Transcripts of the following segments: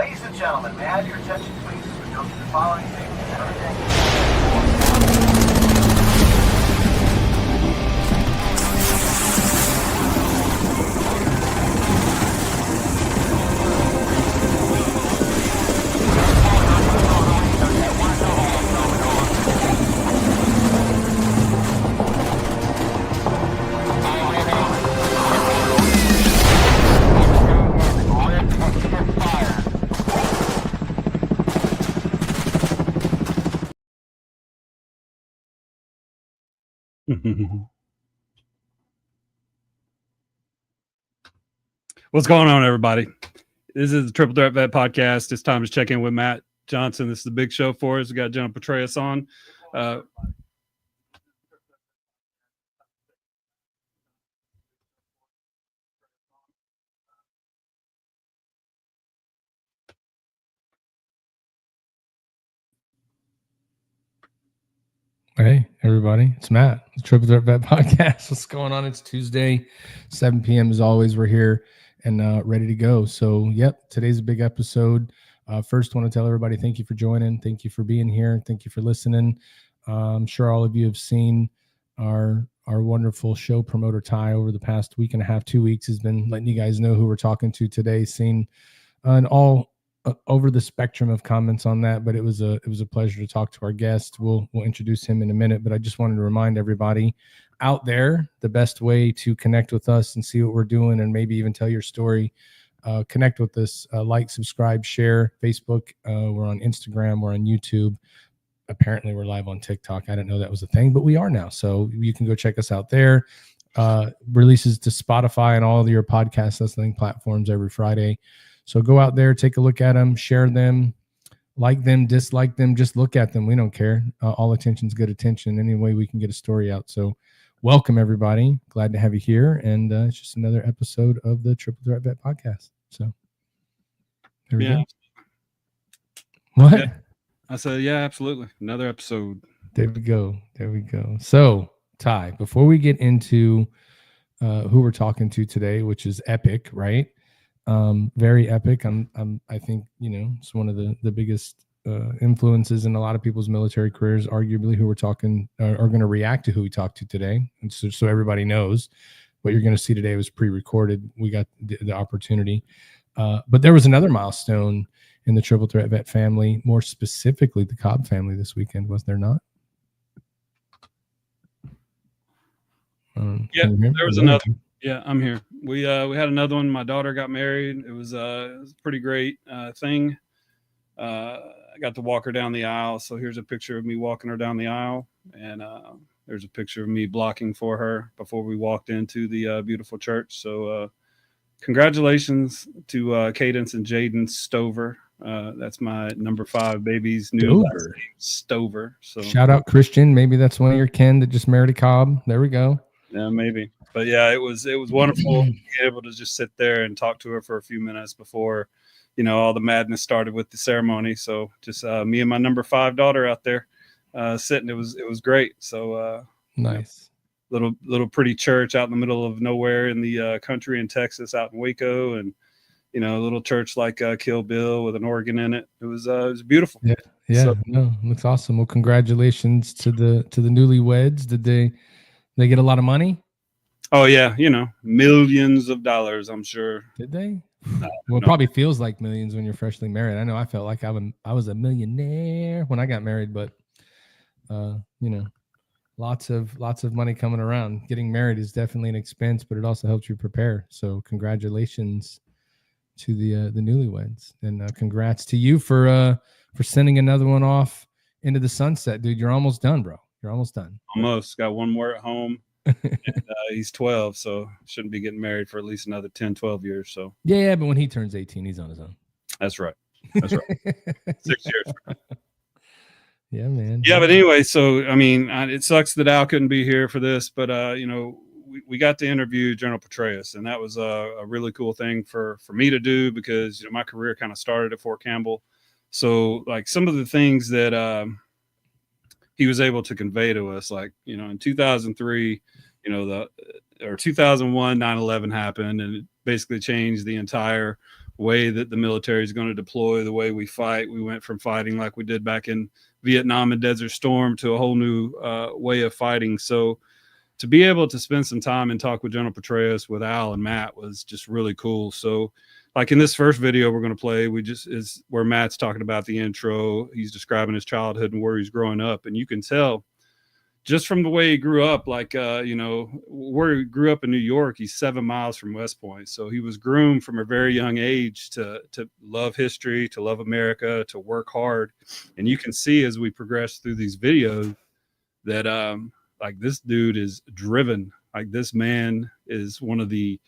Ladies and gentlemen, may I have your attention, please, as we go through the following things. What's going on, everybody? This is the Triple Threat Vet Podcast. It's time to check in with Matt Johnson. This is the big show for us. We got Howell Petraeus on. Hey, everybody. It's Matt, the Triple Threat Vet Podcast. What's going on? It's Tuesday, 7 p.m. As always, we're here and ready to go. So, yep, today's a big episode. First, want to tell everybody thank you for joining. Thank you for being here. Thank you for listening. I'm sure all of you have seen our wonderful show promoter, Ty, over the past week and a half, 2 weeks, has been letting you guys know who we're talking to today, seen and all over the spectrum of comments on that, but it was a pleasure to talk to our guest. We'll introduce him in a minute, but I just wanted to remind everybody out there the best way to connect with us and see what we're doing and maybe even tell your story. Connect with us, like, subscribe, share. Facebook, we're on Instagram, we're on YouTube. Apparently we're live on TikTok. I didn't know that was a thing, but we are now, so you can go check us out there. Releases to Spotify and all of your podcast listening platforms every Friday. So go out there, take a look at them, share them, like them, dislike them, just look at them. We don't care. All attention's good attention. Any way we can get a story out. So welcome, everybody. Glad to have you here. And it's just another episode of the Triple Threat Vet Podcast. So there we go. What? Yeah. I said, yeah, absolutely. Another episode. There we go. There we go. So, Ty, before we get into who we're talking to today, which is epic, right? Very epic. I think, it's one of the biggest influences in a lot of people's military careers, arguably, who we're talking are going to react to who we talked to today. And so everybody knows what you're going to see today was pre-recorded. We got the opportunity. But there was another milestone in the Triple Threat Vet family, more specifically the Cobb family this weekend, was there not? Yeah, there was another. Yeah, I'm here. We had another one. My daughter got married. It was a pretty great thing. I got to walk her down the aisle. So here's a picture of me walking her down the aisle, and there's a picture of me blocking for her before we walked into the beautiful church. So congratulations to Cadence and Jaden Stover. That's my number 5 baby's new last name, Stover. So shout out Christian. Maybe that's one of your kin that just married a Cobb. There we go. Yeah, maybe. But yeah, it was wonderful to be able to just sit there and talk to her for a few minutes before, all the madness started with the ceremony. So just me and my number 5 daughter out there sitting. It was great. So nice. Little pretty church out in the middle of nowhere in the country in Texas, out in Waco, and a little church like Kill Bill with an organ in it. It was beautiful. Yeah. So, no, looks awesome. Well, congratulations to the newlyweds. Did they get a lot of money? Oh yeah, millions of dollars, I'm sure. Did they? Well, it probably feels like millions when you're freshly married. I know I felt like I was a millionaire when I got married, but lots of money coming around. Getting married is definitely an expense, but it also helps you prepare. So congratulations to the newlyweds, and congrats to you for sending another one off into the sunset, dude. You're almost done, bro. You're almost done. Almost. Got one more at home. And, he's 12, so shouldn't be getting married for at least another 10, 12 years. So yeah, but when he turns 18, he's on his own. That's right. 6 years. Yeah, man. Yeah, but anyway, so I mean, it sucks that Al couldn't be here for this, but we got to interview General Petraeus, and that was a really cool thing for me to do because my career kind of started at Fort Campbell. So like some of the things that he was able to convey to us, like, in 2003, 2001, 9/11 happened, and it basically changed the entire way that the military is going to deploy, the way we fight. We went from fighting like we did back in Vietnam and Desert Storm to a whole new way of fighting. So to be able to spend some time and talk with General Petraeus, with Al and Matt, was just really cool. So like in this first video we're going to play, is where Matt's talking about the intro. He's describing his childhood and where he's growing up. And you can tell just from the way he grew up, like, where he grew up in New York, he's 7 miles from West Point. So he was groomed from a very young age to love history, to love America, to work hard. And you can see as we progress through these videos that, like, this dude is driven. Like, this man is one of the,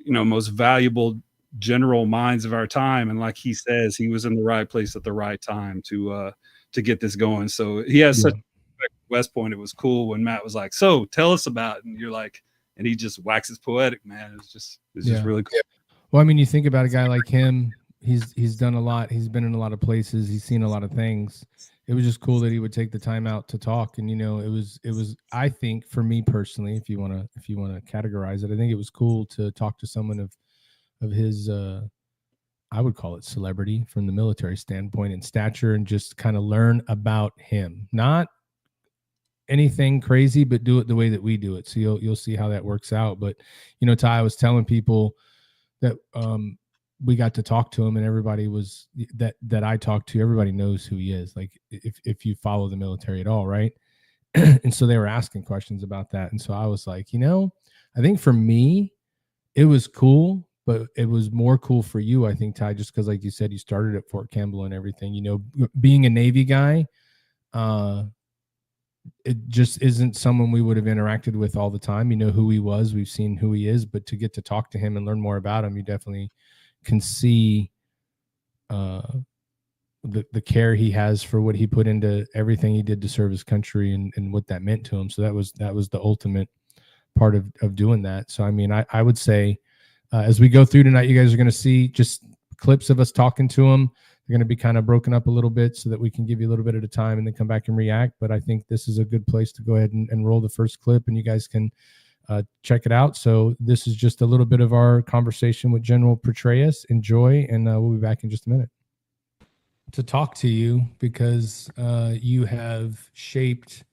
most valuable general minds of our time. And like he says, he was in the right place at the right time to get this going. So he has such West Point. It was cool when Matt was like, "So tell us about it," and you're like, and he just waxes poetic, man. It's just really cool. Well, I mean, you think about a guy like him, he's done a lot. He's been in a lot of places. He's seen a lot of things. It was just cool that he would take the time out to talk. And, it was, I think, for me personally, if you want to categorize it, I think it was cool to talk to someone of his, I would call it celebrity from the military standpoint and stature, and just kind of learn about him. Not anything crazy, but do it the way that we do it. So you'll see how that works out. But, Ty, I was telling people that we got to talk to him, and everybody was that I talked to, everybody knows who he is. Like, if you follow the military at all, right? And so they were asking questions about that. And so I was like, I think for me, it was cool, but it was more cool for you, I think, Ty, just because, like you said, you started at Fort Campbell and everything. Being a Navy guy, it just isn't someone we would have interacted with all the time. Who he was, we've seen who he is, but to get to talk to him and learn more about him, you definitely can see the care he has for what he put into everything he did to serve his country, and what that meant to him. So that was the ultimate part of doing that. So, I mean, I would say, as we go through tonight, you guys are going to see just clips of us talking to him. They're going to be kind of broken up a little bit so that we can give you a little bit at a time and then come back and react. But I think this is a good place to go ahead and roll the first clip, and you guys can check it out. So this is just a little bit of our conversation with General Petraeus. Enjoy, and we'll be back in just a minute to talk to you, because you have shaped,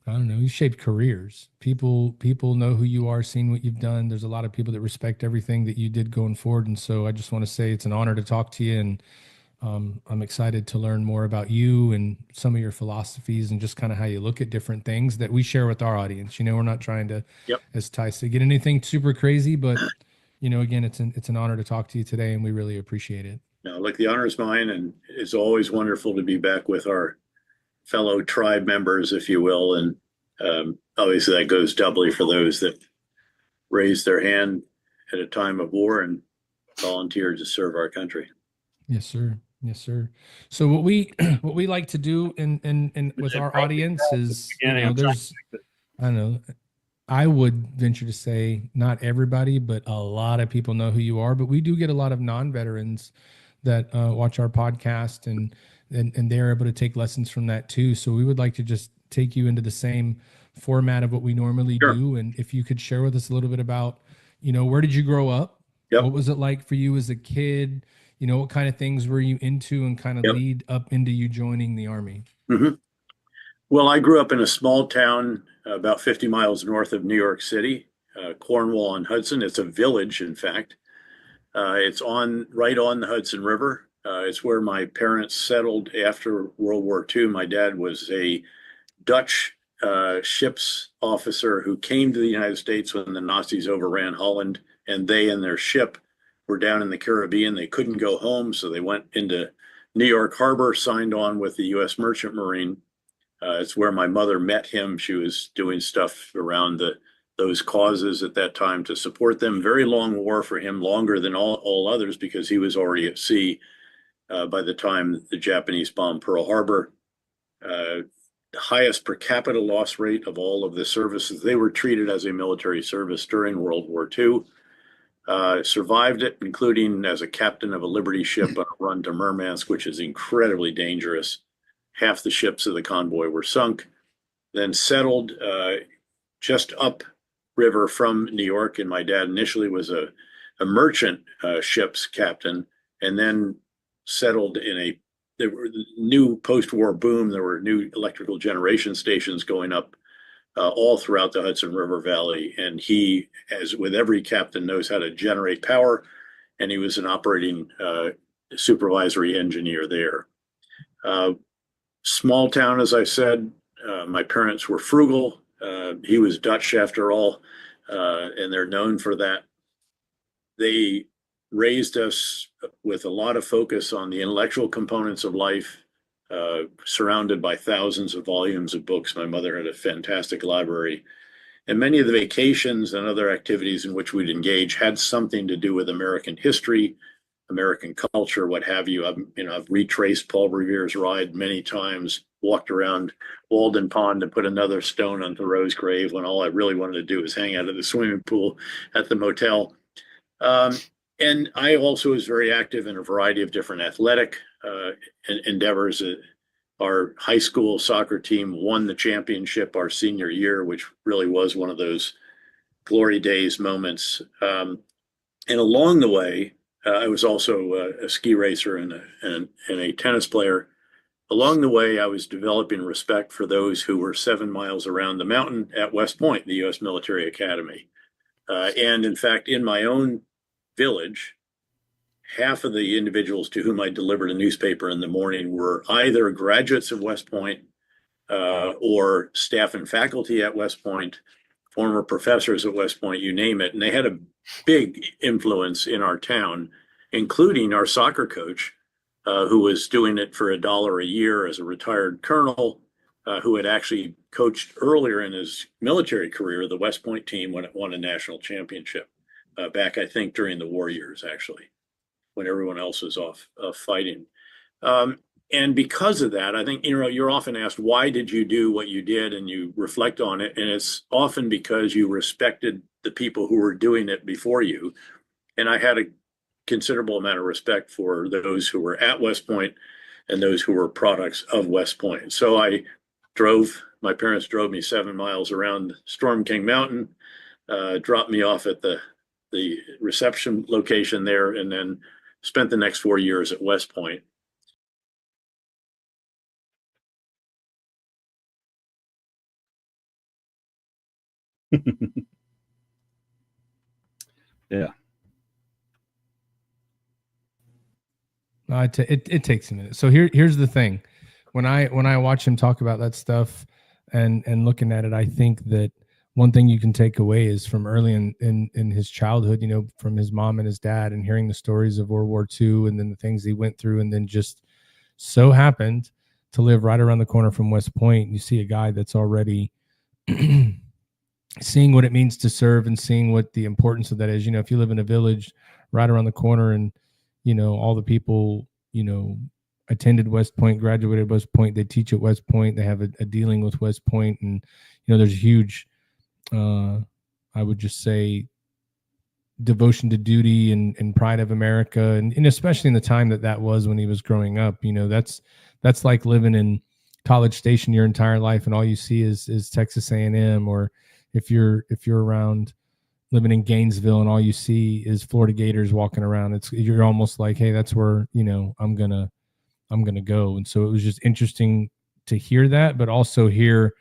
you shaped careers. People know who you are, seen what you've done. There's a lot of people that respect everything that you did going forward. And so I just want to say it's an honor to talk to you. And I'm excited to learn more about you and some of your philosophies, and just kind of how you look at different things that we share with our audience. We're not trying to, as Ty said, get anything super crazy, but, again, it's an honor to talk to you today, and we really appreciate it. No, look, the honor is mine, and it's always wonderful to be back with our fellow tribe members, if you will. And obviously that goes doubly for those that raised their hand at a time of war and volunteered to serve our country. Yes, sir. Yes, sir. So what we like to do in with our audience is, I would venture to say not everybody, but a lot of people know who you are. But we do get a lot of non-veterans that watch our podcast, and they're able to take lessons from that too. So we would like to just take you into the same format of what we normally do. And if you could share with us a little bit about, where did you grow up? What was it like for you as a kid? What kind of things were you into, and kind of lead up into you joining the Army? Mm-hmm. Well, I grew up in a small town about 50 miles north of New York City, Cornwall-on-Hudson. It's a village, in fact. It's right on the Hudson River. It's where my parents settled after World War II. My dad was a Dutch ship's officer who came to the United States when the Nazis overran Holland, and they and their ship were down in the Caribbean. They couldn't go home, so they went into New York Harbor, signed on with the U.S. Merchant Marine. It's where my mother met him. She was doing stuff around those causes at that time to support them. Very long war for him, longer than all others, because he was already at sea by the time the Japanese bombed Pearl Harbor. Highest per capita loss rate of all of the services. They were treated as a military service during World War II. Survived it, including as a captain of a Liberty ship on a run to Murmansk, which is incredibly dangerous. Half the ships of the convoy were sunk. Then settled just upriver from New York, and my dad initially was a a merchant ship's captain, and then settled in there were new post-war boom. There were new electrical generation stations going up all throughout the Hudson River Valley. And he, as with every captain, knows how to generate power. And he was an operating supervisory engineer there. Small town, as I said, my parents were frugal. He was Dutch after all, and they're known for that. They raised us with a lot of focus on the intellectual components of life, surrounded by thousands of volumes of books. My mother had a fantastic library, and many of the vacations and other activities in which we'd engage had something to do with American history, American culture, what have you. I've retraced Paul Revere's ride many times, walked around Walden Pond and put another stone on Thoreau's grave when all I really wanted to do was hang out at the swimming pool at the motel. And I also was very active in a variety of different athletic endeavors. Our high school soccer team won the championship our senior year, which really was one of those glory days moments. And along the way, I was also a ski racer and a tennis player. Along the way, I was developing respect for those who were 7 miles around the mountain at West Point, the U.S. Military Academy. And in fact, in my own village, half of the individuals to whom I delivered a newspaper in the morning were either graduates of West Point or staff and faculty at West Point, former professors at West Point, you name it. And they had a big influence in our town, including our soccer coach, who was doing it for $1 a year as a retired colonel, who had actually coached earlier in his military career the West Point team when it won a national championship. Back, I think, during the war years, actually, when everyone else was off fighting. And because of that, I think, you're often asked, why did you do what you did? And you reflect on it. And it's often because you respected the people who were doing it before you. And I had a considerable amount of respect for those who were at West Point and those who were products of West Point. So my parents drove me 7 miles around Storm King Mountain, dropped me off at the reception location there, and then spent the next 4 years at West Point. Yeah. It takes a minute. So here's the thing. When I watch him talk about that stuff and looking at it, I think that one thing you can take away is from early in his childhood, from his mom and his dad, and hearing the stories of World War II and then the things he went through, and then just so happened to live right around the corner from West Point. You see a guy that's already seeing what it means to serve and seeing what the importance of that is. If you live in a village right around the corner and, all the people, attended West Point, graduated West Point, they teach at West Point, they have a dealing with West Point, and, there's a huge, I would just say, devotion to duty and pride of America. And especially in the time that was when he was growing up, that's like living in College Station your entire life and all you see is Texas A&M, or if you're around living in Gainesville and all you see is Florida Gators walking around, you're almost like, hey, that's where, I'm going to go. And so it was just interesting to hear that, but also hear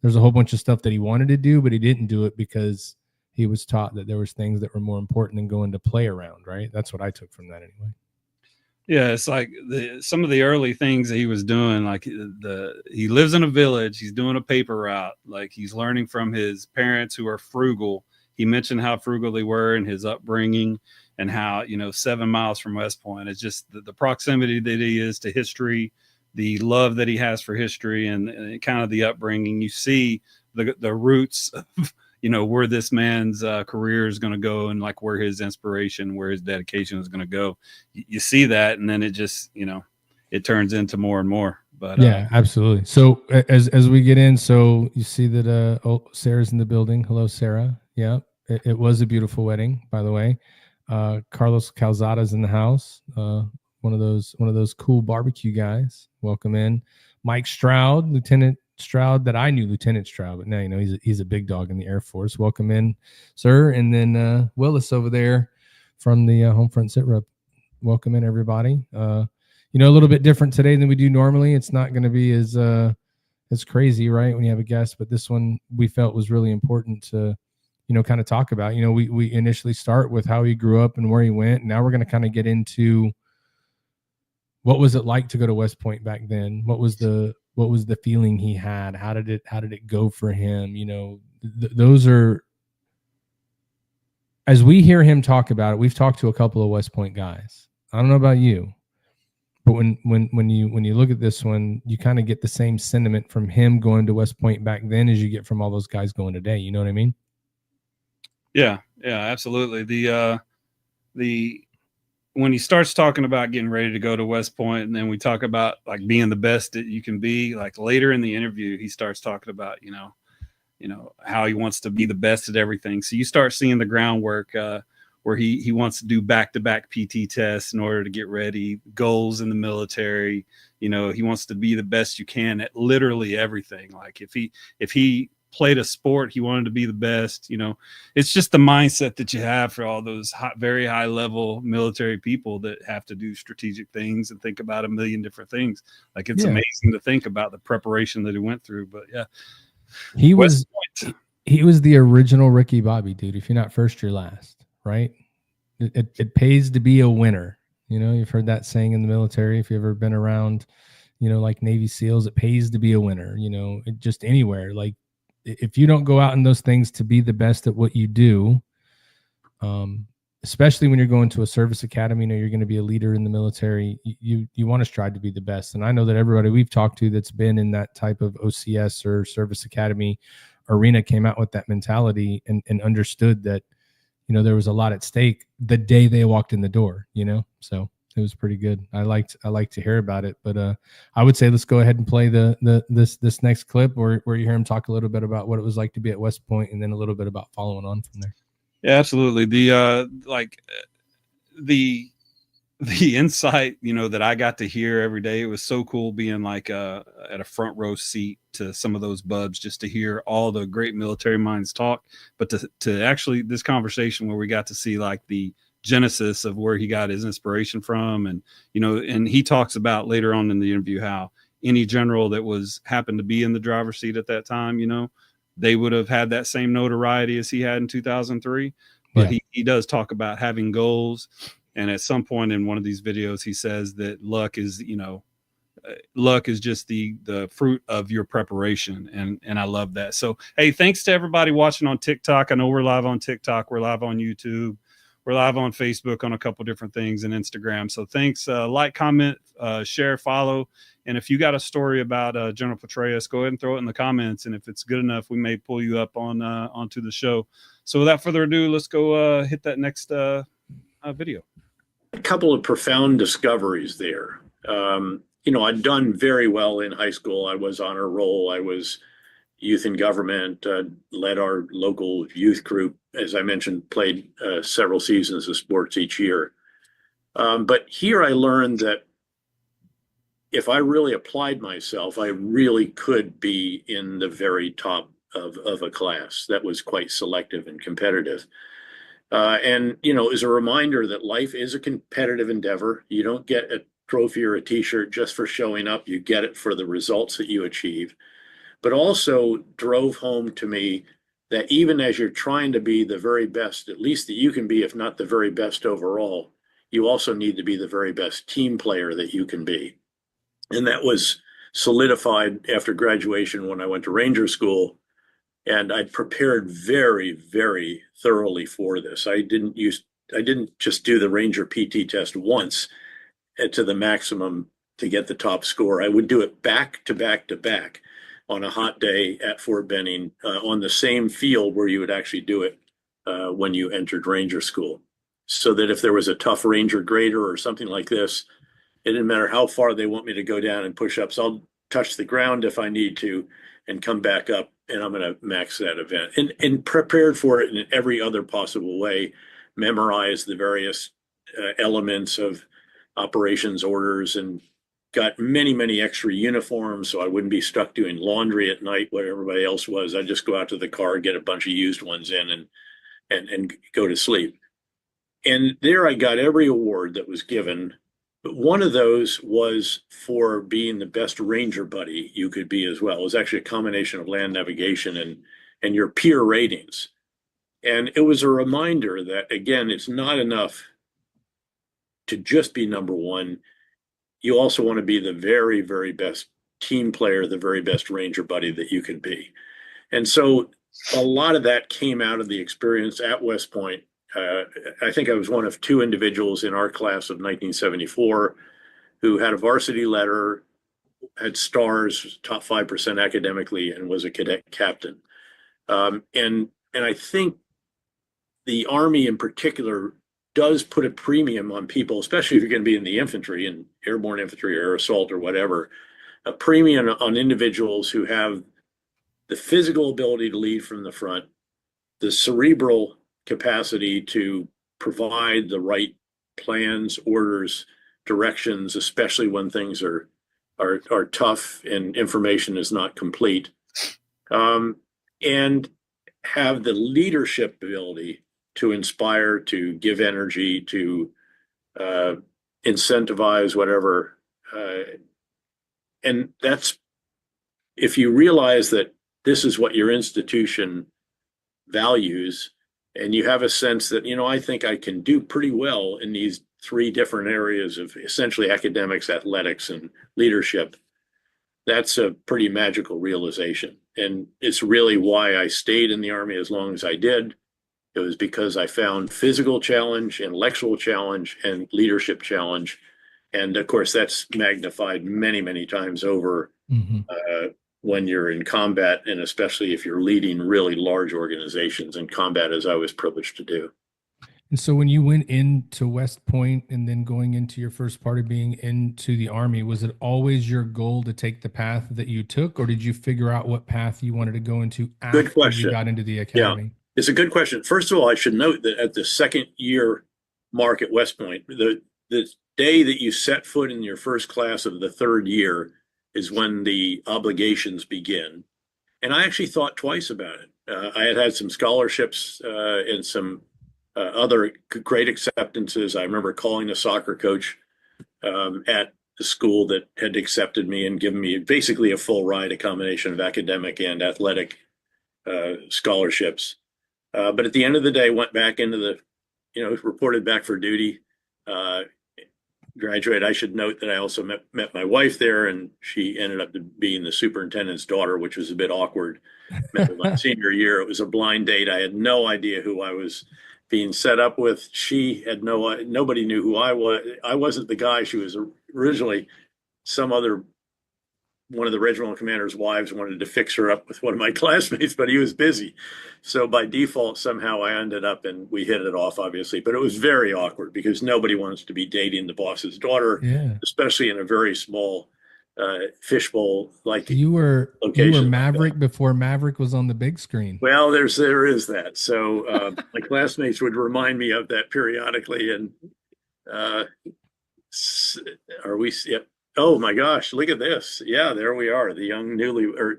there's a whole bunch of stuff that he wanted to do, but he didn't do it because he was taught that there was things that were more important than going to play around, right? That's what I took from that anyway. Yeah, it's like some of the early things that he was doing, like he lives in a village, he's doing a paper route, like he's learning from his parents who are frugal. He mentioned how frugal they were in his upbringing and how, 7 miles from West Point, it's just the proximity that he is to history, the love that he has for history, and kind of the upbringing. You see the roots of, where this man's career is going to go, and like where his inspiration, where his dedication is going to go. You see that, and then it just, it turns into more and more. But yeah, absolutely. So as we get in, so you see that Sarah's in the building. Hello, Sarah. Yeah, it was a beautiful wedding, by the way. Carlos Calzada's in the house. One of those cool barbecue guys. Welcome in. Mike Stroud, Lieutenant Stroud, that I knew Lieutenant Stroud, but now he's a big dog in the Air Force. Welcome in, sir. And then Willis over there from the home front sit rep. Welcome in, everybody. A little bit different today than we do normally. It's not going to be as crazy, right, when you have a guest, but this one we felt was really important to, kind of talk about. We initially start with how he grew up and where he went. And now we're going to kind of get into what was it like to go to West Point back then? What was the feeling he had? How did it go for him? Those are, as we hear him talk about it, we've talked to a couple of West Point guys. I don't know about you, but when you look at this one, you kind of get the same sentiment from him going to West Point back then as you get from all those guys going today. You know what I mean? Yeah, absolutely. When he starts talking about getting ready to go to West Point, and then we talk about like being the best that you can be, like later in the interview, he starts talking about, how he wants to be the best at everything. So you start seeing the groundwork where he wants to do back-to-back PT tests in order to get ready, goals in the military. He wants to be the best you can at literally everything. Like if he played a sport, he wanted to be the best. It's just the mindset that you have for all those very high level military people that have to do strategic things and think about a million different things. Like it's amazing to think about the preparation that he went through. But yeah, he was the original Ricky Bobby, dude. If you're not first, you're last, right? It pays to be a winner. You've heard that saying in the military. If you've ever been around, like Navy SEALs, it pays to be a winner. Just anywhere. Like, if you don't go out in those things to be the best at what you do, especially when you're going to a service academy, you're going to be a leader in the military, you want to strive to be the best. And I know that everybody we've talked to that's been in that type of OCS or service academy arena came out with that mentality and understood that, there was a lot at stake the day they walked in the door, so it was pretty good. I like to hear about it, but I would say let's go ahead and play this next clip where you hear him talk a little bit about what it was like to be at West Point, and then a little bit about following on from there. Yeah, absolutely. The insight, that I got to hear every day, it was so cool being like at a front row seat to some of those bubs, just to hear all the great military minds talk, but to actually this conversation where we got to see like the genesis of where he got his inspiration from. And, and he talks about later on in the interview how any general that happened to be in the driver's seat at that time, they would have had that same notoriety as he had in 2003. But he does talk about having goals. And at some point in one of these videos, he says that luck is just the fruit of your preparation. And I love that. So, hey, thanks to everybody watching on TikTok. I know we're live on TikTok. We're live on YouTube. We're live on Facebook on a couple different things and Instagram. So thanks. Like, comment, share, follow. And if you got a story about General Petraeus, go ahead and throw it in the comments. And if it's good enough, we may pull you up onto the show. So without further ado, let's go hit that next video. A couple of profound discoveries there. I'd done very well in high school. I was honor roll. I was youth in government, led our local youth group. As I mentioned, played several seasons of sports each year. But here I learned that if I really applied myself, I really could be in the very top of a class that was quite selective and competitive. And as a reminder that life is a competitive endeavor. You don't get a trophy or a t-shirt just for showing up. You get it for the results that you achieve. But also drove home to me that even as you're trying to be the very best, at least that you can be, if not the very best overall, you also need to be the very best team player that you can be. And that was solidified after graduation when I went to Ranger School. And I prepared very, very thoroughly for this. I didn't just do the Ranger PT test once to the maximum to get the top score. I would do it back to back to back on a hot day at Fort Benning on the same field where you would actually do it when you entered Ranger School. So that if there was a tough Ranger grader or something like this, it didn't matter how far they want me to go down and push ups. I'll touch the ground if I need to and come back up, and I'm going to max that event. And prepared for it in every other possible way, memorize the various elements of operations orders, and got many, many extra uniforms so I wouldn't be stuck doing laundry at night where everybody else was. I'd just go out to the car, get a bunch of used ones in and go to sleep. And there I got every award that was given. But one of those was for being the best ranger buddy you could be as well. It was actually a combination of land navigation and your peer ratings. And it was a reminder that, again, it's not enough to just be number one. You also want to be the very, very best team player, the very best ranger buddy that you can be. And so a lot of that came out of the experience at West Point. I think I was one of two individuals in our class of 1974 who had a varsity letter, had stars, top 5% academically, and was a cadet captain. And I think the Army in particular does put a premium on people, especially if you're going to be in the infantry and airborne infantry or air assault or whatever, a premium on individuals who have the physical ability to lead from the front, the cerebral capacity to provide the right plans, orders, directions, especially when things are tough and information is not complete, and have the leadership ability to inspire, to give energy, to incentivize, whatever. And that's, if you realize that this is what your institution values, and you have a sense that, I think I can do pretty well in these three different areas of essentially academics, athletics, and leadership, that's a pretty magical realization. And it's really why I stayed in the Army as long as I did. It was because I found physical challenge, intellectual challenge, and leadership challenge. And of course, that's magnified many, many times over when you're in combat, and especially if you're leading really large organizations in combat, as I was privileged to do. And so when you went into West Point and then going into your first part of being into the Army, was it always your goal to take the path that you took, or did you figure out what path you wanted to go into after you got into the academy? Yeah, it's a good question. First of all, I should note that at the second year mark at West Point, the day that you set foot in your first class of the third year is when the obligations begin. And I actually thought twice about it. I had some scholarships and some other great acceptances. I remember calling the soccer coach at the school that had accepted me and given me basically a full ride, a combination of academic and athletic scholarships. But at the end of the day, went back into the, reported back for duty, graduated. I should note that I also met my wife there, and she ended up being the superintendent's daughter, which was a bit awkward. Met her my senior year. It was a blind date. I had no idea who I was being set up with. She had nobody knew who I was. I wasn't the guy. She was originally one of the regimental commander's wives wanted to fix her up with one of my classmates, but he was busy. So by default, somehow I ended up, and we hit it off, obviously, but it was very awkward because nobody wants to be dating the boss's daughter, especially in a very small fishbowl like you were Maverick like before Maverick was on the big screen. Well, there is that. So my classmates would remind me of that periodically. And are we? Yep. Oh my gosh, look at this. Yeah, there we are, the young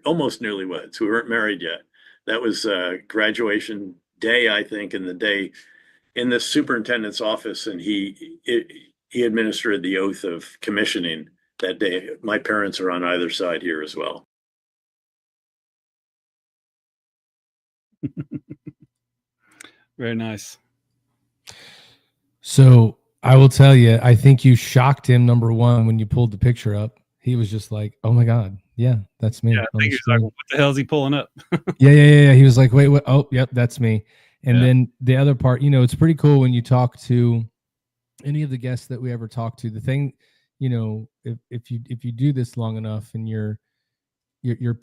almost newlyweds who weren't married yet. That was graduation day, I think, and the day in the superintendent's office, and he administered the oath of commissioning that day. My parents are on either side here as well. Very nice. So I will tell you, I think you shocked him, number one, when you pulled the picture up. He was just like, oh my God, yeah, that's me. Yeah, I think he was like, what the hell is he pulling up? Yeah. He was like, wait, what? Oh, yep, that's me. And then the other part, it's pretty cool when you talk to any of the guests that we ever talk to. The thing, if you do this long enough and you're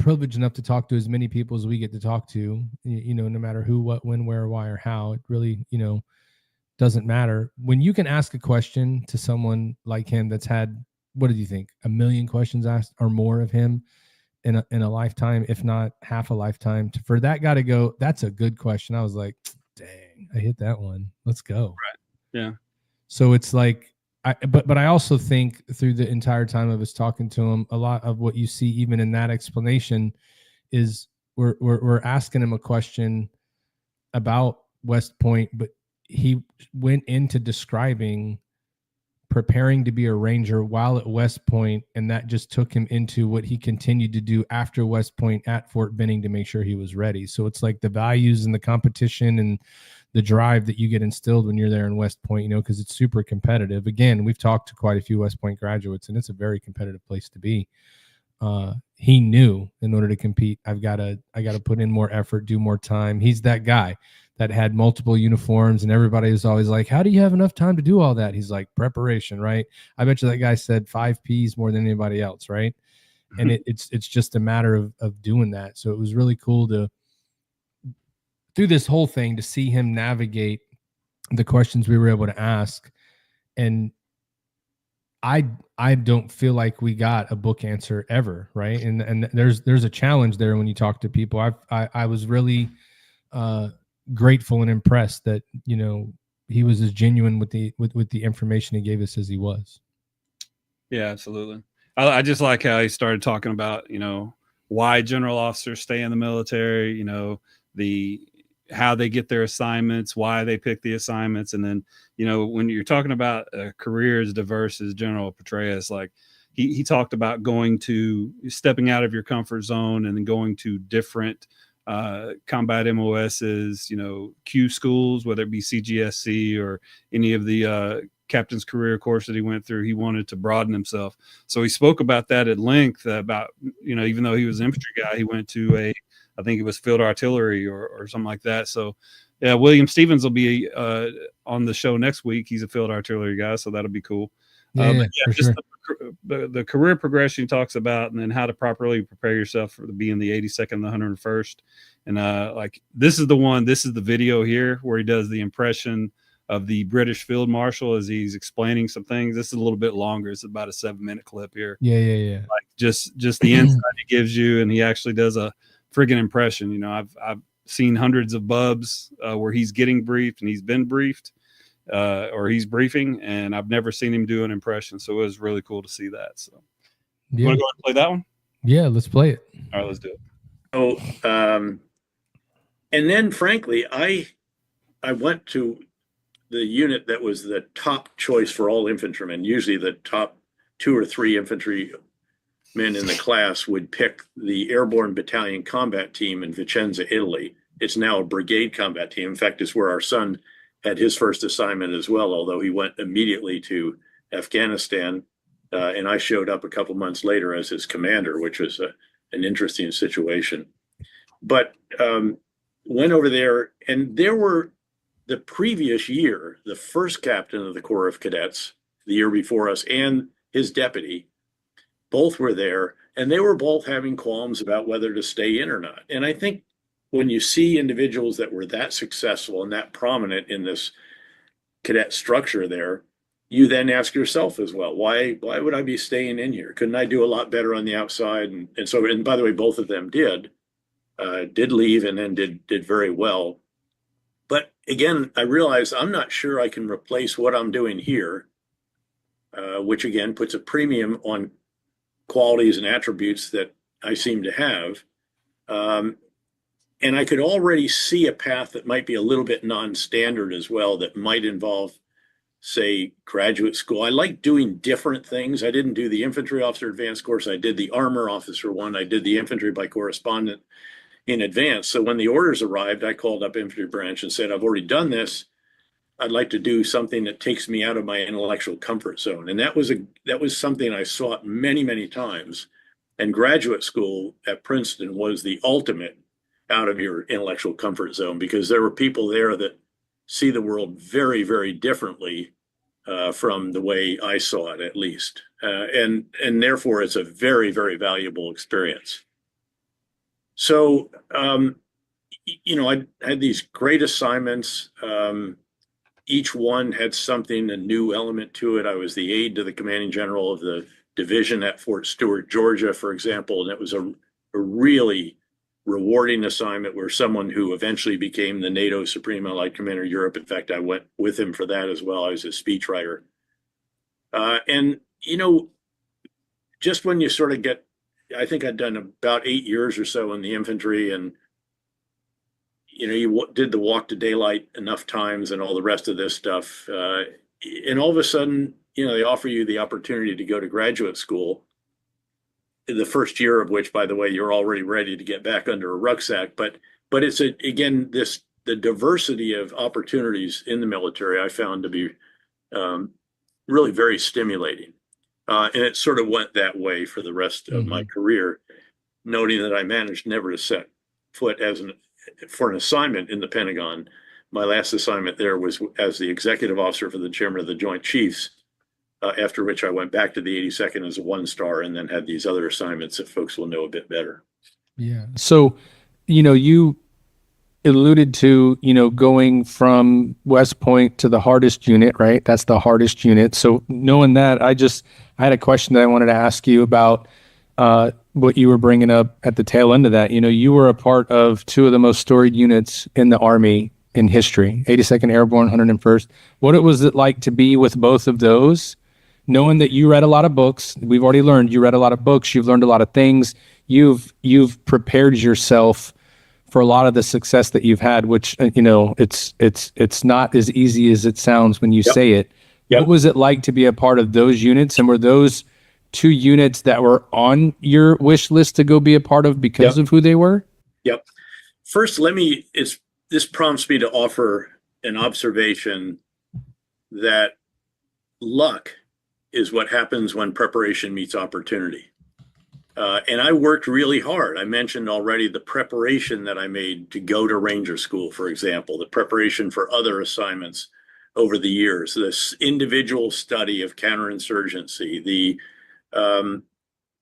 privileged enough to talk to as many people as we get to talk to, no matter who, what, when, where, why, or how, it really, doesn't matter. When you can ask a question to someone like him that's had, what did you think, 1 million questions asked or more of him in a lifetime, if not half a lifetime, for that guy to go, that's a good question. I was like, dang, I hit that one. Let's go. Right. Yeah. So it's like, but I also think through the entire time of us talking to him, a lot of what you see even in that explanation is we're asking him a question about West Point, but he went into describing preparing to be a Ranger while at West Point, and that just took him into what he continued to do after West Point at Fort Benning to make sure he was ready. So it's like the values and the competition and the drive that you get instilled when you're there in West Point, because it's super competitive. Again, we've talked to quite a few West Point graduates, and it's a very competitive place to be. He knew in order to compete, I got to put in more effort, do more time. He's that guy that had multiple uniforms, and everybody was always like, how do you have enough time to do all that? He's like, preparation, right? I bet you that guy said 5 Ps more than anybody else, right? And it's just a matter of doing that. So it was really cool to, through this whole thing, to see him navigate the questions we were able to ask. And I don't feel like we got a book answer ever, right? And there's a challenge there when you talk to people. I was really grateful and impressed that he was as genuine with the information he gave us as he was. Yeah, absolutely. I just like how he started talking about why general officers stay in the military, how they get their assignments, why they pick the assignments. And then, when you're talking about a career as diverse as General Petraeus, like he talked about stepping out of your comfort zone and then going to different combat MOSs, Q schools, whether it be CGSC or any of the captain's career course that he went through. He wanted to broaden himself. So he spoke about that at length about, even though he was an infantry guy, he went to I think it was field artillery or something like that. So yeah, William Stevens will be on the show next week. He's a field artillery guy, so that'll be cool. Just sure. the career progression he talks about, and then how to properly prepare yourself for being the 82nd and the 101st. And this is the video here where he does the impression of the British field marshal as he's explaining some things. This is a little bit longer. It's about a 7-minute clip here. Yeah. Like just the insight he gives you, and he actually does a friggin' impression. I've seen hundreds of bubs where he's getting briefed and he's been briefed or he's briefing, and I've never seen him do an impression. So it was really cool to see that. So you want to go ahead and play that one? Yeah, let's play it. All right, let's do it. So, and then frankly, I went to the unit that was the top choice for all infantrymen. Usually the top 2 or 3 infantry men in the class would pick the Airborne Battalion Combat Team in Vicenza, Italy. It's now a brigade combat team. In fact, it's where our son had his first assignment as well, although he went immediately to Afghanistan. And I showed up a couple months later as his commander, which was an interesting situation. But went over there, and there were the previous year, the first captain of the Corps of Cadets, the year before us, and his deputy, both were there, and they were both having qualms about whether to stay in or not. And I think when you see individuals that were that successful and that prominent in this cadet structure there, you then ask yourself as well, why would I be staying in here? Couldn't I do a lot better on the outside? And by the way, both of them did leave and then did very well. But again, I realized I'm not sure I can replace what I'm doing here, which again puts a premium on qualities and attributes that I seem to have. And I could already see a path that might be a little bit non-standard as well, that might involve, say, graduate school. I like doing different things. I didn't do the infantry officer advanced course. I did the armor officer one. I did the infantry by correspondent in advance. So when the orders arrived, I called up infantry branch and said, I've already done this. I'd like to do something that takes me out of my intellectual comfort zone. And that was something I sought many, many times. And graduate school at Princeton was the ultimate out of your intellectual comfort zone, because there were people there that see the world very, very differently from the way I saw it, at least. And therefore, it's a very, very valuable experience. So, I had these great assignments. Each one had something, a new element to it. I was the aide to the commanding general of the division at Fort Stewart, Georgia, for example. And it was a really rewarding assignment where someone who eventually became the NATO Supreme Allied Commander Europe. In fact, I went with him for that as well. I was a speechwriter. Just when you sort of get, I think I'd done about 8 years or so in the infantry, and you did the walk to daylight enough times and all the rest of this stuff. And all of a sudden, they offer you the opportunity to go to graduate school, the first year of which, by the way, you're already ready to get back under a rucksack. But it's again, the diversity of opportunities in the military I found to be really very stimulating. And it sort of went that way for the rest of my career, noting that I managed never to set foot for an assignment in the Pentagon. My last assignment there was as the executive officer for the chairman of the Joint Chiefs, after which I went back to the 82nd as a 1-star and then had these other assignments that folks will know a bit better. Yeah. So, you alluded to, going from West Point to the hardest unit, right? That's the hardest unit. So knowing that, I had a question that I wanted to ask you about what you were bringing up at the tail end of that. You were a part of two of the most storied units in the Army in history, 82nd Airborne, 101st. What was it like to be with both of those, knowing that you read a lot of books? We've already learned you read a lot of books. You've learned a lot of things. You've prepared yourself for a lot of the success that you've had, which, it's not as easy as it sounds when you say it. Yep. What was it like to be a part of those units? And were those two units that were on your wish list to go be a part of because of who they were? Yep. First, this prompts me to offer an observation that luck is what happens when preparation meets opportunity. And I worked really hard. I mentioned already the preparation that I made to go to Ranger School, for example, the preparation for other assignments over the years, this individual study of counterinsurgency,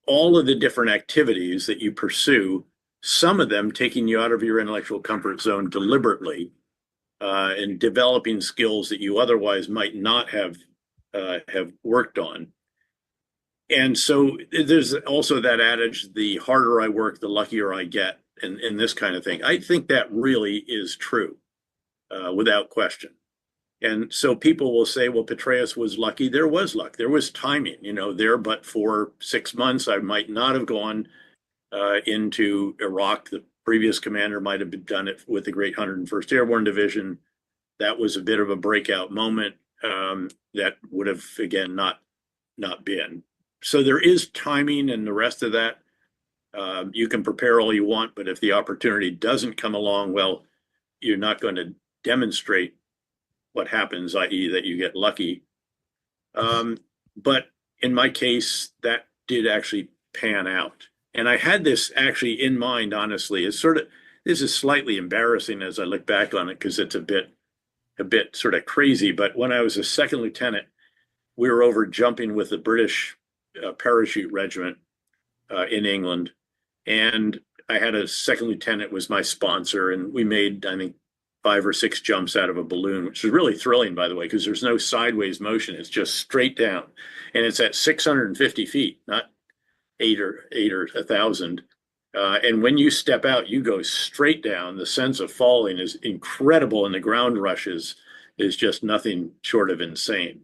all of the different activities that you pursue, some of them taking you out of your intellectual comfort zone deliberately, and developing skills that you otherwise might not have worked on. And so there's also that adage, the harder I work, the luckier I get, and this kind of thing. I think that really is true, without question. And so people will say, well, Petraeus was lucky. There was luck. There was timing, but for 6 months, I might not have gone into Iraq. The previous commander might have done it with the great 101st Airborne Division. That was a bit of a breakout moment that would have, again, not been. So there is timing and the rest of that. You can prepare all you want, but if the opportunity doesn't come along, well, you're not going to demonstrate what happens, i.e. that you get lucky. But in my case, that did actually pan out. And I had this actually in mind, honestly. This is slightly embarrassing as I look back on it because it's a bit sort of crazy. But when I was a second lieutenant, we were over jumping with the British parachute regiment in England. And I had a second lieutenant was my sponsor. And we made, I think, 5 or 6 jumps out of a balloon, which is really thrilling, by the way, because there's no sideways motion. It's just straight down. And it's at 650 feet, not 8 or 1,000. And when you step out, you go straight down. The sense of falling is incredible. And the ground rush is just nothing short of insane.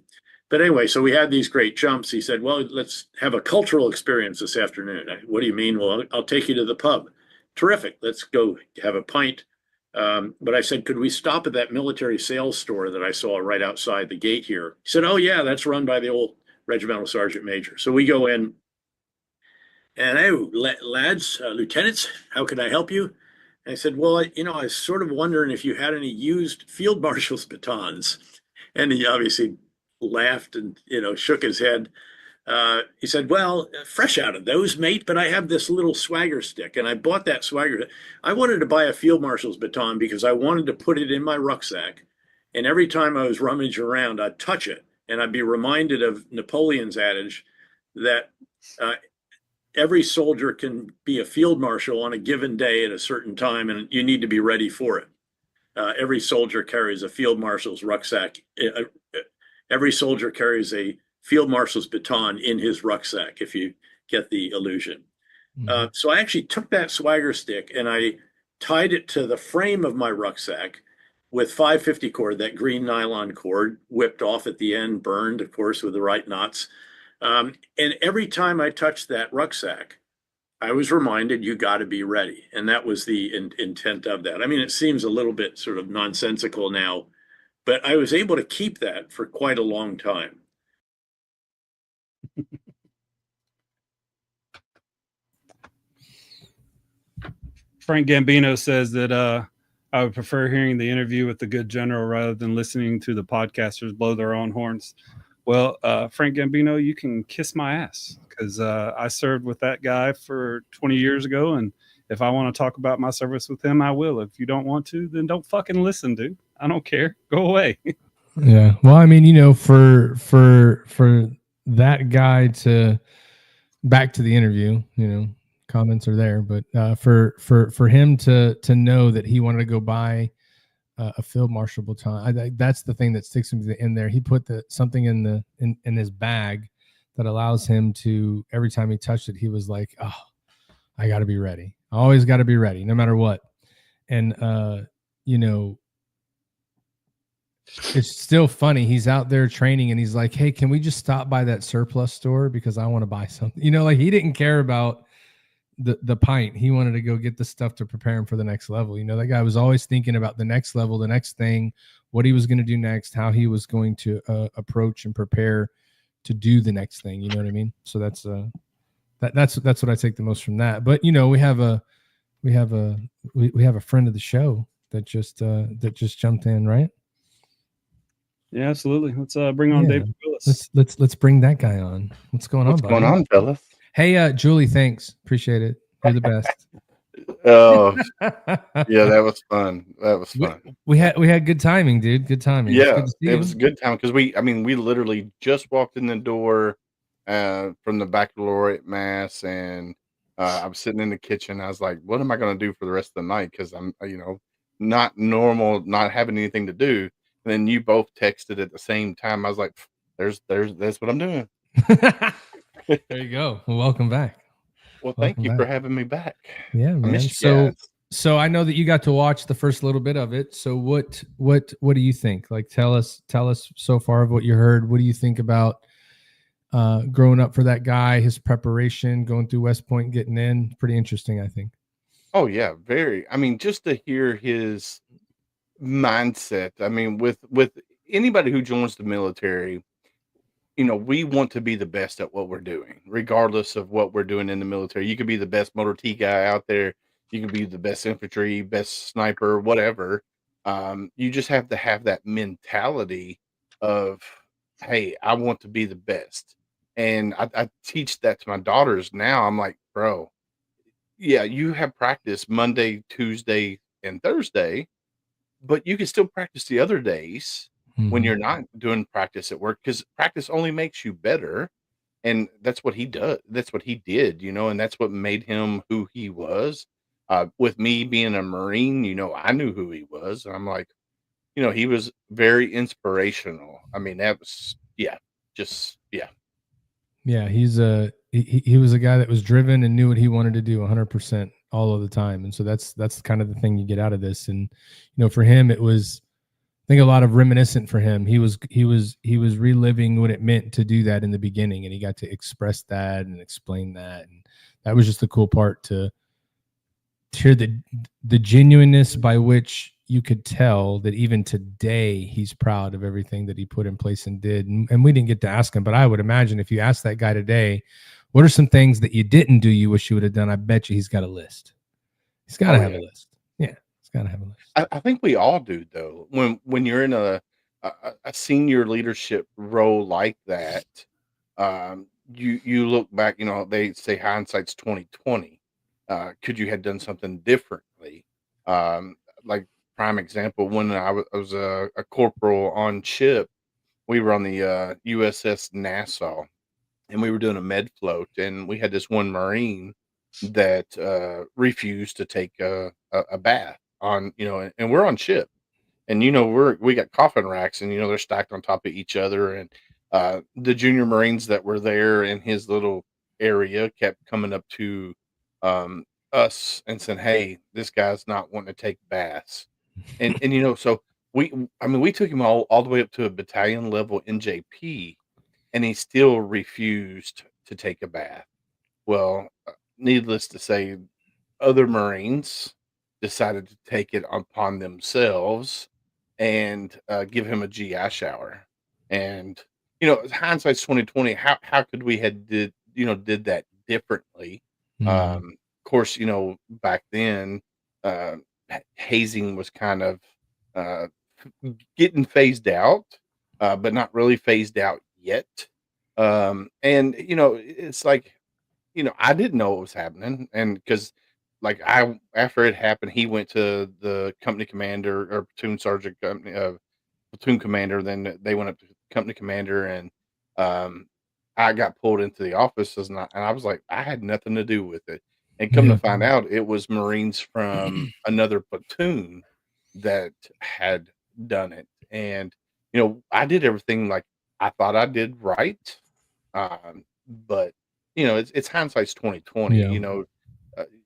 But anyway, so we had these great jumps. He said, well, let's have a cultural experience this afternoon. What do you mean? Well, I'll take you to the pub. Terrific. Let's go have a pint. But I said, could we stop at that military sales store that I saw right outside the gate here? He said, oh, yeah, that's run by the old regimental sergeant major. So we go in and, hey, lads, lieutenants, how can I help you? And I said, well, I was sort of wondering if you had any used field marshal's batons. And he obviously laughed and, shook his head. He said, well, fresh out of those, mate, but I have this little swagger stick. And I bought that swagger. I wanted to buy a field marshal's baton because I wanted to put it in my rucksack. And every time I was rummaging around, I'd touch it. And I'd be reminded of Napoleon's adage that every soldier can be a field marshal on a given day at a certain time, and you need to be ready for it. Every soldier carries a field marshal's rucksack. Every soldier carries a field marshal's baton in his rucksack, if you get the illusion. Mm-hmm. So I actually took that swagger stick and I tied it to the frame of my rucksack with 550 cord, that green nylon cord, whipped off at the end, burned, of course, with the right knots. And every time I touched that rucksack, I was reminded you got to be ready. And that was the intent of that. I mean, it seems a little bit sort of nonsensical now, but I was able to keep that for quite a long time. Frank Gambino says that I would prefer hearing the interview with the good general rather than listening to the podcasters blow their own horns. Well, Frank Gambino, you can kiss my ass, because I served with that guy for 20 years ago. And if I want to talk about my service with him, I will. If you don't want to, then don't fucking listen, dude. I don't care. Go away. Yeah. Well, I mean, for that guy to, back to the interview, comments are there, but for him to know that he wanted to go buy a field marshal baton, that's the thing that sticks him in there. He put something in his bag that allows him to, every time he touched it, he was like, oh, I got to be ready. I always got to be ready, no matter what. And it's still funny. He's out there training and he's like, hey, can we just stop by that surplus store because I want to buy something? Like, he didn't care about the pint. He wanted to go get the stuff to prepare him for the next level. That guy was always thinking about the next level, the next thing, what he was going to do next, how he was going to approach and prepare to do the next thing. You know what I mean? So that's what I take the most from that. But we have a friend of the show that just jumped in, right? Yeah, absolutely. Let's bring on David Willis. Let's bring that guy on. What's going on, buddy? What's going on, fellas? Hey, Julie, thanks. Appreciate it. You're the best. Oh, yeah, that was fun. That was fun. We had good timing, dude. Good timing. Yeah, it was a good time because we literally just walked in the door from the baccalaureate mass, and I was sitting in the kitchen. I was like, what am I going to do for the rest of the night? Because I'm, not normal, not having anything to do. And then you both texted at the same time. I was like, that's what I'm doing. There you go. Well, welcome back. Well, thank you for having me back. Yeah, man. So I know that you got to watch the first little bit of it. So what do you think? Like, tell us so far of what you heard. What do you think about growing up for that guy, his preparation, going through West Point, getting in? Pretty interesting, I think. Oh yeah, very. I mean, just to hear his mindset. I mean, with anybody who joins the military, we want to be the best at what we're doing, regardless of what we're doing in the military. You could be the best motor T guy out there. You can be the best infantry, best sniper, whatever. You just have to have that mentality of, hey, I want to be the best. And I teach that to my daughters now. I'm like, bro, yeah, you have practice Monday, Tuesday, and Thursday, but you can still practice the other days when you're not doing practice at work, because practice only makes you better. And that's what he does. That's what he did, and that's what made him who he was. With me being a Marine, I knew who he was. And I'm like, he was very inspirational. I mean, that was, yeah. Yeah, he was a guy that was driven and knew what he wanted to do 100% all of the time. And so that's kind of the thing you get out of this. And, for him, it was, I think, a lot of reminiscent for him. He was reliving what it meant to do that in the beginning, and he got to express that and explain that. And that was just the cool part, to hear the genuineness by which you could tell that even today he's proud of everything that he put in place and did. And we didn't get to ask him, but I would imagine if you asked that guy today, what are some things that you didn't do you wish you would have done? I bet you he's got a list. He's got to have a list. Yeah, he's got to have a list. I think we all do, though. When you're in a senior leadership role like that, you look back. They say hindsight's 20/20. Could you have done something differently? Like, prime example, when I was a corporal on ship, we were on the USS Nassau, and we were doing a med float, and we had this one Marine that refused to take a bath on, and we're on ship, and we got coffin racks, and they're stacked on top of each other, and the junior Marines that were there in his little area kept coming up to us and saying, hey, this guy's not wanting to take baths. And so we took him all the way up to a battalion level NJP, and he still refused to take a bath. Well, needless to say, other Marines decided to take it upon themselves and give him a GI shower. And hindsight's 2020. How could we had did that differently? Mm. Of course, back then, hazing was kind of uh, getting phased out, but not really phased out yet. And it's like, I didn't know what was happening, and because like after it happened, he went to the company commander or platoon sergeant company platoon commander. Then they went up to company commander, and um, I got pulled into the offices, and I was like, I had nothing to do with it. And come to Yeah. find out, it was Marines from another platoon that had done it. And I did everything like I thought I did right, but it's hindsight's 2020. Yeah.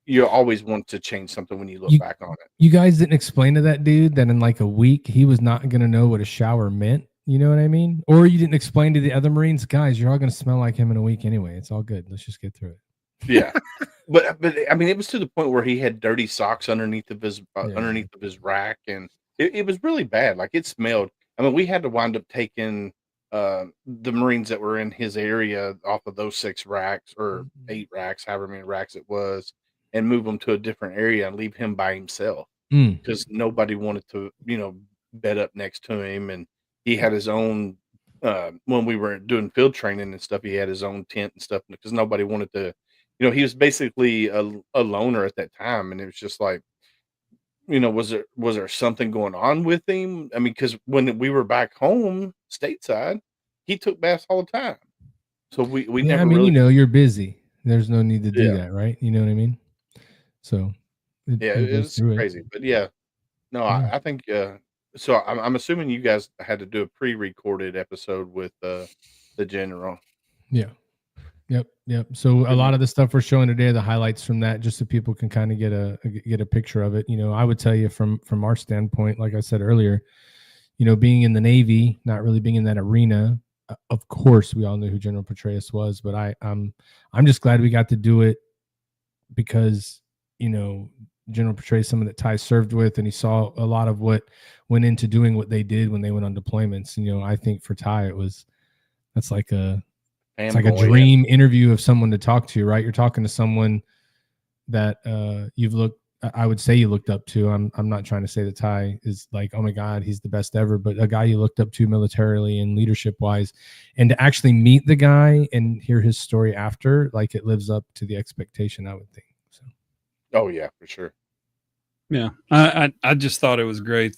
You always want to change something when you look back on it. You guys didn't explain to that dude that in like a week he was not going to know what a shower meant. You know what I mean? Or you didn't explain to the other Marines, guys, you're all going to smell like him in a week anyway. It's all good. Let's just get through it. Yeah. But I mean, it was to the point where he had dirty socks underneath of his rack, and it was really bad. Like, it smelled. I mean, we had to wind up taking the Marines that were in his area off of those 6 racks or 8 racks, however many racks it was, and move them to a different area and leave him by himself because nobody wanted to, bed up next to him. And he had his own, when we were doing field training and stuff, he had his own tent and stuff because nobody wanted to, he was basically a loner at that time. And it was just like, was there something going on with him? I mean, because when we were back home stateside, he took baths all the time. So we never. I mean, really, you're busy. There's no need to do that, right? You know what I mean? So it was crazy, but no, I think. So I'm assuming you guys had to do a pre-recorded episode with the general. Yeah. Yep. So a lot of the stuff we're showing today are the highlights from that, just so people can kind of get a picture of it. I would tell you from our standpoint, like I said earlier, being in the Navy, not really being in that arena. Of course, we all knew who General Petraeus was, but I'm just glad we got to do it because General Petraeus, someone that Ty served with, and he saw a lot of what went into doing what they did when they went on deployments. I think for Ty, that's like a dream interview of someone to talk to, right? You're talking to someone that I would say you looked up to. I'm not trying to say that Ty is like, oh my God, he's the best ever, but a guy you looked up to militarily and leadership wise, and to actually meet the guy and hear his story after, like, it lives up to the expectation, I would think. So. Oh yeah, for sure. Yeah. I just thought it was great.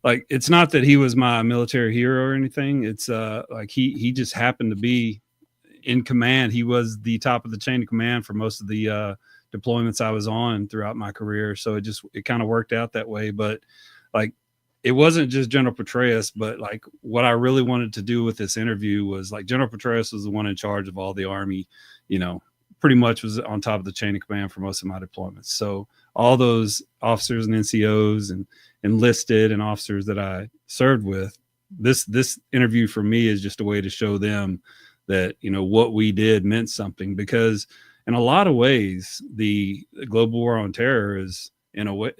Like, it's not that he was my military hero or anything. It's like he just happened to be in command. He was the top of the chain of command for most of the deployments I was on throughout my career. So it kind of worked out that way. But like, it wasn't just General Petraeus, but like what I really wanted to do with this interview was, like, General Petraeus was the one in charge of all the Army, pretty much was on top of the chain of command for most of my deployments. So all those officers and NCOs and enlisted and officers that I served with, this interview for me is just a way to show them that, what we did meant something, because in a lot of ways, the global war on terror is, in a way,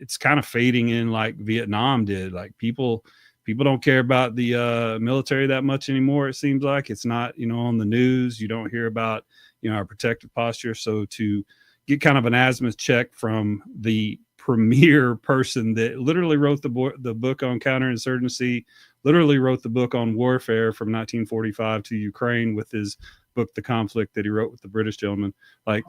it's kind of fading in like Vietnam did. Like, people don't care about the military that much anymore. It seems like it's not, on the news. You don't hear about, our protective posture. So to get kind of an azimuth check from the premier person that literally wrote the book on counterinsurgency, literally wrote the book on warfare from 1945 to Ukraine with his book, The Conflict, that he wrote with the British gentleman. Like,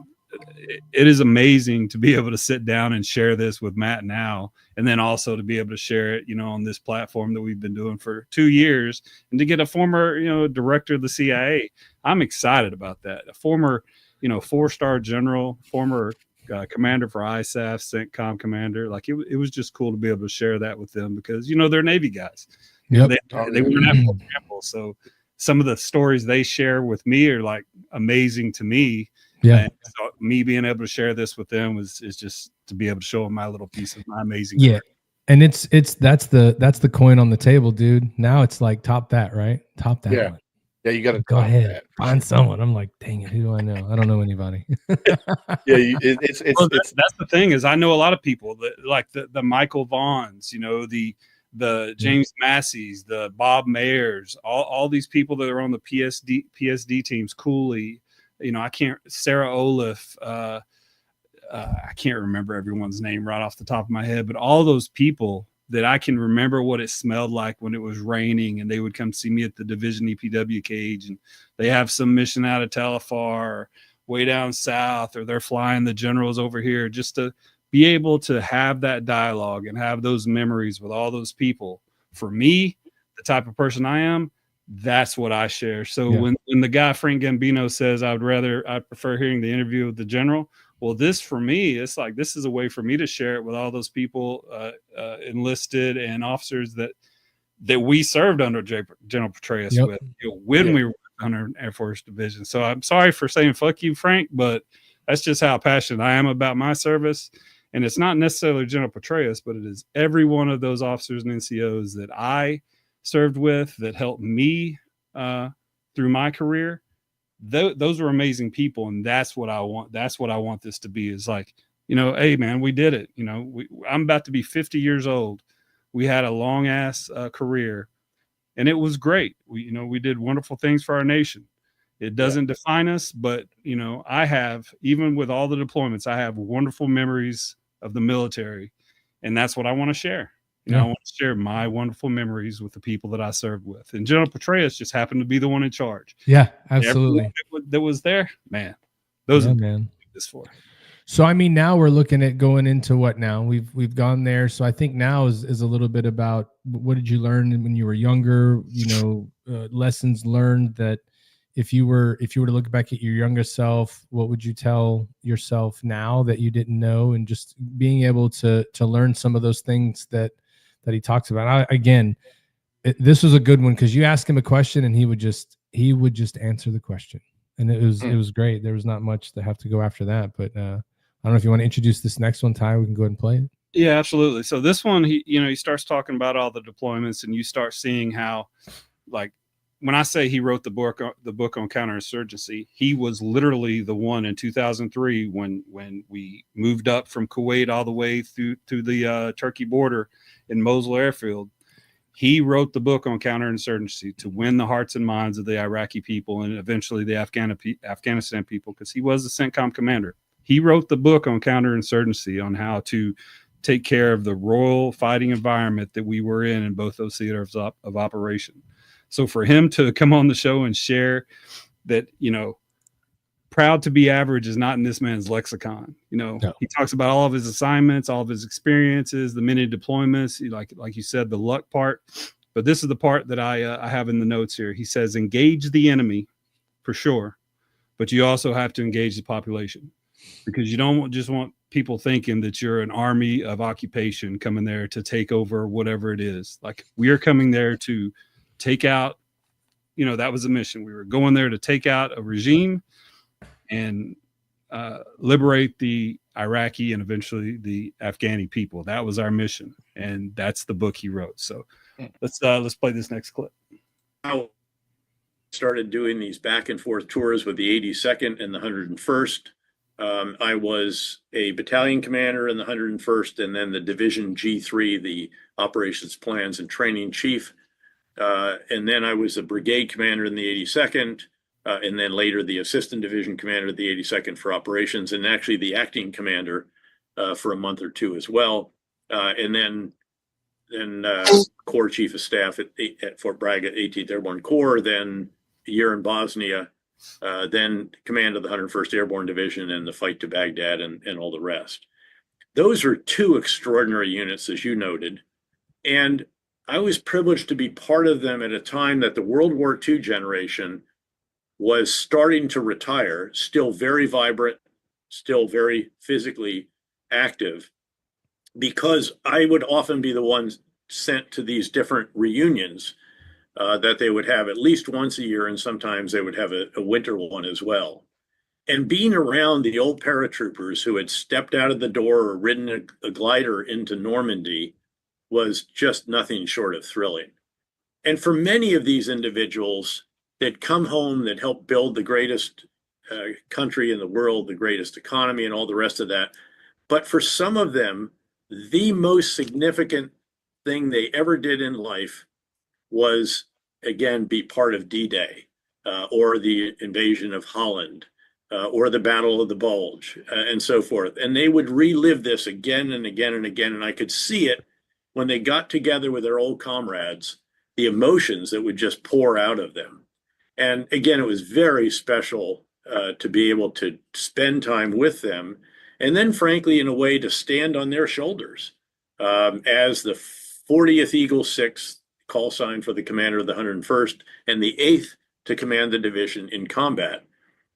it is amazing to be able to sit down and share this with Matt now, and then also to be able to share it, on this platform that we've been doing for 2 years, and to get a former, director of the CIA. I'm excited about that. A former, 4-star general, former commander for ISAF, CENTCOM commander. Like, it was just cool to be able to share that with them because, they're Navy guys. Yep. They weren't at Fort Campbell. So some of the stories they share with me are like amazing to me. Yeah. And so me being able to share this with them is just to be able to show them my little piece of my amazing. Yeah. Career. And that's the coin on the table, dude. Now it's like top that, right? Top that. Yeah. One. Yeah, you got to Go ahead, find someone. I'm like, dang it, who do I know? I don't know anybody. Yeah, it's Well, that's the thing is I know a lot of people that like the Michael Vaughns, you know, the James Masseys, the Bob Mayers, all these people that are on the PSD teams, Cooley, you know, Sarah Olaf, I can't remember everyone's name right off the top of my head, but all those people that I can remember what it smelled like when it was raining and they would come see me at the Division EPW cage and they have some mission out of Telfar or way down south, or they're flying the generals over here, just to be able to have that dialogue and have those memories with all those people. For me, the type of person I am, that's what I share. So when the guy Frank Gambino says I prefer hearing the interview with the general, well, this for me, it's like this is a way for me to share it with all those people, enlisted and officers that we served under General Petraeus with, you know, when we were under Air Force Division. So I'm sorry for saying fuck you, Frank, but that's just how passionate I am about my service. And it's not necessarily General Petraeus, but it is every one of those officers and NCOs that I served with that helped me through my career. Those are amazing people, and that's what I want. That's what I want this to be. Is like, you know, hey man, we did it. You know, I'm about to be 50 years old. We had a long ass career, and it was great. We did wonderful things for our nation. It doesn't define us, but you know, I have, even with all the deployments, I have wonderful memories of the military, and that's what I want to share. You know, I want to share my wonderful memories with the people that I served with. And General Petraeus just happened to be the one in charge. Yeah, absolutely. That was there, man. Those are man. This for. So I mean, now we're looking at going into what now? We've gone there. So I think now is a little bit about what did you learn when you were younger? You know, lessons learned that if you were to look back at your younger self, what would you tell yourself now that you didn't know? And just being able to learn some of those things that he talks about. This was a good one because you ask him a question and he would just answer the question, and it was great. There was not much to have to go after that, but I don't know if you want to introduce this next one, Ty. We can go ahead and play it. Yeah, absolutely. So this one, he starts talking about all the deployments, and you start seeing how, like, when I say he wrote the book on counterinsurgency, he was literally the one in 2003 when we moved up from Kuwait all the way through to the Turkey border in Mosul Airfield. He wrote the book on counterinsurgency to win the hearts and minds of the Iraqi people and eventually the Afghanistan people, because he was the CENTCOM commander. He wrote the book on counterinsurgency, on how to take care of the royal fighting environment that we were in both those theaters of operation. So for him to come on the show and share that, you know, proud to be average is not in this man's lexicon. You know, He talks about all of his assignments, all of his experiences, the many deployments, like you said, the luck part. But this is the part that I have in the notes here. He says, engage the enemy for sure, but you also have to engage the population, because you don't just want people thinking that you're an army of occupation coming there to take over whatever it is. Like, we are coming there to take out, that was a mission. We were going there to take out a regime and liberate the Iraqi and eventually the Afghani people. That was our mission, and that's the book he wrote. So let's play this next clip. I started doing these back and forth tours with the 82nd and the 101st. I was a battalion commander in the 101st, and then the Division G3, the Operations Plans and Training Chief. And then I was a brigade commander in the 82nd, and then later the assistant division commander of the 82nd for operations, and actually the acting commander for a month or two as well. And then Corps Chief of Staff at Fort Bragg at 18th Airborne Corps, then a year in Bosnia, then command of the 101st Airborne Division and the fight to Baghdad and all the rest. Those are two extraordinary units, as you noted. And I was privileged to be part of them at a time that the World War II generation was starting to retire, still very vibrant, still very physically active, because I would often be the one sent to these different reunions that they would have at least once a year, and sometimes they would have a winter one as well. And being around the old paratroopers who had stepped out of the door or ridden a glider into Normandy was just nothing short of thrilling. And for many of these individuals, they'd come home, they'd help build the greatest country in the world, the greatest economy, and all the rest of that. But for some of them, the most significant thing they ever did in life was, again, be part of D-Day or the invasion of Holland or the Battle of the Bulge and so forth. And they would relive this again and again and again. And I could see it when they got together with their old comrades, the emotions that would just pour out of them. And again, it was very special to be able to spend time with them. And then, frankly, in a way, to stand on their shoulders as the 40th Eagle 6th call sign for the commander of the 101st and the 8th to command the division in combat,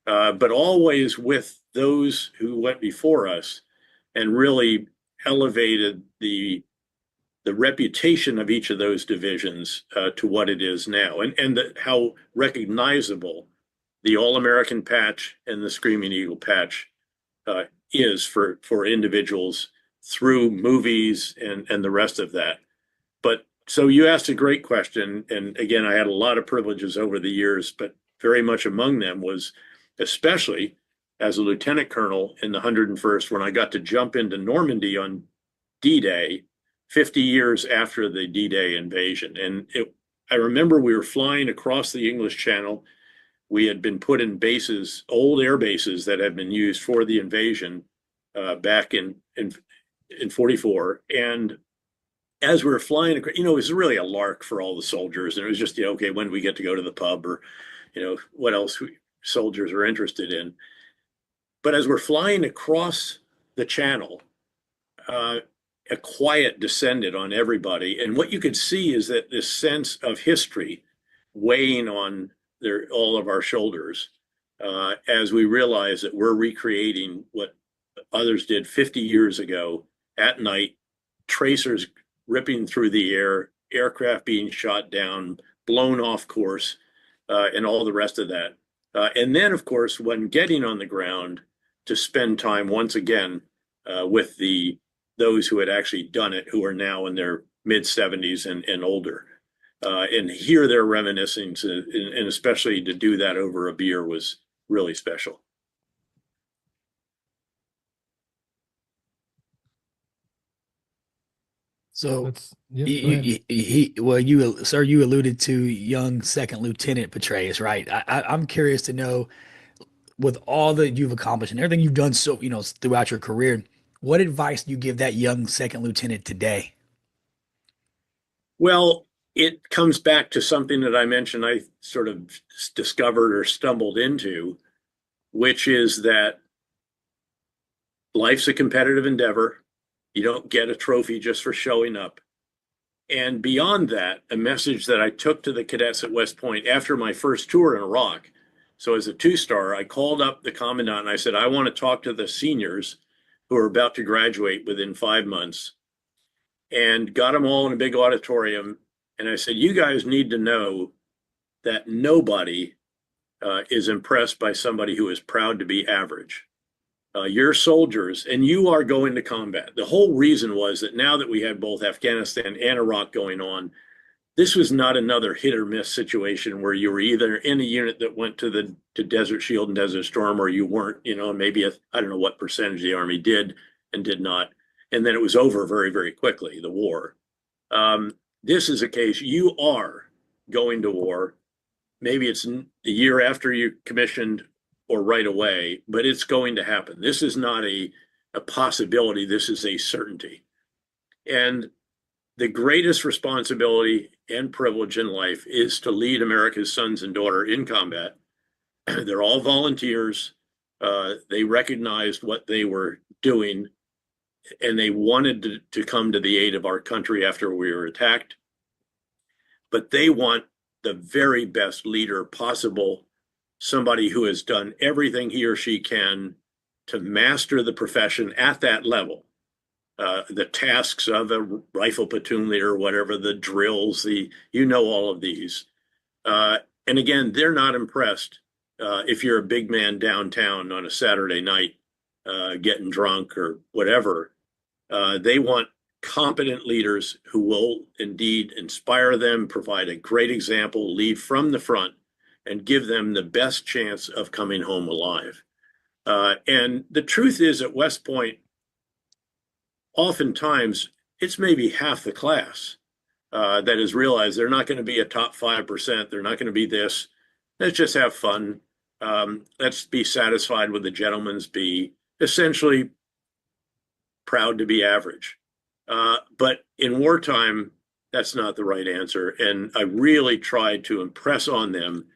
but always with those who went before us and really elevated the reputation of each of those divisions to what it is now, and how recognizable the All-American patch and the Screaming Eagle patch is for individuals through movies and the rest of that. But so you asked a great question. And again, I had a lot of privileges over the years, but very much among them was especially as a lieutenant colonel in the 101st, when I got to jump into Normandy on D-Day, 50 years after the D-Day invasion. And I remember we were flying across the English Channel. We had been put in bases, old air bases that had been used for the invasion back in 44. And as we were flying, it was really a lark for all the soldiers. And it was just, okay, when do we get to go to the pub, or, what else soldiers are interested in. But as we're flying across the channel, a quiet descended on everybody. And what you could see is that this sense of history weighing on all of our shoulders as we realize that we're recreating what others did 50 years ago at night, tracers ripping through the air, aircraft being shot down, blown off course, and all the rest of that. And then, of course, when getting on the ground, to spend time once again with those who had actually done it, who are now in their mid-70s and older, and hear their reminiscings, and especially to do that over a beer was really special. So, Yeah, you alluded to young Second Lieutenant Petraeus, right? I'm curious to know, with all that you've accomplished and everything you've done throughout your career, what advice do you give that young Second Lieutenant today? Well, it comes back to something that I mentioned I sort of discovered or stumbled into, which is that life's a competitive endeavor. You don't get a trophy just for showing up. And beyond that, a message that I took to the cadets at West Point after my first tour in Iraq. So as a 2-star, I called up the commandant and I said, I want to talk to the seniors who are about to graduate within 5 months, and got them all in a big auditorium. And I said, you guys need to know that nobody is impressed by somebody who is proud to be average. You're soldiers and you are going to combat. The whole reason was that now that we had both Afghanistan and Iraq going on, this was not another hit or miss situation where you were either in a unit that went to Desert Shield and Desert Storm, or you weren't, maybe I don't know what percentage the Army did and did not. And then it was over very, very quickly, the war. This is a case you are going to war. Maybe it's a year after you commissioned or right away, but it's going to happen. This is not a possibility. This is a certainty. And the greatest responsibility and privilege in life is to lead America's sons and daughters in combat. They're all volunteers. They recognized what they were doing, and they wanted to come to the aid of our country after we were attacked. But they want the very best leader possible, somebody who has done everything he or she can to master the profession at that level. The tasks of a rifle platoon leader, whatever, the drills, all of these. And again, they're not impressed if you're a big man downtown on a Saturday night getting drunk or whatever. They want competent leaders who will indeed inspire them, provide a great example, lead from the front, and give them the best chance of coming home alive. And the truth is, at West Point, oftentimes it's maybe half the class that has realized they're not going to be a top 5%. They're not going to be this. Let's just have fun. Let's be satisfied with the gentleman's be, essentially proud to be average. But in wartime, that's not the right answer. And I really tried to impress on them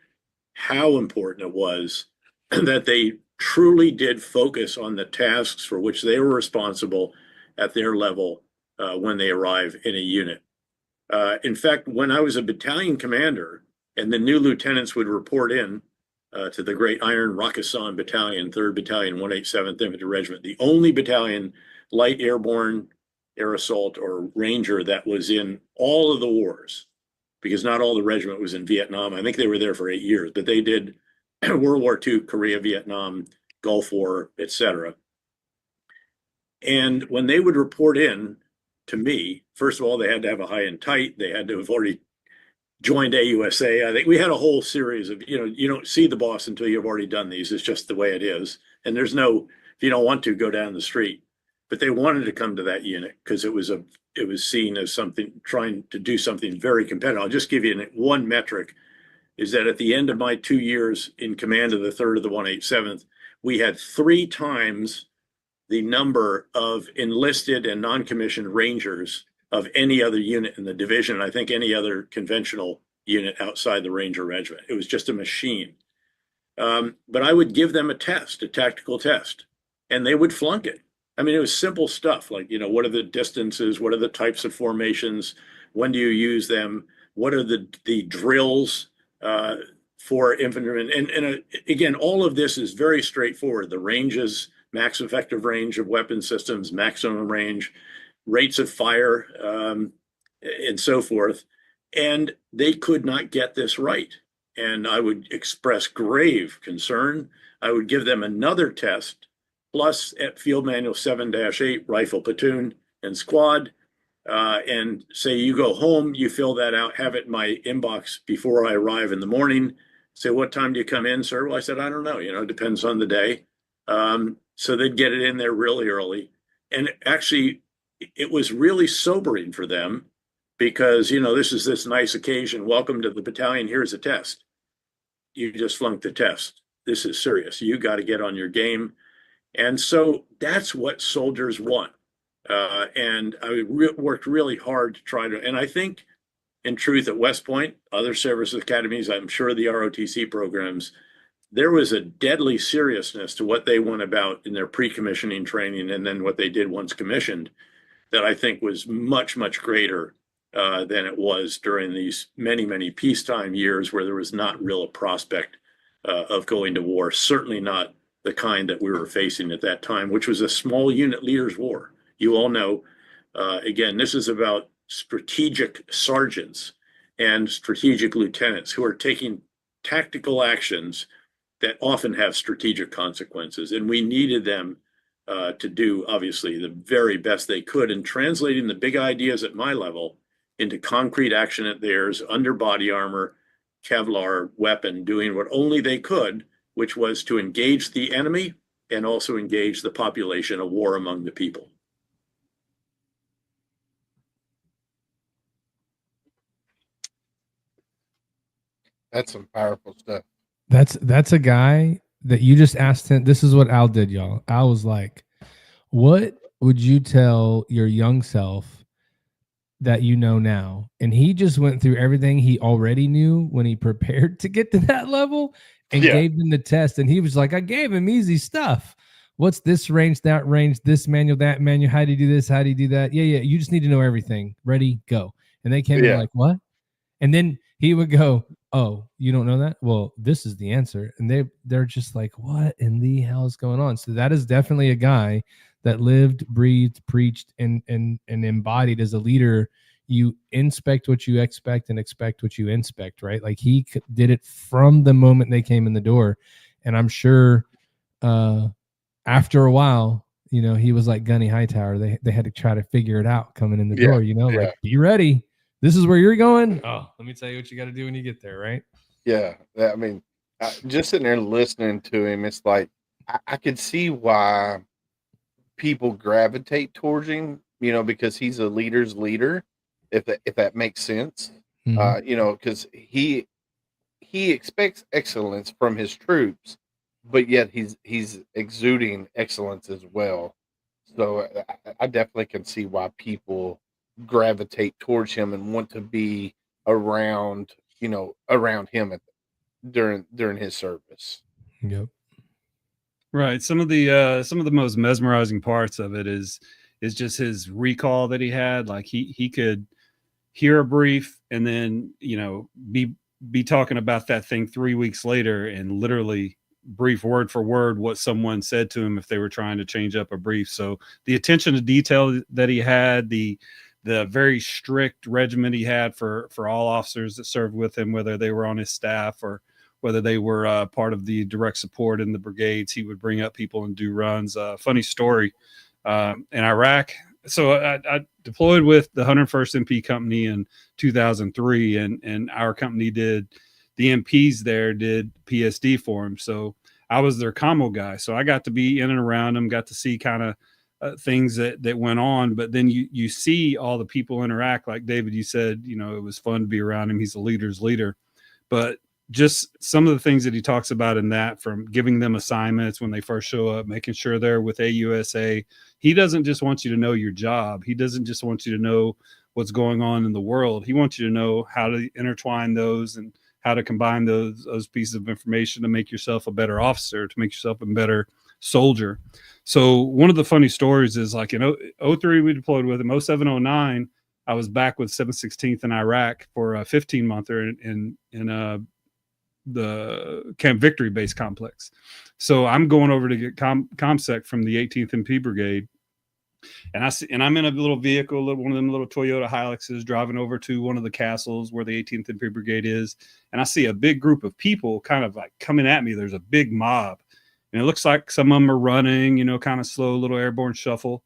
how important it was that they truly did focus on the tasks for which they were responsible at their level when they arrive in a unit. In fact, when I was a battalion commander and the new lieutenants would report in to the great Iron Rakistan Battalion, 3rd Battalion, 187th Infantry Regiment, the only battalion, light airborne, air assault, or ranger that was in all of the wars, because not all the regiment was in Vietnam. I think they were there for 8 years, but they did World War II, Korea, Vietnam, Gulf War, etc. And when they would report in to me, first of all, they had to have a high and tight. They had to have already joined AUSA. I think we had a whole series of, you don't see the boss until you've already done these. It's just the way it is. And there's no, if you don't want to, go down the street. But they wanted to come to that unit because it was seen as something, trying to do something very competitive. I'll just give you one metric, is that at the end of my 2 years in command of the 3rd of the 187th, we had 3 times the number of enlisted and non-commissioned Rangers of any other unit in the division. I think any other conventional unit outside the Ranger Regiment. It was just a machine. But I would give them a test, a tactical test, and they would flunk it. I mean, it was simple stuff like, what are the distances? What are the types of formations? When do you use them? What are the drills for infantrymen? And again, all of this is very straightforward. The ranges, max effective range of weapon systems, maximum range, rates of fire, and so forth. And they could not get this right. And I would express grave concern. I would give them another test, plus at Field Manual 7-8, rifle platoon and squad, and say you go home, you fill that out, have it in my inbox before I arrive in the morning. Say, what time do you come in, sir? Well, I said, I don't know, it depends on the day. So they'd get it in there really early. And actually, it was really sobering for them because, this is this nice occasion. Welcome to the battalion. Here's a test. You just flunked the test. This is serious. You got to get on your game. And so that's what soldiers want. And I worked really hard to try to, and I think in truth at West Point, other service academies, I'm sure the ROTC programs, there was a deadly seriousness to what they went about in their pre-commissioning training and then what they did once commissioned that I think was much, much greater than it was during these many, many peacetime years where there was not real a prospect of going to war, certainly not the kind that we were facing at that time, which was a small unit leaders war. You all know, again, this is about strategic sergeants and strategic lieutenants who are taking tactical actions that often have strategic consequences. And we needed them to do, obviously, the very best they could in translating the big ideas at my level into concrete action at theirs, under body armor, Kevlar weapon, doing what only they could, which was to engage the enemy and also engage the population, a war among the people. That's some powerful stuff. That's a guy that you just asked him. This is what Al did, y'all. Al was like, what would you tell your young self that you know now? And he just went through everything he already knew when he prepared to get to that level and gave them the test. And he was like, I gave him easy stuff. What's this range, that range, this manual, that manual? How do you do this? How do you do that? Yeah. You just need to know everything. Ready, go. And they came in like, what? And then he would go, oh, you don't know that? Well, this is the answer. And they're just like, what in the hell is going on? So that is definitely a guy that lived, breathed, preached, and embodied as a leader. You inspect what you expect and expect what you inspect, right? Like he did it from the moment they came in the door. And I'm sure after a while, he was like Gunny Hightower. They had to try to figure it out coming in the door, like, be ready. This is where you're going. Oh, let me tell you what you got to do when you get there, right? Yeah, I mean, just sitting there listening to him, it's like I could see why people gravitate towards him, because he's a leader's leader, if that makes sense. Mhm. Because he expects excellence from his troops, but yet he's exuding excellence as well. So I definitely can see why people gravitate towards him and want to be around, around him during his service. Yep. Right. Some of the most mesmerizing parts of it is just his recall that he had. Like he could hear a brief and then, be talking about that thing 3 weeks later and literally brief word for word what someone said to him if they were trying to change up a brief. So the attention to detail that he had, the very strict regimen he had for all officers that served with him, whether they were on his staff or whether they were part of the direct support in the brigades, he would bring up people and do runs. Funny story, in Iraq. So I deployed with the 101st MP Company in 2003, and our company did the MPs there did PSD for them. So I was their commo guy. So I got to be in and around them, got to see kind of things that went on. But then you see all the people interact. Like David, you said, it was fun to be around him. He's a leader's leader. But just some of the things that he talks about in that, from giving them assignments when they first show up, making sure they're with AUSA. He doesn't just want you to know your job. He doesn't just want you to know what's going on in the world. He wants you to know how to intertwine those and how to combine those pieces of information to make yourself a better officer, to make yourself a better soldier. So one of the funny stories is, like, in 03, we deployed with him. 07, 09, I was back with 716th in Iraq for a 15-monther in the Camp Victory base complex. So I'm going over to get ComSec from the 18th MP Brigade. And I'm in a little vehicle, one of them little Toyota Hiluxes, driving over to one of the castles where the 18th MP Brigade is. And I see a big group of people kind of like coming at me. There's a big mob. And it looks like some of them are running, kind of slow, little airborne shuffle.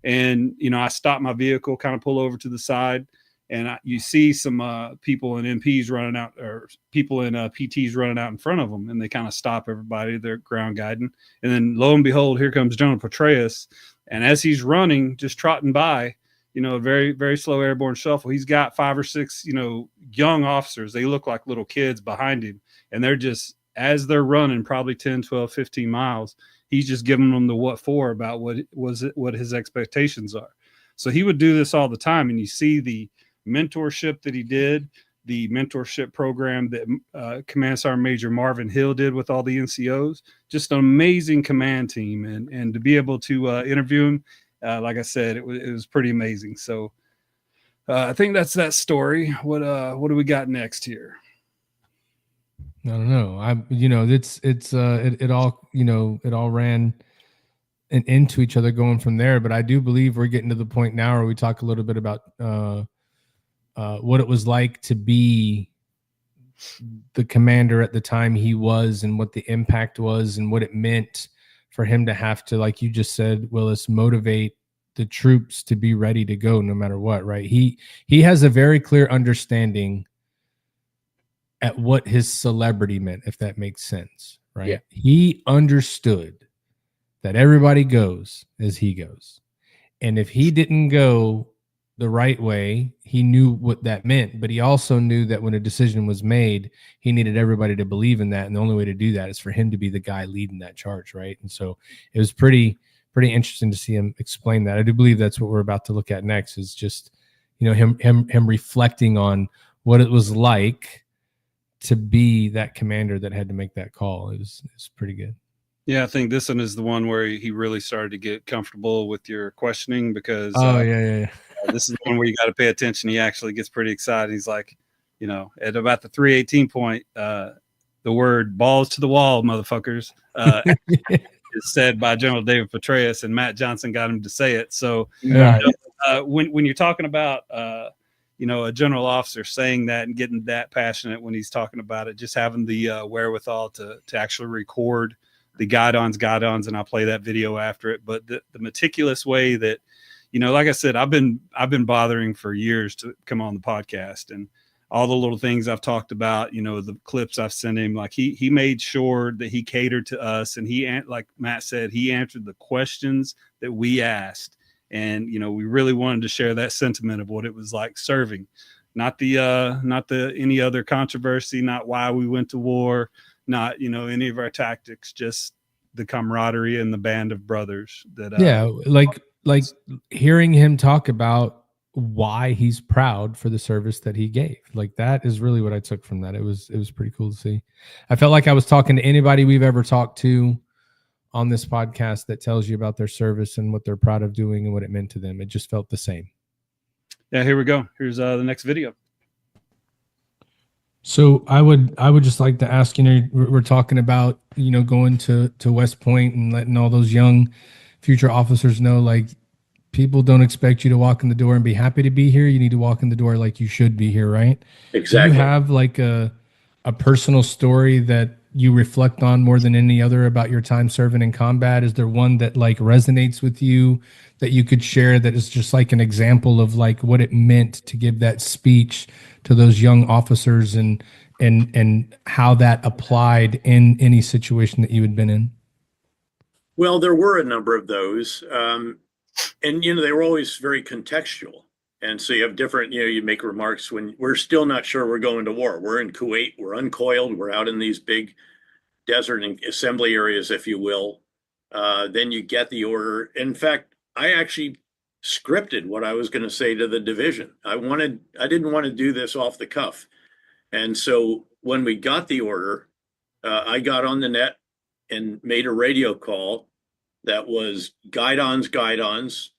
And, I stop my vehicle, kind of pull over to the side. And you see some people in MPs running out, or people in PTs running out in front of them. And they kind of stop everybody. They're ground guiding. And then lo and behold, here comes General Petraeus. And as he's running, just trotting by, a very, very slow airborne shuffle, he's got 5 or 6, young officers. They look like little kids behind him. And they're just, as they're running probably 10, 12, 15 miles, he's just giving them the what for about what his expectations are. So he would do this all the time. And you see the mentorship that he did, the mentorship program that Command Sergeant Major Marvin Hill did with all the NCOs, just an amazing command team. And to be able to interview him, like I said, it was pretty amazing. So I think that's that story. What do we got next here? I don't know. It all ran and into each other going from there. But I do believe we're getting to the point now where we talk a little bit about what it was like to be the commander at the time he was, and what the impact was, and what it meant for him to have to, like you just said, Willis, motivate the troops to be ready to go no matter what, right? He has a very clear understanding at what his celebrity meant, if that makes sense, right? Yeah. He understood that everybody goes as he goes. And if he didn't go the right way, he knew what that meant, but he also knew that when a decision was made, he needed everybody to believe in that. And the only way to do that is for him to be the guy leading that charge, right? And so it was pretty interesting to see him explain that. I do believe that's what we're about to look at next, is just, him reflecting on what it was like to be that commander that had to make that call. It was pretty good. Yeah, I think this one is the one where he really started to get comfortable with your questioning, because this is the one where you got to pay attention. He actually gets pretty excited. He's like, at about the 318 point, the word "balls to the wall, motherfuckers," is said by General David Petraeus, and Matt Johnson got him to say it. So when you're talking about a general officer saying that and getting that passionate when he's talking about it, just having the wherewithal to actually record the guidons, and I'll play that video after it. But the meticulous way that, like I said, I've been bothering for years to come on the podcast, and all the little things I've talked about, the clips I've sent him, like he made sure that he catered to us, and like Matt said, he answered the questions that we asked. And, we really wanted to share that sentiment of what it was like serving, not the any other controversy, not why we went to war, not, any of our tactics, just the camaraderie and the band of brothers that, like hearing him talk about why he's proud for the service that he gave. Like, that is really what I took from that. It was pretty cool to see. I felt like I was talking to anybody we've ever talked to on this podcast that tells you about their service and what they're proud of doing and what it meant to them. It just felt the same. Yeah, here we go. Here's the next video. So I would just like to ask, we're talking about, going to West Point and letting all those young future officers know, like, people don't expect you to walk in the door and be happy to be here. You need to walk in the door like you should be here, right? Exactly. Do you have like a personal story that you reflect on more than any other about your time serving in combat? Is there one that like resonates with you that you could share, that is just like an example of like what it meant to give that speech to those young officers and how that applied in any situation that you had been in? Well, there were a number of those. And, they were always very contextual. And so you have different, you make remarks when we're still not sure we're going to war. We're in Kuwait, we're uncoiled, we're out in these big desert and assembly areas, if you will. Then you get the order. In fact, I actually scripted what I was going to say to the division. I didn't want to do this off the cuff. And so when we got the order, I got on the net and made a radio call that was guidons,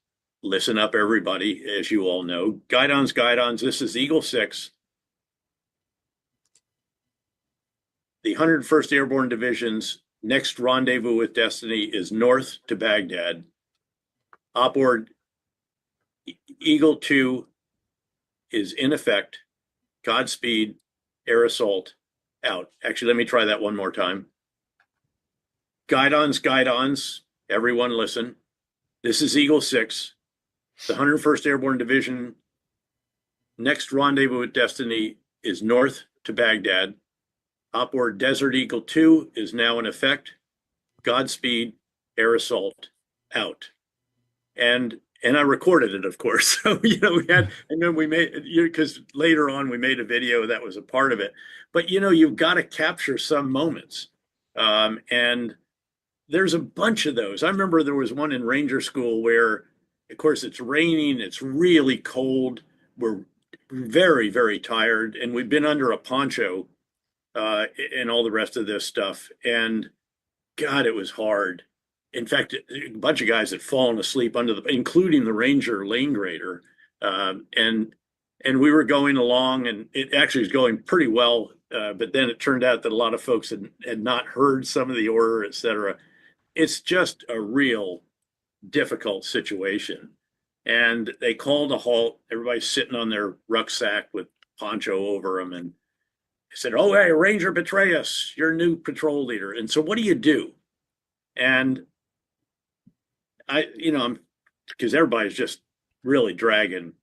listen up everybody, as you all know. Guidons, this is Eagle 6. The 101st Airborne Division's next rendezvous with destiny is north to Baghdad. Upward, Eagle 2 is in effect. Godspeed, air assault, out. Actually, let me try that one more time. Guidons, everyone listen. This is Eagle 6. The 101st Airborne Division next rendezvous with destiny is north to Baghdad. Upward, Desert Eagle 2 is now in effect. Godspeed, air assault, out. And I recorded it, of course. So, we had, and then we made, because later on we made a video that was a part of it. But, you've got to capture some moments. And there's a bunch of those. I remember there was one in Ranger School where, of course, it's raining, it's really cold. We're very, very tired, and we've been under a poncho and all the rest of this stuff. And God, it was hard. In fact, a bunch of guys had fallen asleep including the Ranger lane grader. And we were going along, and it actually was going pretty well. But then it turned out that a lot of folks had not heard some of the order, et cetera. It's just a real difficult situation. And they called a halt. Everybody's sitting on their rucksack with poncho over them. And they said, "Oh, hey, Ranger Petraeus, you're new patrol leader. And so what do you do?" And because everybody's just really dragging.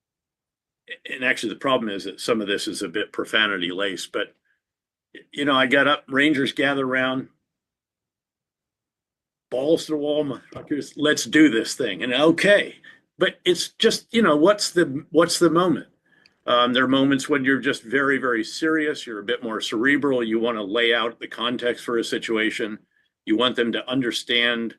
And actually, the problem is that some of this is a bit profanity laced. But, I got up, Rangers gather around, balls to the wall, motherfuckers, let's do this thing. And okay. But it's just, what's the moment? There are moments when you're just very, very serious. You're a bit more cerebral. You want to lay out the context for a situation. You want them to understand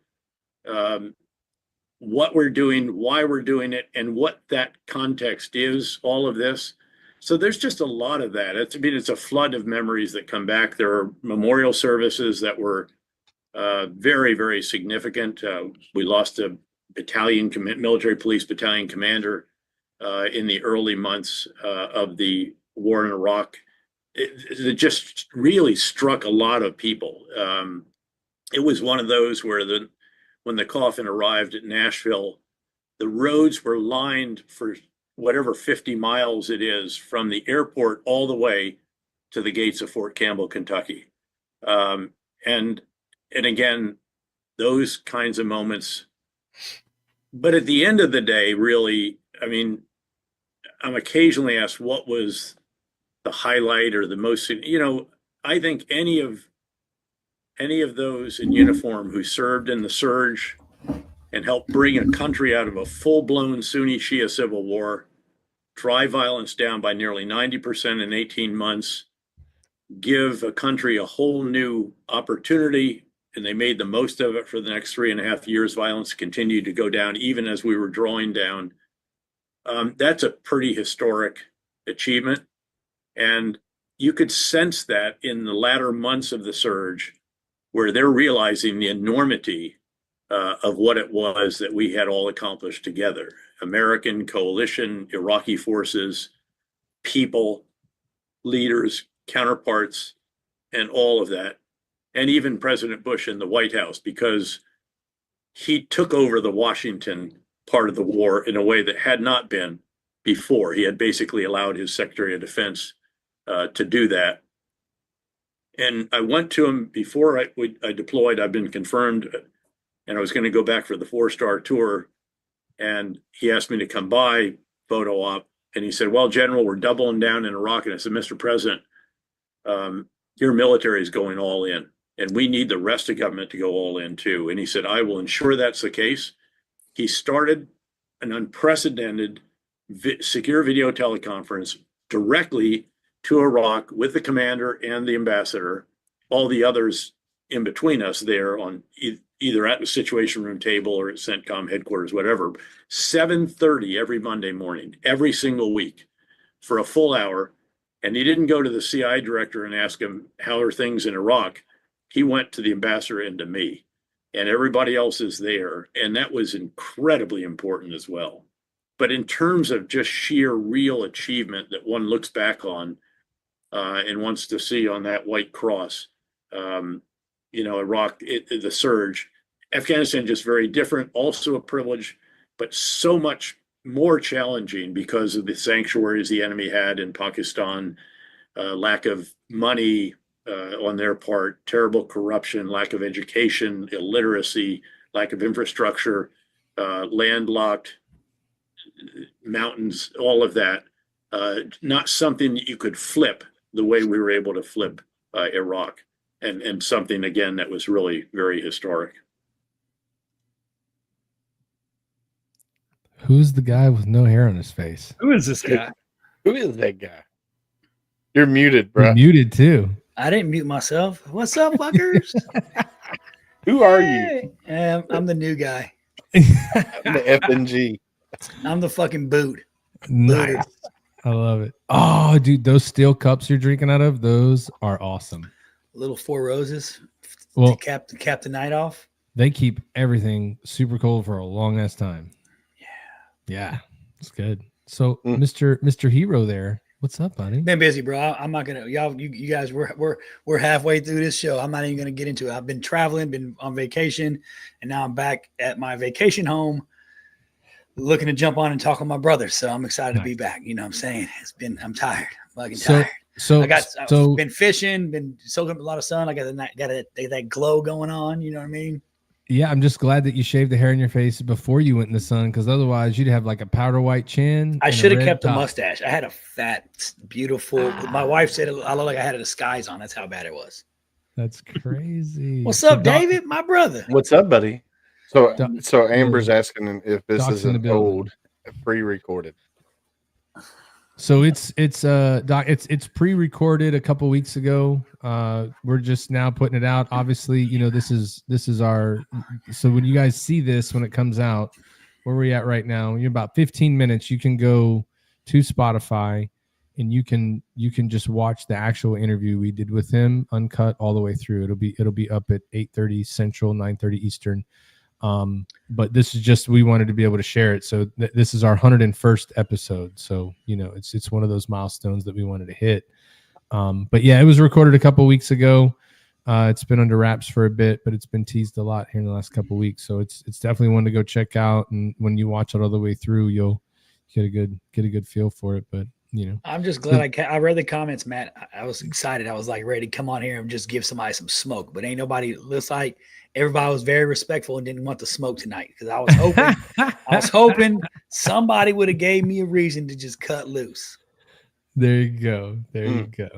what we're doing, why we're doing it, and what that context is, all of this. So there's just a lot of that. It's a flood of memories that come back. There are memorial services that were very, very significant. We lost a military police battalion commander in the early months of the war in Iraq. It just really struck a lot of people. It was one of those where when the coffin arrived at Nashville, the roads were lined for whatever 50 miles it is from the airport all the way to the gates of Fort Campbell, Kentucky. And again, those kinds of moments. But at the end of the day, really, I'm occasionally asked what was the highlight or the most, I think any of those in uniform who served in the surge and helped bring a country out of a full-blown Sunni Shia civil war, drive violence down by nearly 90% in 18 months, give a country a whole new opportunity, and they made the most of it for the next 3.5 years. Violence continued to go down even as we were drawing down. That's a pretty historic achievement. And you could sense that in the latter months of the surge, where they're realizing the enormity of what it was that we had all accomplished together. American coalition, Iraqi forces, people, leaders, counterparts, and all of that. And even President Bush in the White House, because he took over the Washington part of the war in a way that had not been before. He had basically allowed his Secretary of Defense to do that. And I went to him before I deployed. I've been confirmed, and I was going to go back for the 4-star tour. And he asked me to come by, photo op. And he said, well, General, we're doubling down in Iraq. And I said, Mr. President, your military is going all in, and we need the rest of government to go all in too. And he said, I will ensure that's the case. He started an unprecedented secure video teleconference directly to Iraq with the commander and the ambassador, all the others in between us there on either at the Situation Room table or at CENTCOM headquarters, whatever, 7:30 every Monday morning, every single week for a full hour. And he didn't go to the CI director and ask him, how are things in Iraq? He went to the ambassador and to me, and everybody else is there. And that was incredibly important as well. But in terms of just sheer real achievement that one looks back on and wants to see on that white cross, Iraq, the surge, Afghanistan, just very different, also a privilege, but so much more challenging because of the sanctuaries the enemy had in Pakistan, lack of money on their part, terrible corruption, lack of education, illiteracy, lack of infrastructure, landlocked mountains, all of that. Not something that you could flip the way we were able to flip Iraq, and something, again, that was really very historic. Who's the guy with no hair on his face? Who is this guy? Who is that guy? You're muted, bro. You're muted too. I didn't mute myself. What's up, fuckers? Who are you? I'm the new guy. I'm the FNG. I'm the fucking boot. Nice. I love it. Oh, dude, those steel cups you're drinking out of, those are awesome. Little 4 roses. Well, to cap the night off. They keep everything super cold for a long ass time. Yeah, it's good. So, Mr. Hero there, what's up, buddy? Been busy, bro. I'm not gonna. You guys, we're halfway through this show. I'm not even gonna get into it. I've been traveling, been on vacation, and now I'm back at my vacation home, looking to jump on and talk with my brother. So I'm excited to be back. You know what I'm saying? I'm tired. I'm fucking tired. I've been fishing, been soaking up a lot of sun. I got that glow going on. You know what I mean? Yeah, I'm just glad that you shaved the hair in your face before you went in the sun, because otherwise you'd have like a powder white chin. I should have kept the mustache. I had a fat, beautiful. My wife said I looked like I had a disguise on. That's how bad it was. That's crazy. What's up, David? My brother. What's up, buddy? So Amber's asking if this is an old pre-recorded. So it's pre-recorded a couple weeks ago. We're just now putting it out. Obviously, this is our. So when you guys see this, when it comes out, where we're at right now, you're about 15 minutes. You can go to Spotify, and you can just watch the actual interview we did with him, uncut all the way through. It'll be up at 8:30 Central, 9:30 Eastern. But this is just, we wanted to be able to share it. So this is our 101st episode. So, it's one of those milestones that we wanted to hit. But yeah, it was recorded a couple weeks ago. It's been under wraps for a bit, but it's been teased a lot here in the last couple of weeks. So it's definitely one to go check out. And when you watch it all the way through, you'll get a good feel for it. But I'm just glad I read the comments, Matt. I was excited. I was like ready to come on here and just give somebody some smoke, but ain't nobody. Looks like everybody was very respectful and didn't want the smoke tonight, because I was hoping somebody would have gave me a reason to just cut loose. There you go. There you go.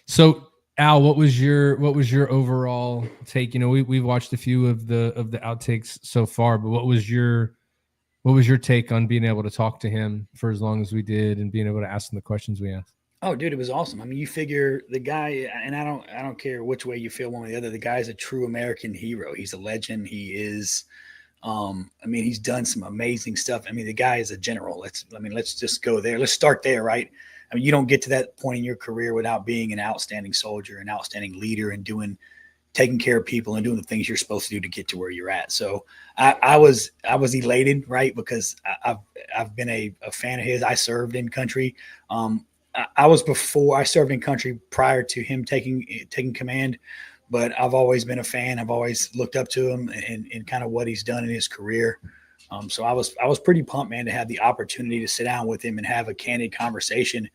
So Al, what was your overall take? You know, we've watched a few of the outtakes so far, but what was your take on being able to talk to him for as long as we did and being able to ask him the questions we asked? Oh, dude, it was awesome. I mean, you figure the guy, and I don't care which way you feel one or the other. The guy's a true American hero. He's a legend. He is. I mean, he's done some amazing stuff. I mean, the guy is a general. Let's just go there. Let's start there, right? I mean, you don't get to that point in your career without being an outstanding soldier, an outstanding leader, and taking care of people and doing the things you're supposed to do to get to where you're at. So I was elated, right? Because I've been a fan of his. I served in country. I served in country prior to him taking command, but I've always been a fan. I've always looked up to him and kind of what he's done in his career. So I was pretty pumped, man, to have the opportunity to sit down with him and have a candid conversation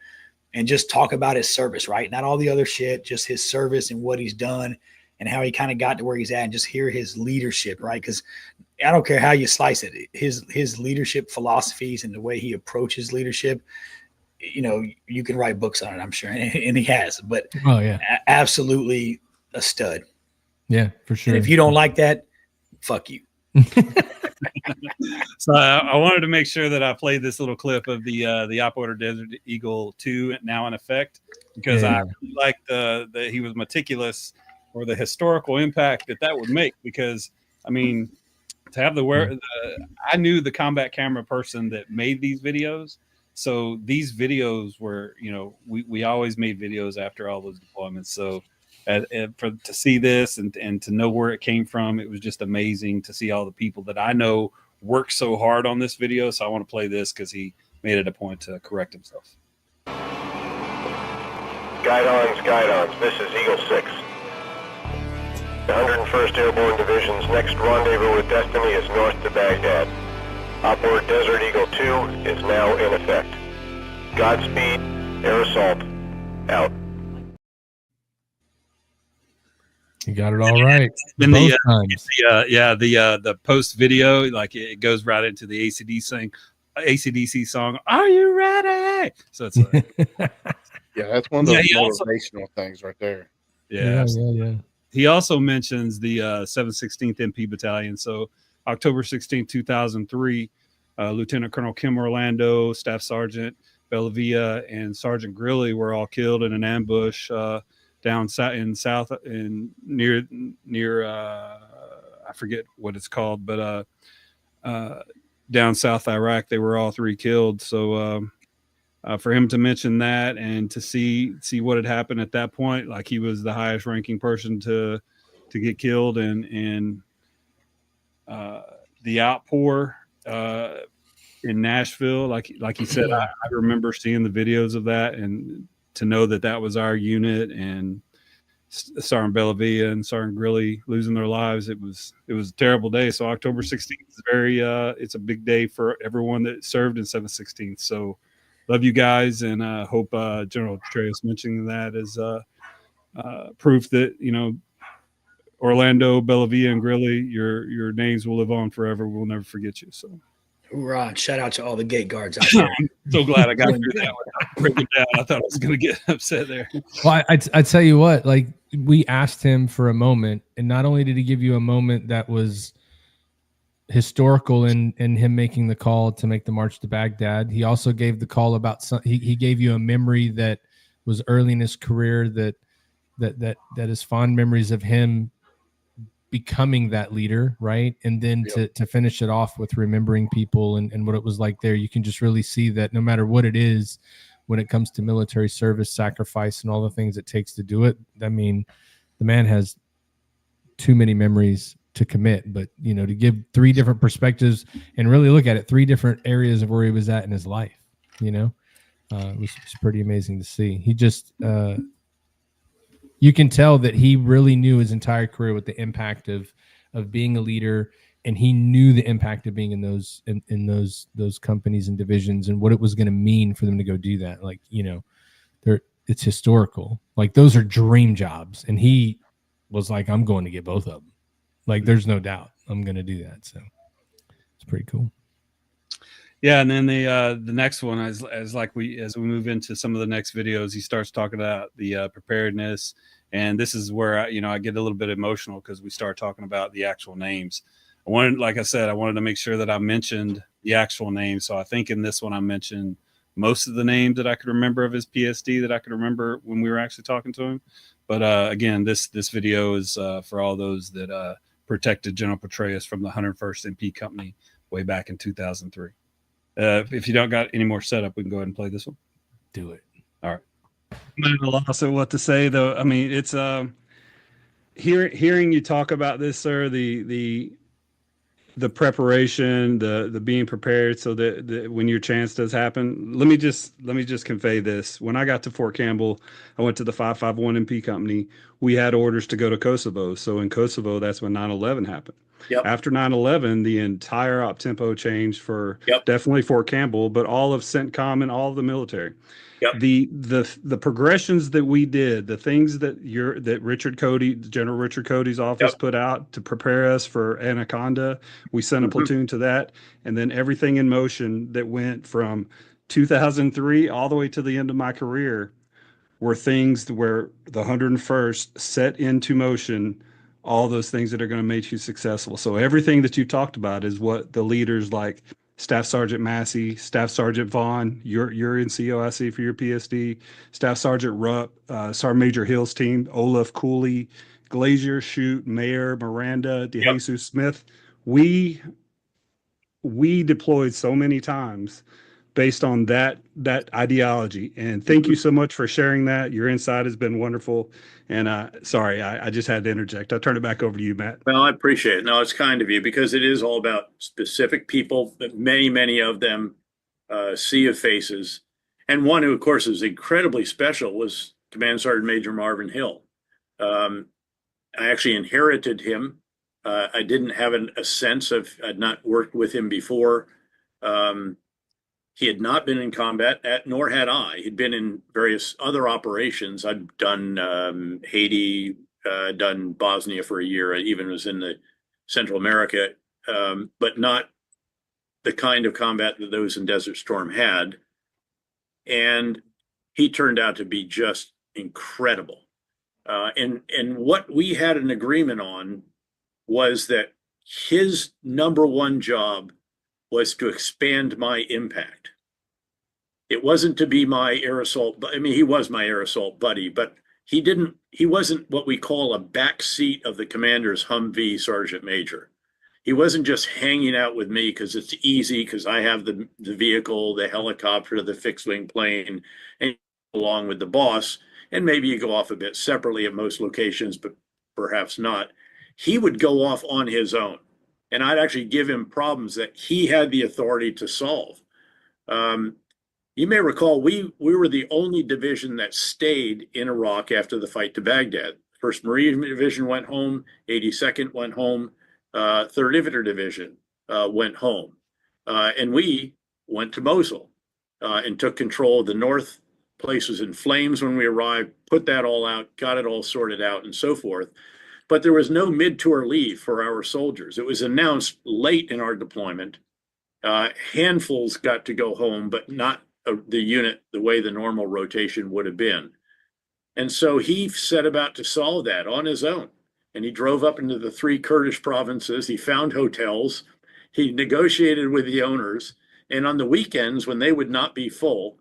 and just talk about his service, right? Not all the other shit, just his service and what he's done and how he kind of got to where he's at, and just hear his leadership, right? Because I don't care how you slice it, his leadership philosophies and the way he approaches leadership, you know, you can write books on it, I'm sure, and he has. But absolutely a stud. Yeah, for sure. And if you don't like that, fuck you. So I wanted to make sure that I played this little clip of the Op Order Desert Eagle 2 now in effect, because I really liked that he was meticulous for the historical impact that would make. Because I mean, to have I knew the combat camera person that made these videos. So these videos were, you know, we always made videos after all those deployments. So to see this and to know where it came from, it was just amazing to see all the people that I know worked so hard on this video. So I want to play this because he made it a point to correct himself. Guidons, this is Eagle 6. The 101st Airborne Division's next rendezvous with destiny is north to Baghdad. Op-Order Desert Eagle 2 is now in effect. Godspeed, air assault, out. You got it all right. Then the post video, like it goes right into the AC/DC song. Are you ready? So it's that's one of those motivational things right there. Yeah. He also mentions the 716th MP Battalion. So October 16, 2003, Lieutenant Colonel Kim Orlando, Staff Sergeant Bellavia, and Sergeant Grilly were all killed in an ambush down near I forget what it's called, but down South Iraq. They were all three killed. So for him to mention that and to see what had happened at that point, like he was the highest ranking person to get killed, and the outpour in Nashville, like he said, I remember seeing the videos of that, and to know that was our unit, and Sergeant Bellavia and Sergeant Grilly losing their lives, it was a terrible day. So October 16th is it's a big day for everyone that served in 716th. So love you guys, and hope General Petraeus mentioning that is proof that, you know, Orlando, Bellavia, and Grilly, your names will live on forever. We'll never forget you. So hoorah. Shout out to all the gate guards out there. I'm so glad I got through that one. Break it down. I thought I was going to get upset there. Well, I tell you what, like, we asked him for a moment, and not only did he give you a moment that was historical in him making the call to make the march to Baghdad, he also gave the call about he gave you a memory that was early in his career that is fond memories of him becoming that leader, right? And then to finish it off with remembering people and what it was like there. You can just really see that no matter what it is, when it comes to military service, sacrifice, and all the things it takes to do it, I mean, the man has too many memories to commit. But, you know, to give three different perspectives and really look at it, three different areas of where he was at in his life, you know, it was pretty amazing to see. He just you can tell that he really knew his entire career what the impact of being a leader, and he knew the impact of being in those companies and divisions and what it was going to mean for them to go do that. Like, you know, it's historical. Like, those are dream jobs, and he was like, I'm going to get both of them. Like, there's no doubt I'm going to do that. So it's pretty cool. Yeah, and then the next one as we move into some of the next videos, he starts talking about the preparedness, and this is where I get a little bit emotional because we start talking about the actual names. Like I said, I wanted to make sure that I mentioned the actual names. So I think in this one I mentioned most of the names that I could remember of his PSD that I could remember when we were actually talking to him. But again, this video is for all those that protected General Petraeus from the 101st MP Company way back in 2003. If you don't got any more setup, we can go ahead and play this one. Do it. All right. I'm at a loss of what to say, though. I mean, it's hearing you talk about this, sir. The preparation, the being prepared, so that when your chance does happen. Let me just convey this. When I got to Fort Campbell, I went to the 551 MP Company. We had orders to go to Kosovo. So in Kosovo, that's when 9/11 happened. Yep. After 9/11, the entire op tempo changed for definitely Fort Campbell, but all of CENTCOM and all of the military. Yep. The progressions that we did, the things that General Richard Cody's office put out to prepare us for Anaconda, we sent a platoon to that, and then everything in motion that went from 2003 all the way to the end of my career were things where the 101st set into motion all those things that are going to make you successful. So everything that you talked about is what the leaders like Staff Sergeant Massey, Staff Sergeant Vaughn, you're in COIC for your PSD, Staff Sergeant Rupp, Sergeant Major Hill's team, Olaf Cooley, Glazier, Shute, Mayer, Miranda, DeJesus Smith. We deployed so many times based on that ideology. And thank you so much for sharing that. Your insight has been wonderful. And sorry, I just had to interject. I'll turn it back over to you, Matt. Well, I appreciate it. No, it's kind of you because it is all about specific people, but many of them, sea of faces. And one who, of course, is incredibly special was Command Sergeant Major Marvin Hill. I actually inherited him. I didn't have a sense of, I'd not worked with him before. He had not been in combat, nor had I. He'd been in various other operations. I'd done Haiti, done Bosnia for a year. I even was in the Central America, but not the kind of combat that those in Desert Storm had. And he turned out to be just incredible. And what we had an agreement on was that his number one job was to expand my impact. It wasn't to be my air assault, I mean, he was my air assault buddy, but he wasn't what we call a backseat of the commander's Humvee sergeant major. He wasn't just hanging out with me because it's easy, because I have the vehicle, the helicopter, the fixed wing plane, and along with the boss, and maybe you go off a bit separately at most locations, but perhaps not. He would go off on his own. And I'd actually give him problems that he had the authority to solve. You may recall we were the only division that stayed in Iraq after the fight to Baghdad. 1st Marine Division went home, 82nd went home, 3rd Infantry Division went home. And we went to Mosul and took control of the north. Place was in flames when we arrived, put that all out, got it all sorted out and so forth. But there was no mid-tour leave for our soldiers. It was announced late in our deployment. Handfuls got to go home, but not the unit the way the normal rotation would have been. And so he set about to solve that on his own. And he drove up into the 3 Kurdish provinces. He found hotels. He negotiated with the owners. And on the weekends, when they would not be full,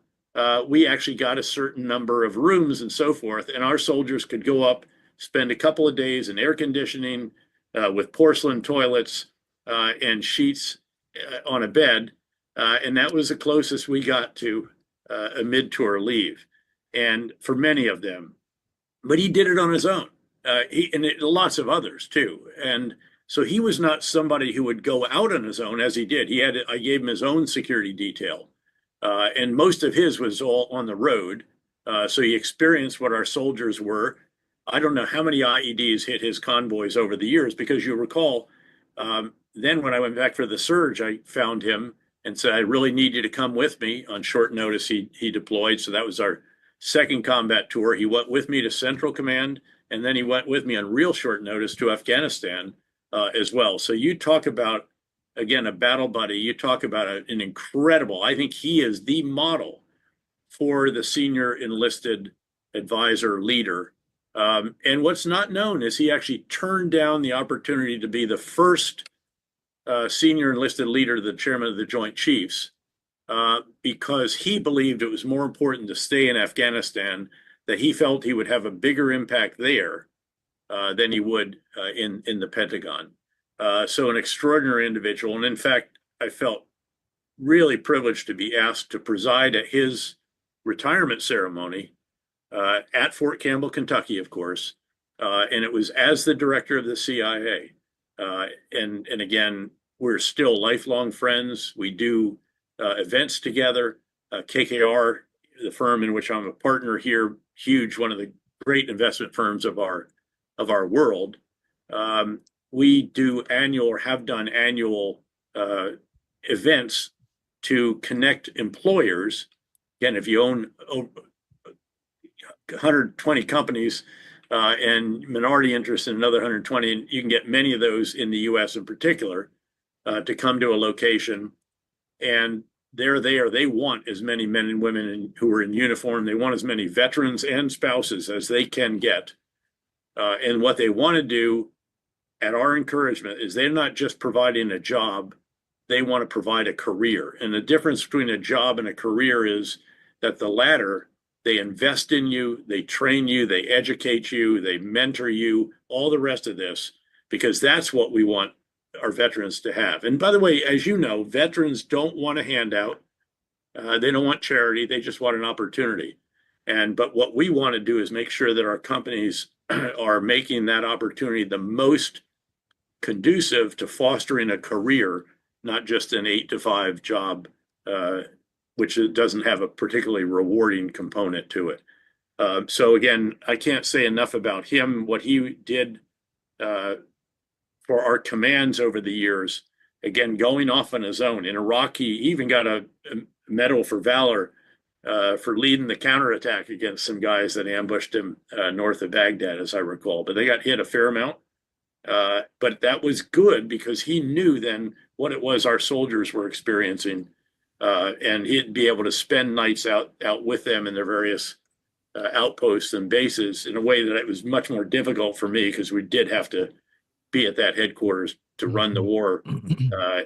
we actually got a certain number of rooms and so forth. And our soldiers could go up, spend a couple of days in air conditioning with porcelain toilets and sheets on a bed. And that was the closest we got to a mid-tour leave. And for many of them, but he did it on his own. Lots of others too. And so he was not somebody who would go out on his own as he did. I gave him his own security detail. And most of his was all on the road. So he experienced what our soldiers were. I don't know how many IEDs hit his convoys over the years, because you recall, then when I went back for the surge, I found him and said, I really need you to come with me. On short notice, he deployed. So that was our 2nd combat tour. He went with me to Central Command, and then he went with me on real short notice to Afghanistan as well. So you talk about again, a battle buddy. You talk about an incredible, I think he is the model for the senior enlisted advisor leader. And what's not known is he actually turned down the opportunity to be the first senior enlisted leader, the chairman of the Joint Chiefs, because he believed it was more important to stay in Afghanistan, that he felt he would have a bigger impact there than he would in the Pentagon. So an extraordinary individual. And in fact, I felt really privileged to be asked to preside at his retirement ceremony at Fort Campbell, Kentucky, of course. And it was as the director of the CIA. And again, we're still lifelong friends. We do events together. KKR, the firm in which I'm a partner here, huge, one of the great investment firms of our world. We do annual or have done annual events to connect employers. Again, if you own 120 companies and minority interest in another 120, and you can get many of those in the U.S. in particular to come to a location, and they're there. They want as many men and women who are in uniform. They want as many veterans and spouses as they can get. And what they want to do, at our encouragement, is they're not just providing a job, they want to provide a career. And the difference between a job and a career is that the latter, they invest in you, they train you, they educate you, they mentor you, all the rest of this, because that's what we want our veterans to have. And by the way, as you know, veterans don't want a handout. They don't want charity. They just want an opportunity. But what we want to do is make sure that our companies are making that opportunity the most conducive to fostering a career, not just an 8-to-5 job, which doesn't have a particularly rewarding component to it. So again, I can't say enough about him, what he did for our commands over the years. Again, going off on his own. In Iraq, he even got a medal for valor for leading the counterattack against some guys that ambushed him north of Baghdad, as I recall. But they got hit a fair amount. But that was good because he knew then what it was our soldiers were experiencing. And he'd be able to spend nights out with them in their various outposts and bases in a way that it was much more difficult for me, because we did have to be at that headquarters to run the war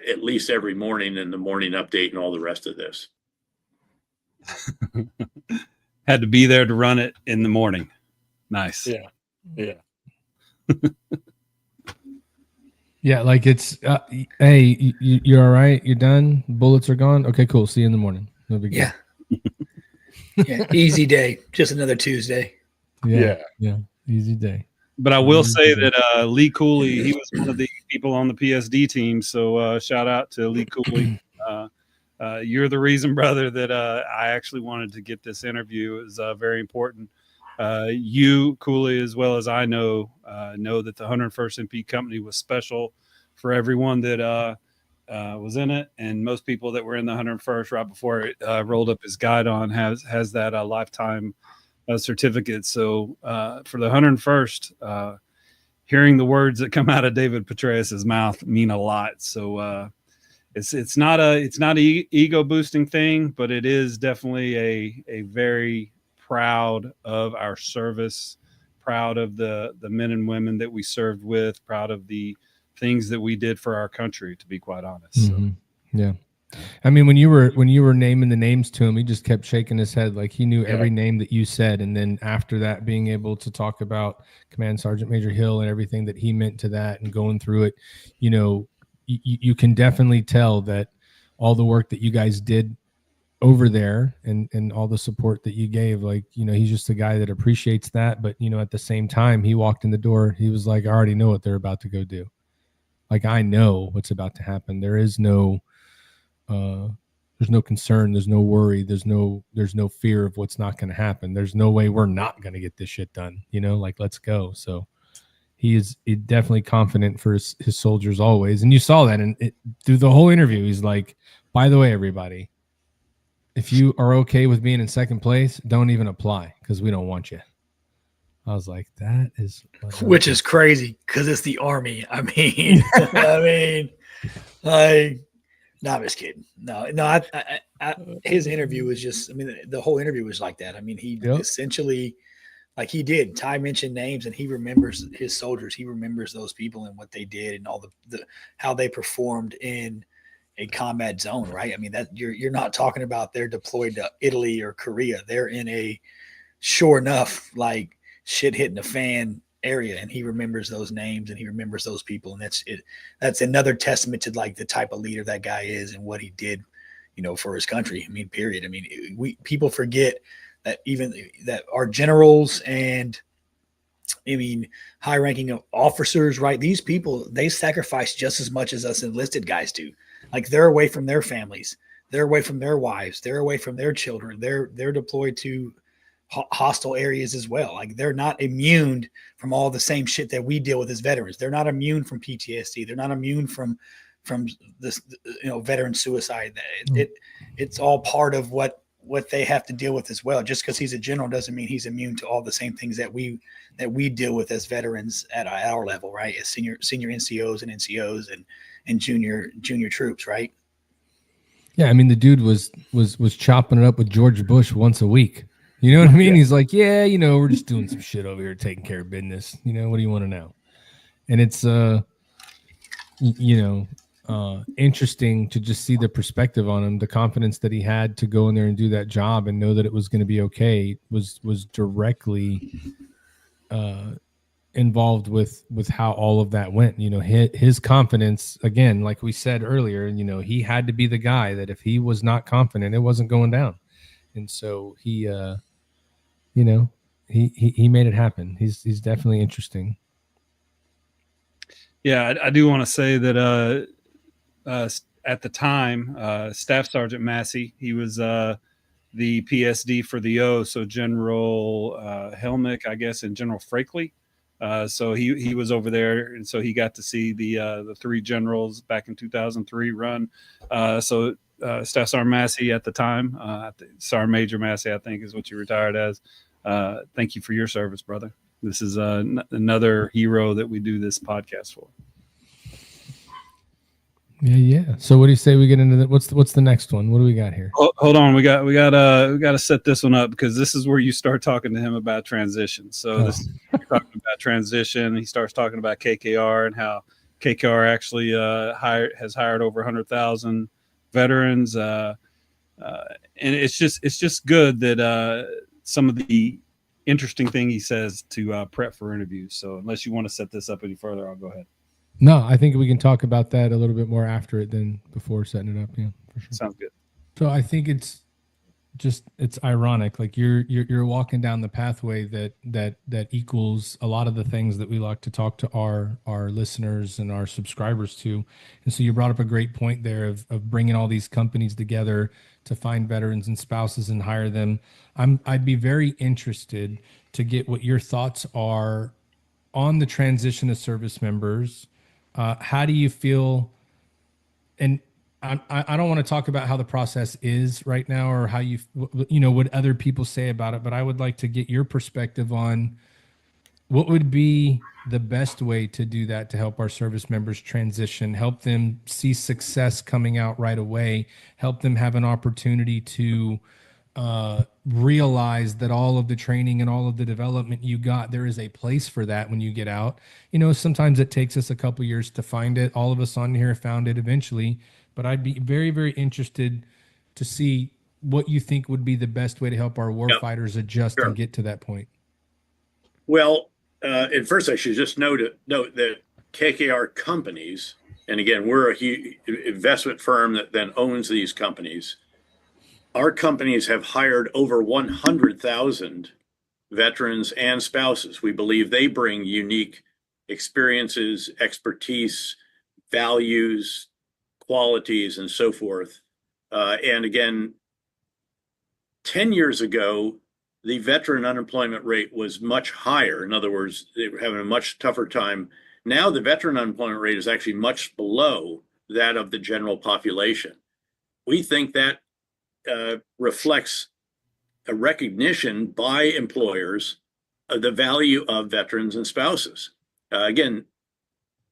at least every morning, and the morning update and all the rest of this. Had to be there to run it in the morning. Nice. Yeah. Yeah, like it's hey, you're all right, you're done, bullets are gone, okay, cool, see you in the morning, no big deal. Yeah, easy day, just another Tuesday. Yeah, easy day. But I will say that Lee Cooley, he was one of the people on the PSD team, so shout out to Lee Cooley. You're the reason, brother, that I actually wanted to get this interview. It was very important. You, Cooley, as well as I know that the 101st MP company was special for everyone that was in it, and most people that were in the 101st right before it rolled up his guidon has that lifetime certificate. So for the 101st, hearing the words that come out of David Petraeus' mouth mean a lot. So it's not an ego boosting thing, but it is definitely a very proud of our service, proud of the men and women that we served with, proud of the things that we did for our country, to be quite honest. Mm-hmm. So. Yeah. I mean, when you were naming the names to him, he just kept shaking his head like he knew every name that you said. And then after that, being able to talk about Command Sergeant Major Hill and everything that he meant to that and going through it, you can definitely tell that all the work that you guys did over there and all the support that you gave, like, he's just a guy that appreciates that. But, at the same time, he walked in the door, he was like, I already know what they're about to go do. Like, I know what's about to happen. There is no, there's no concern. There's no worry. There's no fear of what's not going to happen. There's no way we're not going to get this shit done, like, let's go. So he's definitely confident for his soldiers always. And you saw that through the whole interview. He's like, by the way, everybody, if you are okay with being in second place, don't even apply because we don't want you. I was like, that is which is crazy because it's the Army. I mean, no, I'm just kidding. No. His interview was just, I mean, the whole interview was like that. I mean, he essentially, like he did, Ty mentioned names and he remembers his soldiers. He remembers those people and what they did and all the how they performed in a combat zone, right? I mean, that you're not talking about they're deployed to Italy or Korea. They're in a, sure enough, like shit hitting the fan area, and he remembers those names and he remembers those people, and that's it. That's another testament to like the type of leader that guy is and what he did, for his country. I mean, period. I mean, people forget that even that our generals and high-ranking officers, right? These people, they sacrifice just as much as us enlisted guys do. Like they're away from their families, they're away from their wives, they're away from their children, they're deployed to hostile areas as well. Like they're not immune from all the same shit that we deal with as veterans. They're not immune from PTSD. They're not immune from this, veteran suicide. It's all part of what they have to deal with as well. Just because he's a general doesn't mean he's immune to all the same things that we deal with as veterans at our level, right? As senior NCOs and NCOs and junior troops, right? Yeah, I mean, the dude was chopping it up with George Bush once a week. You know what I mean? Yeah. He's like, yeah, we're just doing some shit over here, taking care of business. What do you want to know? And it's, interesting to just see the perspective on him, the confidence that he had to go in there and do that job and know that it was going to be okay was directly involved with how all of that went. His confidence, again, like we said earlier, he had to be the guy that if he was not confident, it wasn't going down. And so he made it happen. He's definitely interesting. Yeah, I do want to say that at the time, Staff Sergeant Massey, he was the PSD for the O, so General Helmick, I guess, and General Frakely. So he was over there, and so he got to see the three generals back in 2003 run. So Staff Sergeant Massey at the time, Sergeant Major Massey, I think is what you retired as. Thank you for your service, brother. This is another hero that we do this podcast for. Yeah. So what do you say we get into that? What's the next one? What do we got here? Hold on. We got to set this one up because this is where you start talking to him about transition. So this you're talking about transition. He starts talking about KKR and how KKR actually has hired over 100,000 veterans. And it's just good that some of the interesting thing he says to prep for interviews. So unless you want to set this up any further, I'll go ahead. No, I think we can talk about that a little bit more after it than before setting it up. Yeah, for sure. Sounds good. So I think it's ironic. Like you're walking down the pathway that equals a lot of the things that we like to talk to our listeners and our subscribers to. And so you brought up a great point there of bringing all these companies together to find veterans and spouses and hire them. I'd be very interested to get what your thoughts are on the transition of service members. How do you feel? And I don't want to talk about how the process is right now or how what other people say about it, but I would like to get your perspective on what would be the best way to do that to help our service members transition, help them see success coming out right away, help them have an opportunity to realize that all of the training and all of the development you got, there is a place for that when you get out. Sometimes it takes us a couple years to find it. All of us on here found it eventually, but I'd be very, very interested to see what you think would be the best way to help our warfighters adjust and get to that point. Well, at first I should just note that KKR companies, and again, we're a huge investment firm that then owns these companies. Our companies have hired over 100,000 veterans and spouses. We believe they bring unique experiences, expertise, values, qualities, and so forth. And again, 10 years ago, the veteran unemployment rate was much higher. In other words, they were having a much tougher time. Now the veteran unemployment rate is actually much below that of the general population. We think that reflects a recognition by employers the value of veterans and spouses. Again,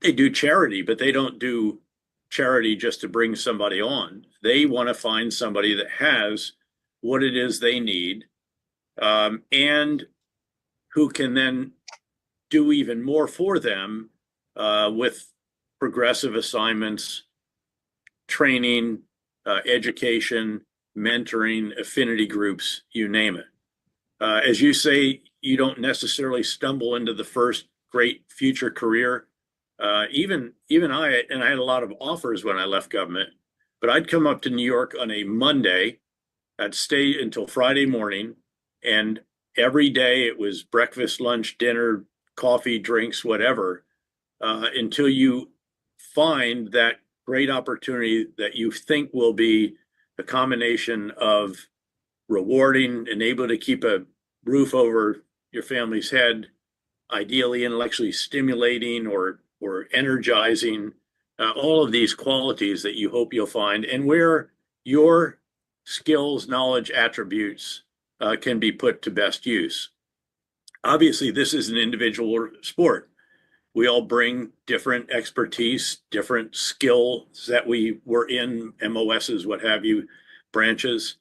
they do charity, but they don't do charity just to bring somebody on. They want to find somebody that has what it is they need, and who can then do even more for them with progressive assignments, training, education, mentoring, affinity groups, you name it. As you say, you don't necessarily stumble into the first great future career. Even I had a lot of offers when I left government, but I'd come up to New York on a Monday. I'd stay until Friday morning, and every day it was breakfast, lunch, dinner, coffee, drinks, whatever, until you find that great opportunity that you think will be a combination of rewarding and able to keep a roof over your family's head, ideally intellectually stimulating or energizing, all of these qualities that you hope you'll find, and where your skills, knowledge, attributes can be put to best use. Obviously, this is an individual sport. We all bring different expertise, different skills that we were in, MOSs, what have you, branches,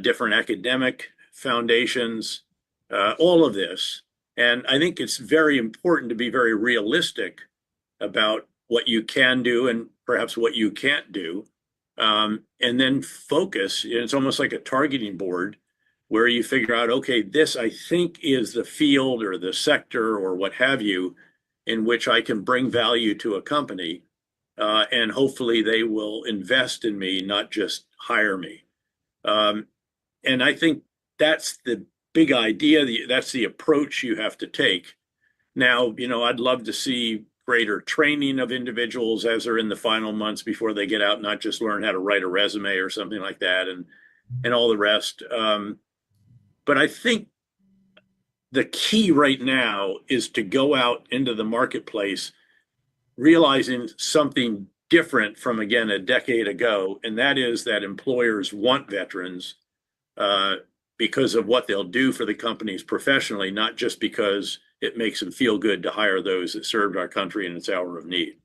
different academic foundations, all of this. And I think it's very important to be very realistic about what you can do and perhaps what you can't do. And then focus. It's almost like a targeting board where you figure out, okay, this I think is the field or the sector or what have you in which I can bring value to a company. And hopefully they will invest in me, not just hire me. And I think that's the big idea. That's the approach you have to take. Now, I'd love to see greater training of individuals as they're in the final months before they get out, not just learn how to write a resume or something like that and all the rest. But I think the key right now is to go out into the marketplace, realizing something different from, again, a decade ago. And that is that employers want veterans because of what they'll do for the companies professionally, not just because it makes them feel good to hire those that served our country in its hour of need.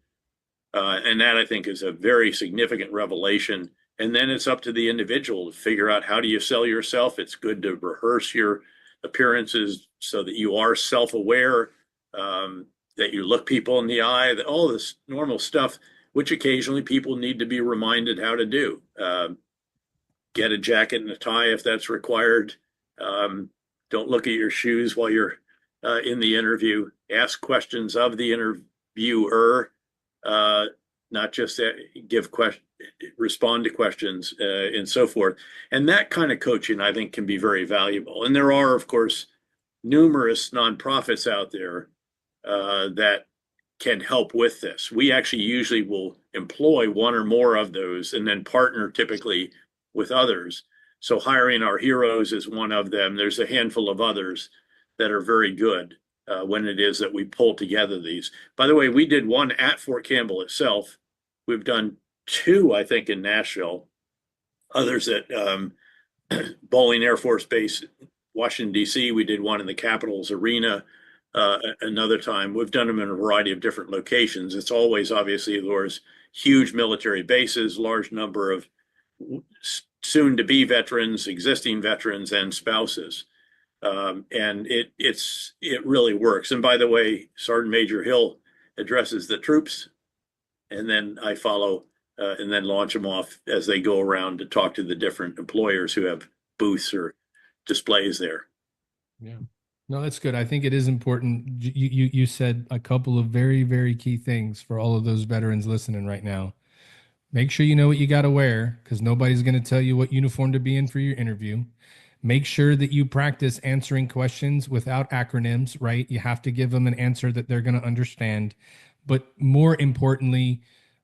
And that, I think, is a very significant revelation. And then it's up to the individual to figure out, how do you sell yourself? It's good to rehearse your appearances so that you are self-aware, that you look people in the eye, that all this normal stuff, which occasionally people need to be reminded how to do. Get a jacket and a tie if that's required. Don't look at your shoes while you're in the interview. Ask questions of the interviewer, not just respond to questions and so forth. And that kind of coaching, I think, can be very valuable. And there are, of course, numerous nonprofits out there that can help with this. We actually usually will employ one or more of those and then partner typically with others. So Hiring Our Heroes is one of them. There's a handful of others that are very good when it is that we pull together these. By the way, we did one at Fort Campbell itself. We've done two, I think, in Nashville, others at Bolling Air Force Base, Washington, D.C. We did one in the Capitol's Arena another time. We've done them in a variety of different locations. It's always, obviously, there's huge military bases, large number of soon-to-be veterans, existing veterans, and spouses. And it really works. And by the way, Sergeant Major Hill addresses the troops, and then I follow and then launch them off as they go around to talk to the different employers who have booths or displays there. Yeah, no, that's good. I think it is important. You said a couple of very, very key things for all of those veterans listening right now. Make sure you know what you got to wear, because nobody's going to tell you what uniform to be in for your interview. Make sure that you practice answering questions without acronyms, right? You have to give them an answer that they're going to understand. But more importantly,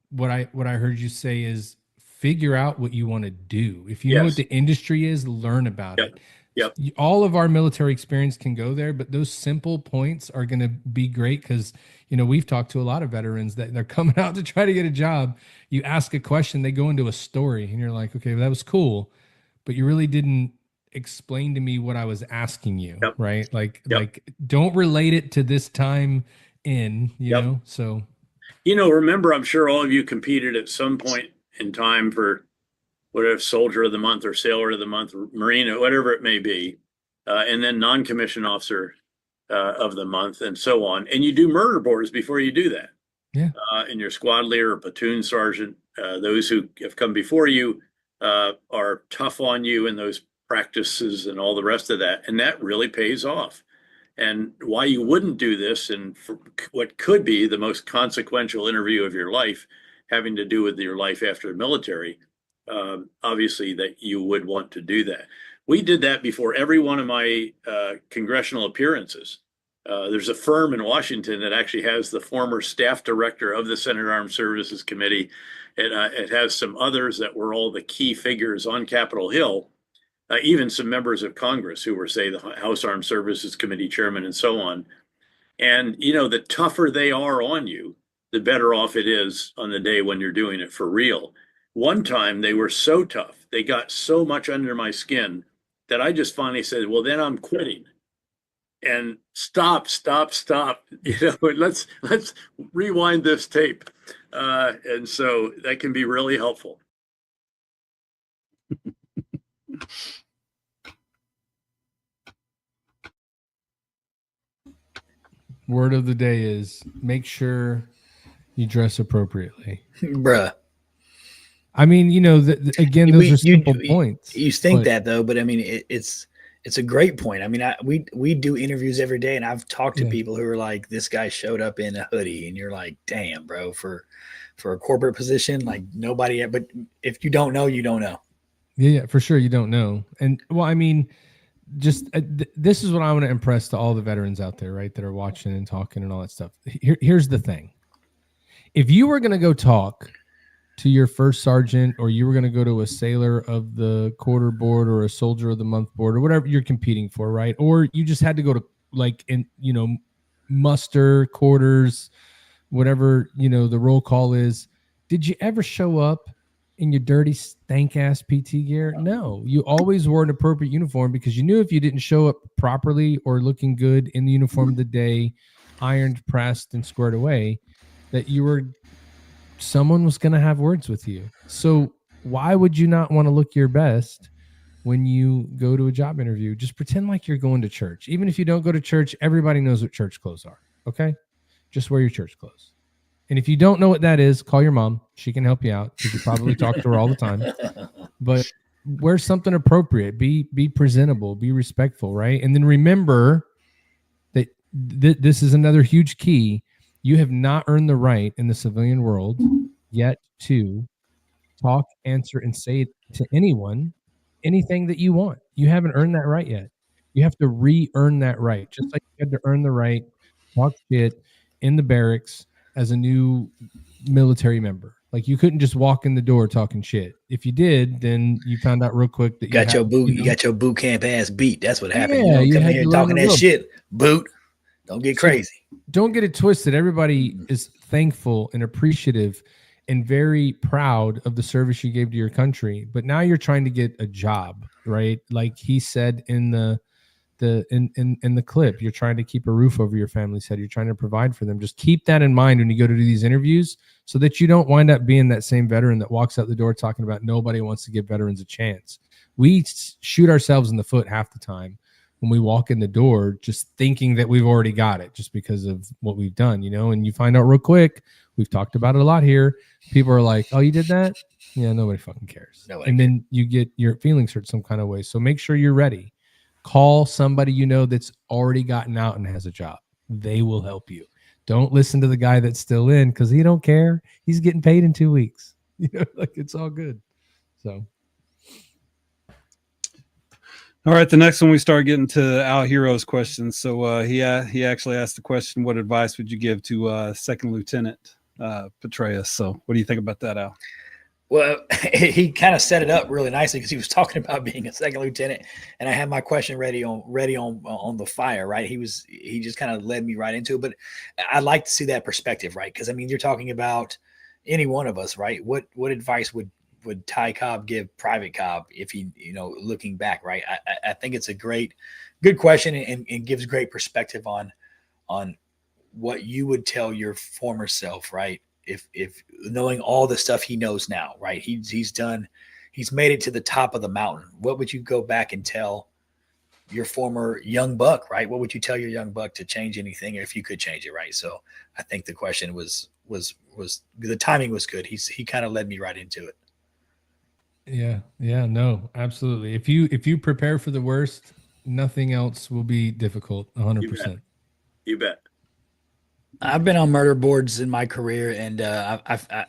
what I heard you say is figure out what you want to do. If you know what the industry is, learn about it. Yep. All of our military experience can go there, but those simple points are going to be great because, we've talked to a lot of veterans that they're coming out to try to get a job. You ask a question, they go into a story and you're like, okay, well, that was cool, but you really didn't explain to me what I was asking you, Yep. right? Like, Yep. like don't relate it to this time in, you Yep. know? So, Remember, I'm sure all of you competed at some point in time for whatever Soldier of the Month or Sailor of the Month, Marine, or whatever it may be, and then non-commissioned officer of the month, and so on. And you do murder boards before you do that. Yeah. And your squad leader or platoon sergeant, those who have come before you are tough on you in those practices and all the rest of that. And that really pays off. And why you wouldn't do this, and for what could be the most consequential interview of your life, having to do with your life after the military, obviously that you would want to do that. We did that before every one of my congressional appearances. There's a firm in Washington that actually has the former staff director of the Senate Armed Services Committee. It has some others that were all the key figures on Capitol Hill, even some members of Congress who were, say, the House Armed Services Committee chairman and so on. And, the tougher they are on you, the better off it is on the day when you're doing it for real. One time they were so tough, they got so much under my skin that I just finally said, well, then I'm quitting. And stop. Let's rewind this tape. And so that can be really helpful. Word of the day is make sure you dress appropriately. Bruh. I mean, again, those are simple points. You think that though, but I mean, it's a great point. I mean, we do interviews every day, and I've talked to people who are like, this guy showed up in a hoodie, and you're like, damn, bro, for a corporate position, like nobody. But if you don't know, you don't know. Yeah, for sure, you don't know. And well, I mean, just this is what I want to impress to all the veterans out there, right, that are watching and talking and all that stuff. Here's the thing: if you were going to go talk to your first sergeant, or you were going to go to a sailor of the quarter board or a soldier of the month board or whatever you're competing for, right? Or you just had to go to muster, quarters, whatever, the roll call is. Did you ever show up in your dirty stank ass PT gear? No, you always wore an appropriate uniform because you knew if you didn't show up properly or looking good in the uniform of the day, ironed, pressed, and squared away, that someone was going to have words with you. So why would you not want to look your best when you go to a job interview? Just pretend like you're going to church. Even if you don't go to church, everybody knows what church clothes are. Okay. Just wear your church clothes. And if you don't know what that is, call your mom. She can help you out because you probably talk to her all the time. But wear something appropriate. Be presentable. Be respectful, right? And then remember that this is another huge key. You have not earned the right in the civilian world yet to talk, answer, and say to anyone anything that you want. You haven't earned that right yet. You have to re-earn that right. Just like you had to earn the right to talk shit in the barracks as a new military member. Like you couldn't just walk in the door talking shit. If you did, then you found out real quick that you got your boot camp ass beat. That's what happened. Yeah, you come here talking that shit, boot. Don't get crazy. Don't get it twisted. Everybody is thankful and appreciative and very proud of the service you gave to your country. But now you're trying to get a job, right? Like he said in the clip, you're trying to keep a roof over your family's head. You're trying to provide for them. Just keep that in mind when you go to do these interviews so that you don't wind up being that same veteran that walks out the door talking about nobody wants to give veterans a chance. We shoot ourselves in the foot half the time when we walk in the door, just thinking that we've already got it just because of what we've done, and you find out real quick, we've talked about it a lot here. People are like, oh, you did that? Yeah, nobody fucking cares. And then you get your feelings hurt some kind of way. So make sure you're ready. Call somebody that's already gotten out and has a job. They will help you. Don't listen to the guy that's still in because he don't care. He's getting paid in 2 weeks. It's all good. So. All right, the next one we start getting to Al Hero's questions. So he actually asked the question, what advice would you give to Second Lieutenant Petraeus? So what do you think about that, Al? Well, he kind of set it up really nicely because he was talking about being a second lieutenant, and I had my question ready on the fire, right? He just kind of led me right into it, but I'd like to see that perspective, right? Because I mean, you're talking about any one of us, right? What advice would would Ty Cobb give Private Cobb if he, looking back, right? I think it's a good question and gives great perspective on what you would tell your former self, right? If knowing all the stuff he knows now, right? He's made it to the top of the mountain. What would you go back and tell your former young buck, right? What would you tell your young buck to change anything, or if you could change it, right? So I think the question was the timing was good. He kind of led me right into it. Yeah, no, absolutely. If you prepare for the worst, nothing else will be difficult. 100%. You bet. I've been on murder boards in my career, and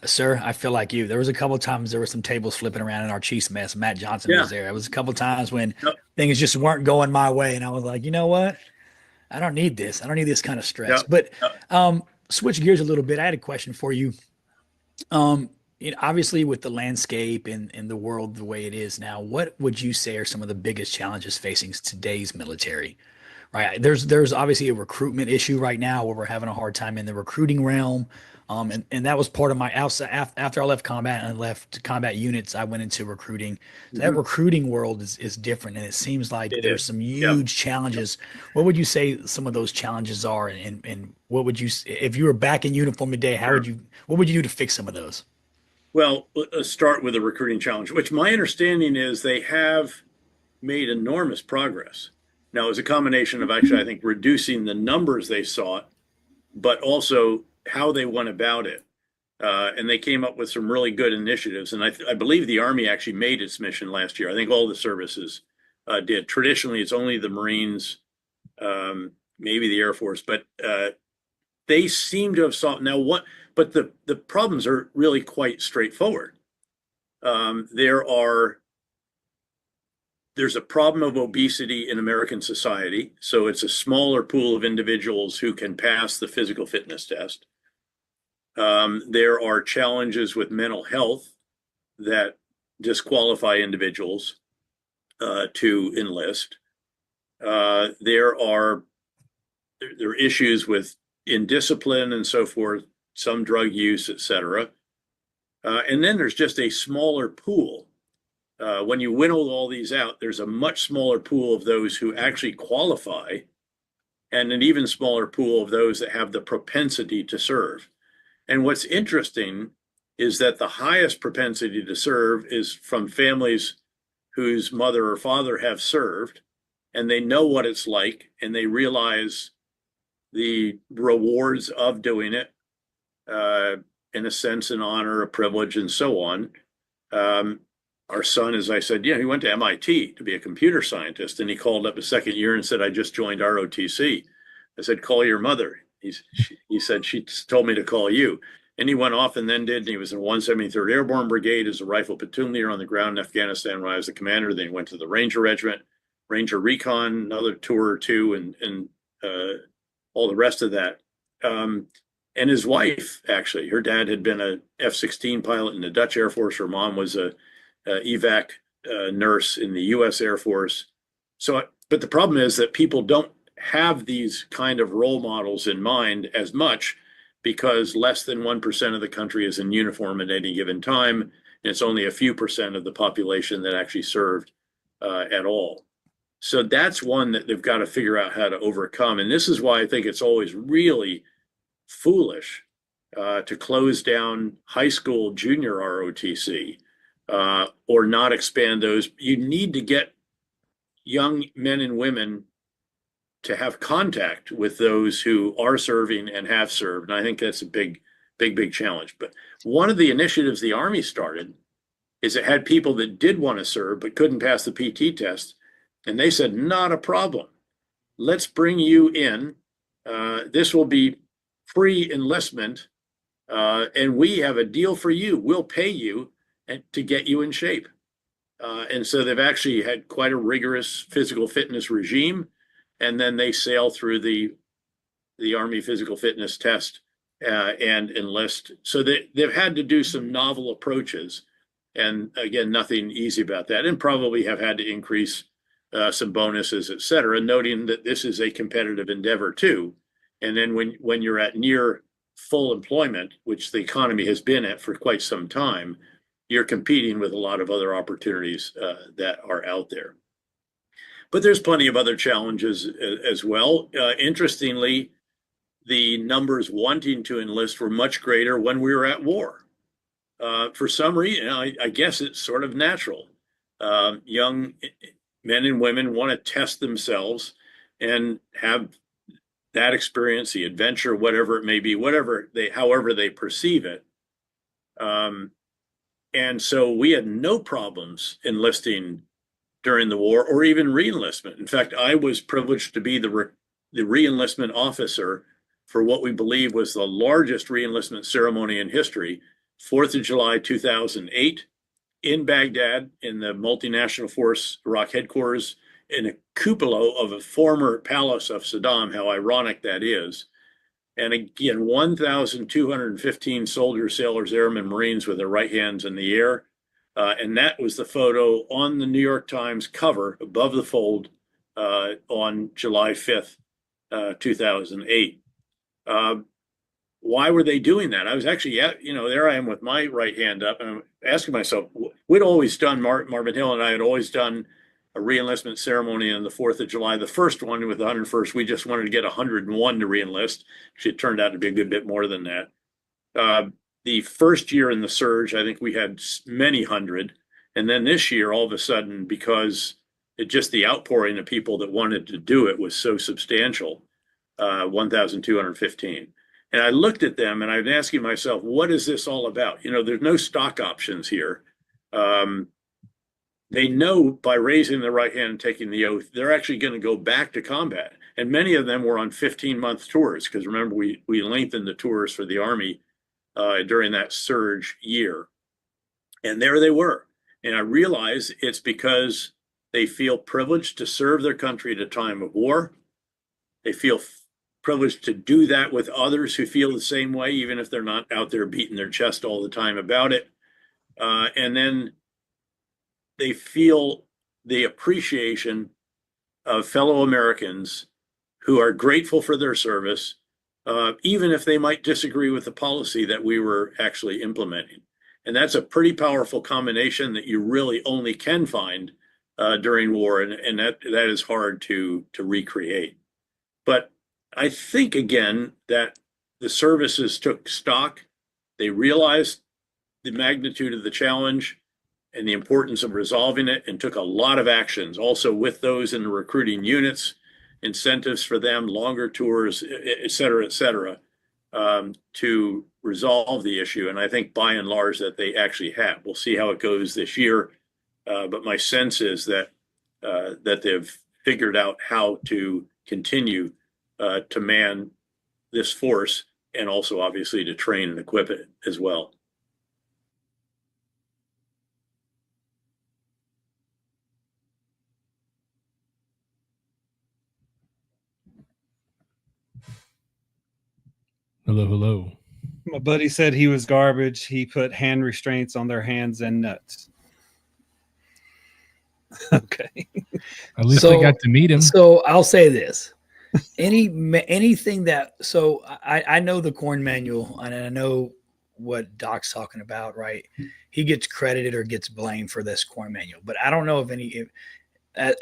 sir, I feel like you. There was a couple of times there were some tables flipping around in our Chiefs mess. Matt Johnson was there. It was a couple of times when things just weren't going my way, and I was like, you know what? I don't need this. I don't need this kind of stress. But switch gears a little bit. I had a question for you. Obviously, with the landscape and the world the way it is now, what would you say are some of the biggest challenges facing today's military? Right. There's obviously a recruitment issue right now where we're having a hard time in the recruiting realm. And that was part of my outside after I left combat and left combat units, I went into recruiting. So that recruiting world is different. And it seems like there's some huge challenges. What would you say some of those challenges are? And what would you, if you were back in uniform today, what would you do to fix some of those? Well, let's start with the recruiting challenge, which my understanding is they have made enormous progress. Now, it's a combination of actually, I think, reducing the numbers they sought, but also how they went about it. And they came up with some really good initiatives. And I believe the Army actually made its mission last year. I think all the services did. Traditionally, it's only the Marines, maybe the Air Force, but they seem to have sought. Now, but the problems are really quite straightforward. There's a problem of obesity in American society. So it's a smaller pool of individuals who can pass the physical fitness test. There are challenges with mental health that disqualify individuals to enlist. There are issues with indiscipline and so forth, some drug use, et cetera. And then there's just a smaller pool. When you winnow all these out, there's a much smaller pool of those who actually qualify, and an even smaller pool of those that have the propensity to serve. And what's interesting is that the highest propensity to serve is from families whose mother or father have served, and they know what it's like, and they realize the rewards of doing it, in a sense, an honor, a privilege, and so on. Our son, as I said, he went to MIT to be a computer scientist, and he called up his second year and said, I just joined ROTC. I said, call your mother. He said, she told me to call you. And he went off and then did. And he was in 173rd Airborne Brigade as a rifle platoon leader on the ground in Afghanistan when I was the commander. Then he went to the Ranger Regiment, Ranger Recon, another tour or two, and all the rest of that. And his wife, actually, her dad had been a F-16 pilot in the Dutch Air Force. Her mom was a evac nurse in the U.S. Air Force. But the problem is that people don't have these kind of role models in mind as much, because less than 1% of the country is in uniform at any given time. And it's only a few percent of the population that actually served at all. So that's one that they've got to figure out how to overcome. And this is why I think it's always really foolish to close down high school junior ROTC or not expand those. You need to get young men and women to have contact with those who are serving and have served. And I think that's a big challenge. But one of the initiatives the Army started is it had people that did want to serve but couldn't pass the PT test. And they said, not a problem. Let's bring you in. This will be free enlistment. And we have a deal for you. We'll pay you to get you in shape. And so they've actually had quite a rigorous physical fitness regime. And then they sail through the Army physical fitness test and enlist. So they've had to do some novel approaches. And again, nothing easy about that. And probably have had to increase some bonuses, et cetera, noting that this is a competitive endeavor too. And then when you're at near full employment, which the economy has been at for quite some time, you're competing with a lot of other opportunities that are out there. But there's plenty of other challenges as well. Interestingly, the numbers wanting to enlist were much greater when we were at war. For some reason, I guess it's sort of natural. Young men and women want to test themselves and have that experience, the adventure, whatever it may be, however they perceive it. And so we had no problems enlisting during the war or even re-enlistment. In fact, I was privileged to be the re-enlistment officer for what we believe was the largest re-enlistment ceremony in history, 4th of July, 2008, in Baghdad, in the multinational force Iraq headquarters, in a cupola of a former palace of Saddam, how ironic that is. And again, 1,215 soldiers, sailors, airmen, Marines with their right hands in the air. And that was the photo on the New York Times cover above the fold on July 5th, 2008. Why were they doing that? I was actually, there I am with my right hand up, and I'm asking myself, we'd always done, Marvin Hill and I had always done a re-enlistment ceremony on the 4th of July. The first one with the 101st, we just wanted to get 101 to re-enlist. Actually, it turned out to be a good bit more than that. The first year in the surge, I think we had many hundred. And then this year, all of a sudden, because the outpouring of people that wanted to do it was so substantial, 1,215. And I looked at them and I'm asking myself, what is this all about? There's no stock options here. They know by raising the right hand and taking the oath, they're actually going to go back to combat. And many of them were on 15-month tours, because remember, we lengthened the tours for the Army during that surge year. And there they were. And I realize it's because they feel privileged to serve their country at a time of war. They feel privileged to do that with others who feel the same way, even if they're not out there beating their chest all the time about it. And then they feel the appreciation of fellow Americans who are grateful for their service, even if they might disagree with the policy that we were actually implementing. And that's a pretty powerful combination that you really only can find during war, and that is hard to recreate. But I think, again, that the services took stock. They realized the magnitude of the challenge and the importance of resolving it, and took a lot of actions also with those in the recruiting units, incentives for them, longer tours, et cetera, to resolve the issue. And I think by and large that they actually have. We'll see how it goes this year. But my sense is that they've figured out how to continue to man this force, and also obviously to train and equip it as well. Hello. My buddy said he was garbage. He put hand restraints on their hands and nuts. Okay. At least I got to meet him. So I'll say this. Anything that, so I know the corn manual, and I know what Doc's talking about, right? He gets credited or gets blamed for this corn manual, but I don't know if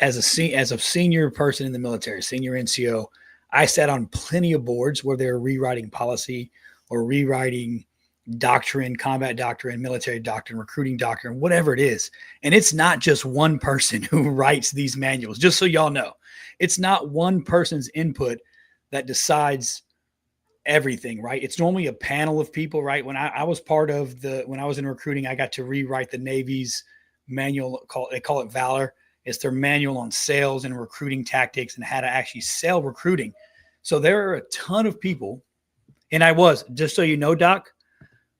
as a senior person in the military, senior NCO, I sat on plenty of boards where they're rewriting policy or rewriting doctrine, combat doctrine, military doctrine, recruiting doctrine, whatever it is. And it's not just one person who writes these manuals, just so y'all know. It's not one person's input that decides everything, right? It's normally a panel of people, right? When I was when I was in recruiting, I got to rewrite the Navy's manual. They call it Valor. It's their manual on sales and recruiting tactics and how to actually sell recruiting. So there are a ton of people. And I was, just so you know, Doc,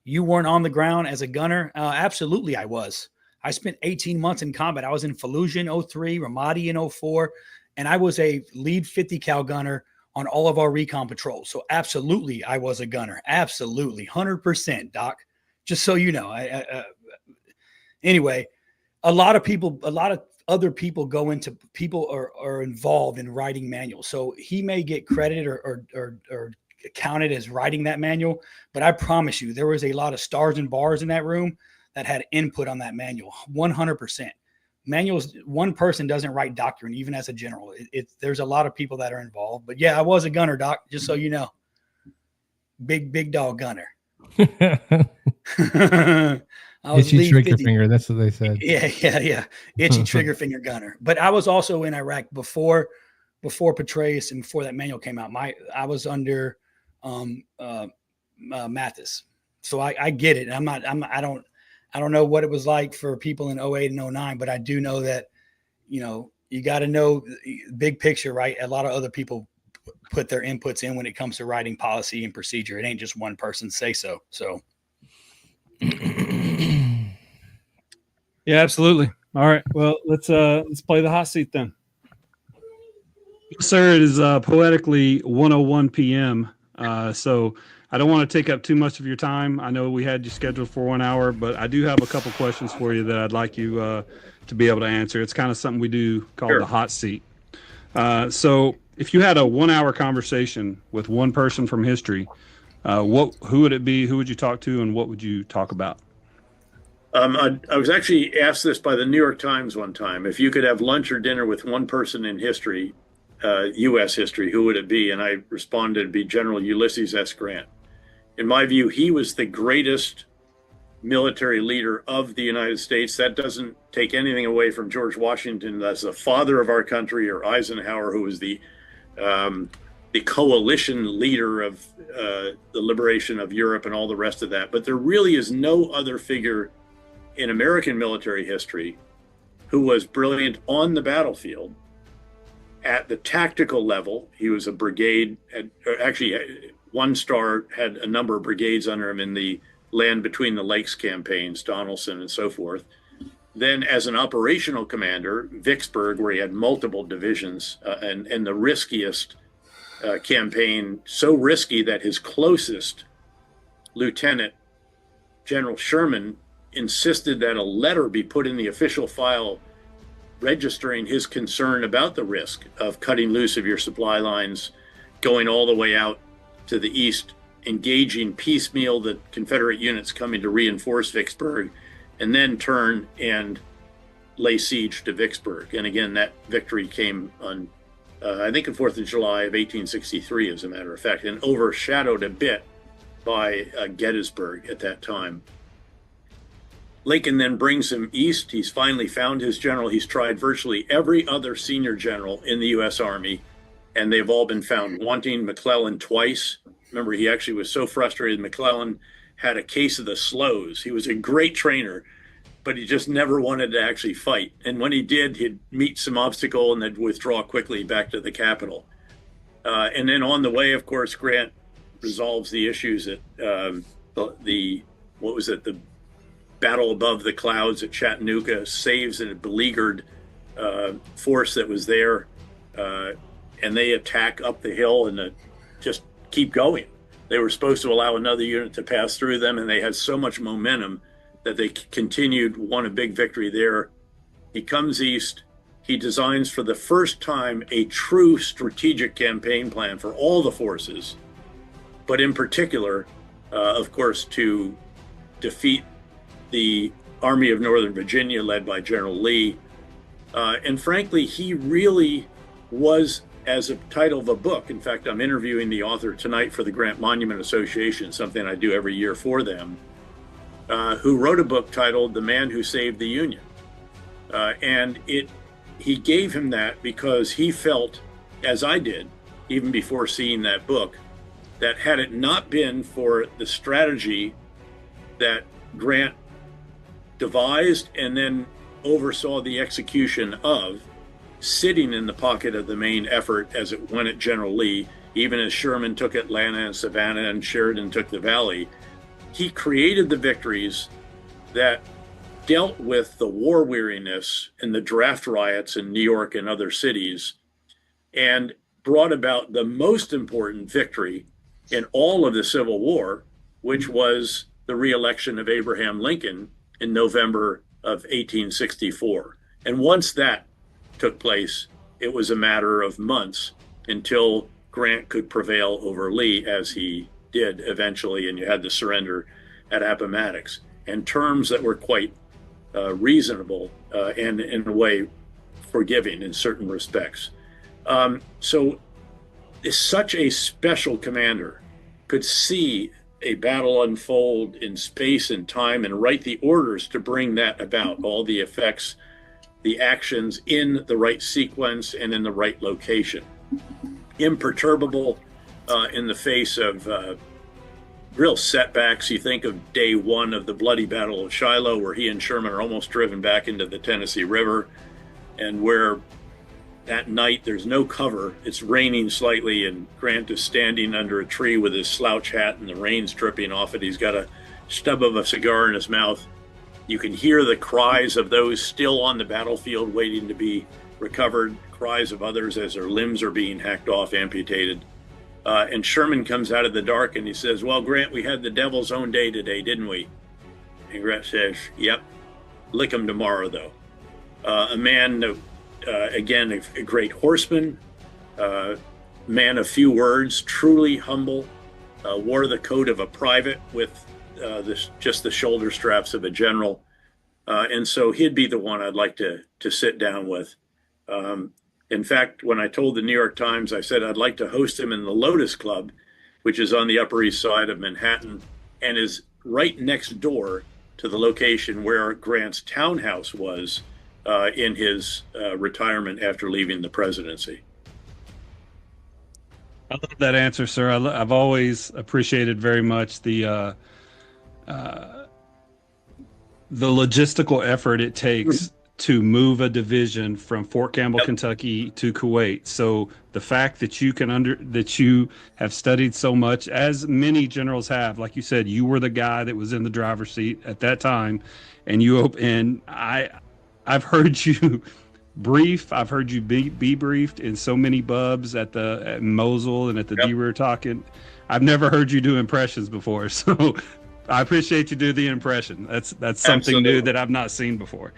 you weren't on the ground as a gunner. Absolutely, I was. I spent 18 months in combat. I was in Fallujah in 03, Ramadi in 04, and I was a lead 50 cal gunner on all of our recon patrols. So absolutely, I was a gunner. Absolutely, 100%, Doc. Just so you know. Anyway, a lot of other people go into, people are involved in writing manuals. So he may get credited or counted as writing that manual, but I promise you, there was a lot of stars and bars in that room that had input on that manual. 100%. Manuals, one person doesn't write doctrine, even as a general. There's a lot of people that are involved. But yeah, I was a gunner, Doc, just so you know. Big dog gunner. Itchy trigger finger. That's what they said. Yeah. Itchy trigger finger gunner. But I was also in Iraq before Petraeus and before that manual came out. I was under Mathis, so I get it. I don't know what it was like for people in 08 and 09, but I do know that, you got to know big picture, right? A lot of other people put their inputs in when it comes to writing policy and procedure. It ain't just one person say so. So. Yeah, absolutely. All right. Well, let's play the hot seat then. Sir, it is poetically 1:01 p.m. So I don't want to take up too much of your time. I know we had you scheduled for 1 hour, but I do have a couple questions for you that I'd like you to be able to answer. It's kind of something we do called the hot seat. So if you had a 1 hour conversation with one person from history, who would it be? Who would you talk to, and what would you talk about? I was actually asked this by the New York Times one time. If you could have lunch or dinner with one person in history, U.S. history, who would it be? And I responded, it'd be General Ulysses S. Grant. In my view, he was the greatest military leader of the United States. That doesn't take anything away from George Washington as the father of our country, or Eisenhower, who was the coalition leader of the liberation of Europe and all the rest of that. But there really is no other figure in American military history who was brilliant on the battlefield. At the tactical level, he was a brigade, actually one star, had a number of brigades under him in the Land Between the Lakes campaigns, Donelson and so forth. Then as an operational commander, Vicksburg, where he had multiple divisions, and the riskiest campaign, so risky that his closest lieutenant, General Sherman, insisted that a letter be put in the official file registering his concern about the risk of cutting loose of your supply lines, going all the way out to the east, engaging piecemeal the Confederate units coming to reinforce Vicksburg, and then turn and lay siege to Vicksburg. And again, that victory came on, I think, the 4th of July of 1863, as a matter of fact, and overshadowed a bit by Gettysburg at that time. Lincoln then brings him east. He's finally found his general. He's tried virtually every other senior general in the U.S. Army, and they've all been found wanting. McClellan twice. Remember, he actually was so frustrated. McClellan had a case of the slows. He was a great trainer, but he just never wanted to actually fight. And when he did, he'd meet some obstacle and then withdraw quickly back to the capital. And then on the way, of course, Grant resolves the issues at the battle above the clouds at Chattanooga, saves a beleaguered force that was there, and they attack up the hill and just keep going. They were supposed to allow another unit to pass through them, and they had so much momentum that they continued, won a big victory there. He comes east. He designs for the first time a true strategic campaign plan for all the forces, but in particular, of course, to defeat the Army of Northern Virginia, led by General Lee. And frankly, he really was, as a title of a book. In fact, I'm interviewing the author tonight for the Grant Monument Association, something I do every year for them, who wrote a book titled The Man Who Saved the Union. And he gave him that because he felt, as I did, even before seeing that book, that had it not been for the strategy that Grant devised and then oversaw the execution of, sitting in the pocket of the main effort as it went at General Lee, even as Sherman took Atlanta and Savannah and Sheridan took the Valley, he created the victories that dealt with the war weariness and the draft riots in New York and other cities, and brought about the most important victory in all of the Civil War, which was the re-election of Abraham Lincoln in November of 1864. And once that took place, it was a matter of months until Grant could prevail over Lee, as he did eventually, and you had the surrender at Appomattox. and terms that were quite reasonable and in a way forgiving in certain respects. So such a special commander could see a battle unfold in space and time and write the orders to bring that about, all the effects, the actions in the right sequence and in the right location. Imperturbable in the face of real setbacks. You think of day one of the bloody Battle of Shiloh, where he and Sherman are almost driven back into the Tennessee River, and where that night there's no cover. It's raining slightly, and Grant is standing under a tree with his slouch hat, and the rain's dripping off it. He's got a stub of a cigar in his mouth. You can hear the cries of those still on the battlefield waiting to be recovered, cries of others as their limbs are being hacked off, amputated. And Sherman comes out of the dark and he says, "Well, Grant, we had the devil's own day today, didn't we?" And Grant says, "Yep, lick 'em tomorrow, though." A man, again, a great horseman, man of few words, truly humble, wore the coat of a private with just the shoulder straps of a general. And so he'd be the one I'd like to sit down with. In fact, when I told the New York Times, I said I'd like to host him in the Lotus Club, which is on the Upper East Side of Manhattan and is right next door to the location where Grant's townhouse was in his retirement after leaving the presidency. I love that answer, sir. I've always appreciated very much the logistical effort it takes to move a division from Fort Campbell, Kentucky to Kuwait. So the fact that you have studied so much, as many generals have, like you said, you were the guy that was in the driver's seat at that time, and I've heard you brief. I've heard you be briefed in so many bubs at Mosul and at the D-Rear talking. I've never heard you do impressions before, so I appreciate you do the impression. That's something Absolutely new that I've not seen before.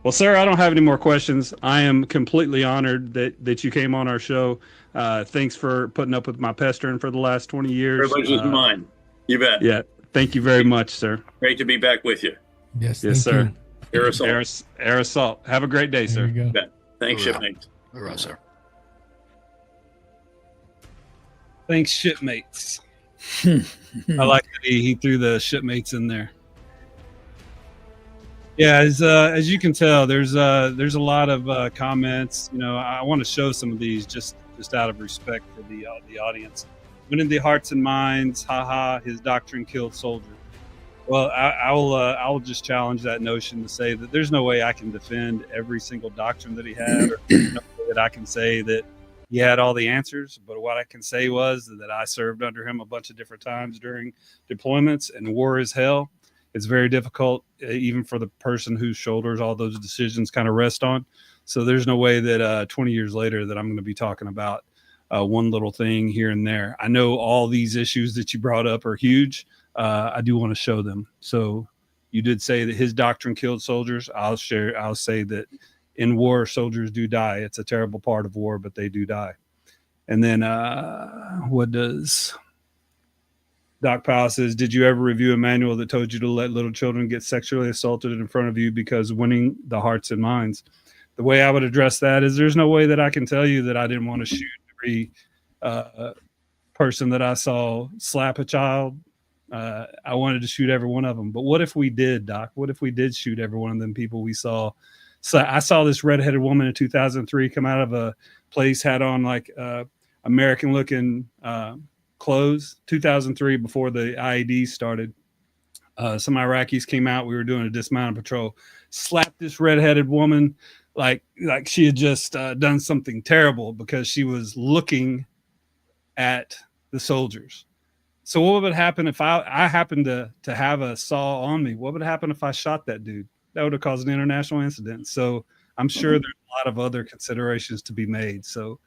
Well, sir, I don't have any more questions. I am completely honored that you came on our show. Thanks for putting up with my pestering for the last 20 years. Privilege is mine. You bet. Yeah. Thank you very much, sir. Great to be back with you. Yes, Yes, sir. Aerosol. Aerosol. Have a great day, There sir. you go. Bet. Thanks, Hoorah. shipmates. All right, sir. Thanks, shipmates. I like that he threw the shipmates in there. Yeah, as you can tell, there's a lot of comments. You know, I want to show some of these just out of respect for the audience. Winning the hearts and minds, haha, his doctrine killed soldiers. Well, I will just challenge that notion to say that there's no way I can defend every single doctrine that he had, or no way that I can say that he had all the answers. But what I can say was that I served under him a bunch of different times during deployments, and war is hell. It's very difficult, even for the person whose shoulders all those decisions kind of rest on. So there's no way that 20 years later that I'm going to be talking about one little thing here and there. I know all these issues that you brought up are huge. I do want to show them. So you did say that his doctrine killed soldiers. I'll say that in war, soldiers do die. It's a terrible part of war, but they do die. And then what does Doc Powell says, did you ever review a manual that told you to let little children get sexually assaulted in front of you because winning the hearts and minds? The way I would address that is there's no way that I can tell you that I didn't want to shoot every person that I saw slap a child. I wanted to shoot every one of them. But what if we did, Doc? What if we did shoot every one of them people we saw? So I saw this redheaded woman in 2003 come out of a place, had on like American looking clothes. 2003, before the IEDs started. Some Iraqis came out. We were doing a dismounted patrol. Slapped this redheaded woman like she had just done something terrible because she was looking at the soldiers. So what would happen if I happened to have a saw on me? What would happen if I shot that dude? That would have caused an international incident. So I'm sure there's a lot of other considerations to be made. So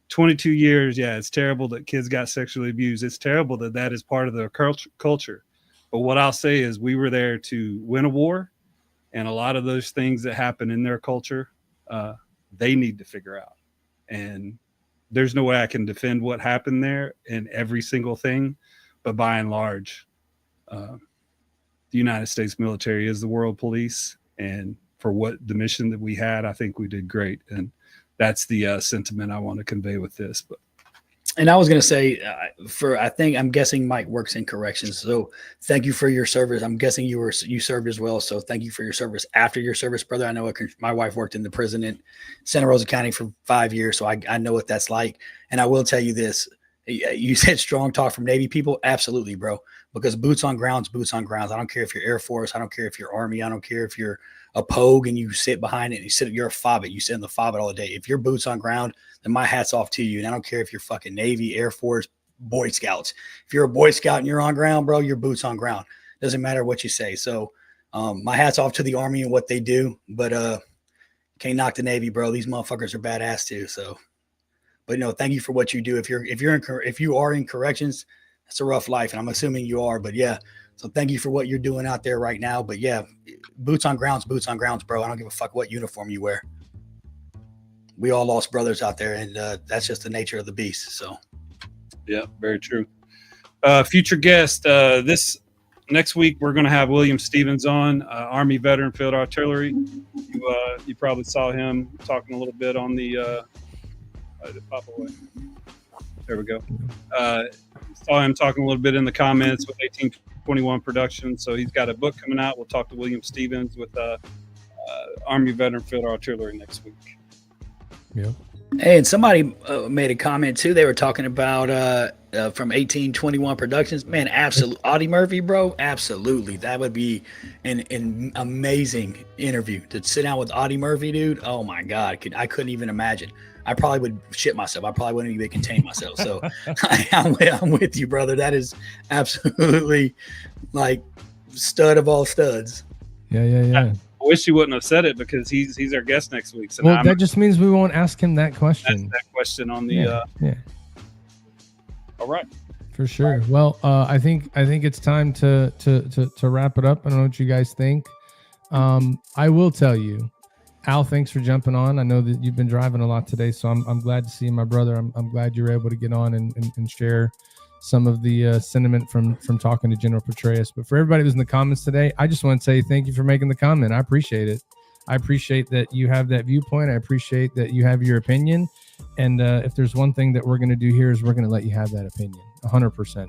22 years, yeah, it's terrible that kids got sexually abused. It's terrible that is part of their culture. But what I'll say is we were there to win a war, and a lot of those things that happen in their culture, they need to figure out. And there's no way I can defend what happened there in every single thing. But by and large, the United States military is the world police, and for what the mission that we had, I think we did great. And that's the sentiment I want to convey with this. But And I was going to say, I'm guessing Mike works in corrections. So thank you for your service. I'm guessing you served as well. So thank you for your service after your service, brother. I know my wife worked in the prison in Santa Rosa County for 5 years. So I know what that's like. And I will tell you this, you said strong talk from Navy people. Absolutely, bro. Because boots on ground's boots on grounds. I don't care if you're Air Force. I don't care if you're Army. I don't care if you're a pogue and you sit behind it. You're a fobbit. You sit in the fobbit all day. If you're boots on ground, then my hat's off to you. And I don't care if you're fucking Navy, Air Force, Boy Scouts. If you're a Boy Scout and you're on ground, bro, you're boots on ground. Doesn't matter what you say. So my hat's off to the Army and what they do, but can't knock the Navy, bro. These motherfuckers are badass too. So, but thank you for what you do. If you are in corrections, that's a rough life, and I'm assuming you are. But yeah, so thank you for what you're doing out there right now. But yeah, boots on grounds, bro. I don't give a fuck what uniform you wear. We all lost brothers out there, and that's just the nature of the beast. So, yeah, very true. Future guest this next week, we're going to have William Stevens on, Army veteran, field artillery. You probably saw him talking a little bit on the. Pop away. There we go. Saw him talking a little bit in the comments with 1821 production. So he's got a book coming out. We'll talk to William Stevens with Army veteran, field artillery next week. Yeah. Hey, and somebody made a comment too. They were talking about from 1821 Productions. Man, absolutely. Audie Murphy, bro. Absolutely. That would be an amazing interview to sit down with Audie Murphy, dude. Oh my God. I couldn't even imagine. I probably would shit myself. I probably wouldn't even contain myself. So I'm with you, brother. That is absolutely like stud of all studs. Yeah. I wish you wouldn't have said it because he's our guest next week. So well, that just means we won't ask him that question. That's that question on the. Yeah. All right. For sure. Well, I think it's time to wrap it up. I don't know what you guys think. I will tell you, Al, thanks for jumping on. I know that you've been driving a lot today, so I'm glad to see you, my brother. I'm glad you're able to get on and share some of the sentiment from talking to General Petraeus. But for everybody who's in the comments today, I just want to say thank you for making the comment. I appreciate it. I appreciate that you have that viewpoint. I appreciate that you have your opinion. And if there's one thing that we're going to do here is we're going to let you have that opinion 100%.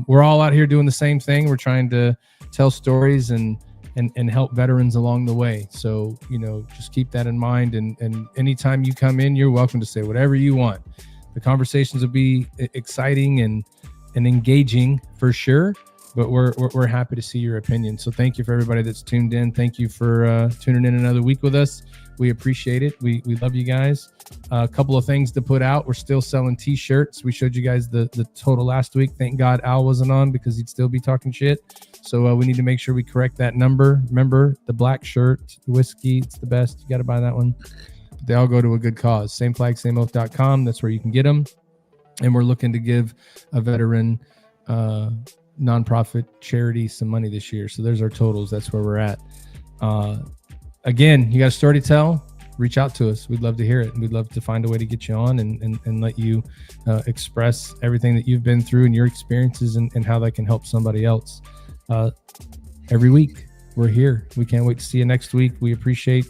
We're all out here doing the same thing. We're trying to tell stories and help veterans along the way. So, just keep that in mind. And anytime you come in, you're welcome to say whatever you want. The conversations will be exciting and engaging for sure, but we're happy to see your opinion. So thank you for everybody that's tuned in. Thank you for tuning in another week with us. We appreciate it. We love you guys. A couple of things to put out. We're still selling t-shirts. We showed you guys the total last week. Thank God Al wasn't on because he'd still be talking shit. So we need to make sure we correct that number. Remember, the black shirt, the whiskey, it's the best. You got to buy that one. They all go to a good cause. SameFlagSameOath.com. That's where you can get them. And we're looking to give a veteran nonprofit charity some money this year. So there's our totals. That's where we're at. Again, you got a story to tell? Reach out to us. We'd love to hear it. We'd love to find a way to get you on and let you express everything that you've been through and your experiences and how that can help somebody else. Every week, we're here. We can't wait to see you next week. We appreciate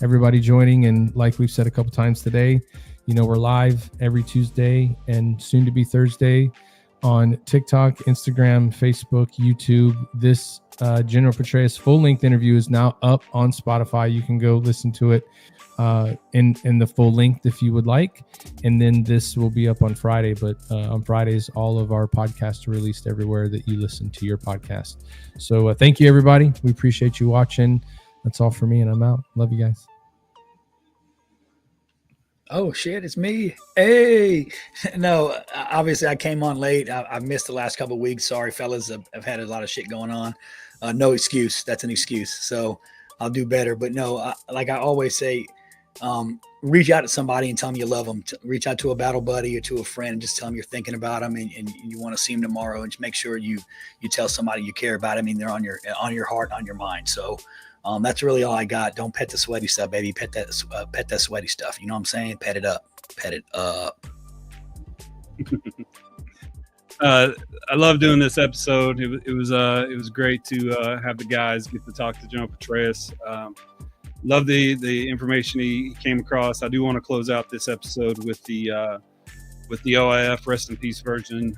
everybody joining. And like we've said a couple times today, we're live every Tuesday and soon to be Thursday on TikTok, Instagram, Facebook, YouTube. This General Petraeus full-length interview is now up on Spotify. You can go listen to it in the full length if you would like. And then this will be up on Friday. But on Fridays, all of our podcasts are released everywhere that you listen to your podcast. So thank you, everybody. We appreciate you watching. That's all for me, and I'm out. Love you guys. Oh shit, it's me. Hey, no, obviously I came on late. I missed the last couple of weeks. Sorry, fellas. I've had a lot of shit going on. No excuse. That's an excuse. So I'll do better. But no, like I always say, reach out to somebody and tell them you love them. Reach out to a battle buddy or to a friend and just tell them you're thinking about them and you want to see them tomorrow. And just make sure you tell somebody you care about. I mean, they're on your heart, on your mind. So that's really all I got. Don't pet the sweaty stuff, baby. Pet that sweaty stuff. You know what I'm saying? Pet it up. Pet it up. I love doing this episode. It was great to have the guys get to talk to General Petraeus. Love the information he came across. I do want to close out this episode with the OIF rest in peace version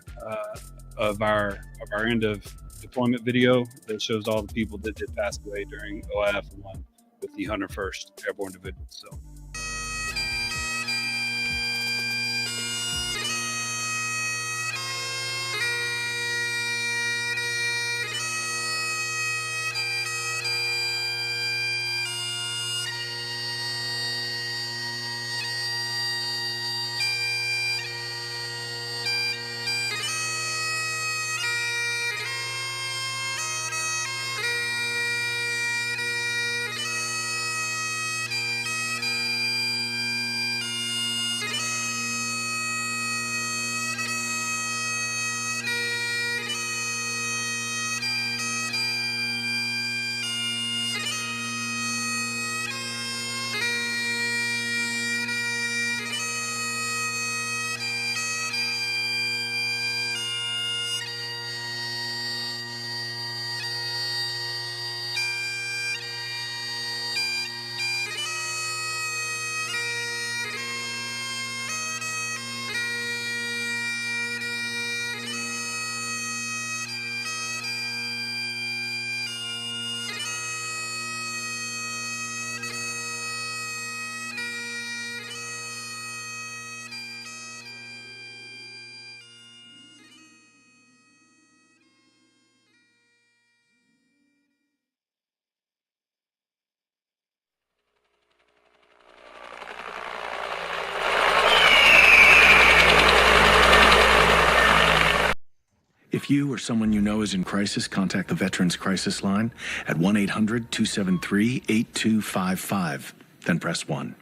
of our end of deployment video that shows all the people that did pass away during OIF 1 with the 101st Airborne Division. So. If you or someone you know is in crisis, contact the Veterans Crisis Line at 1-800-273-8255. Then press 1.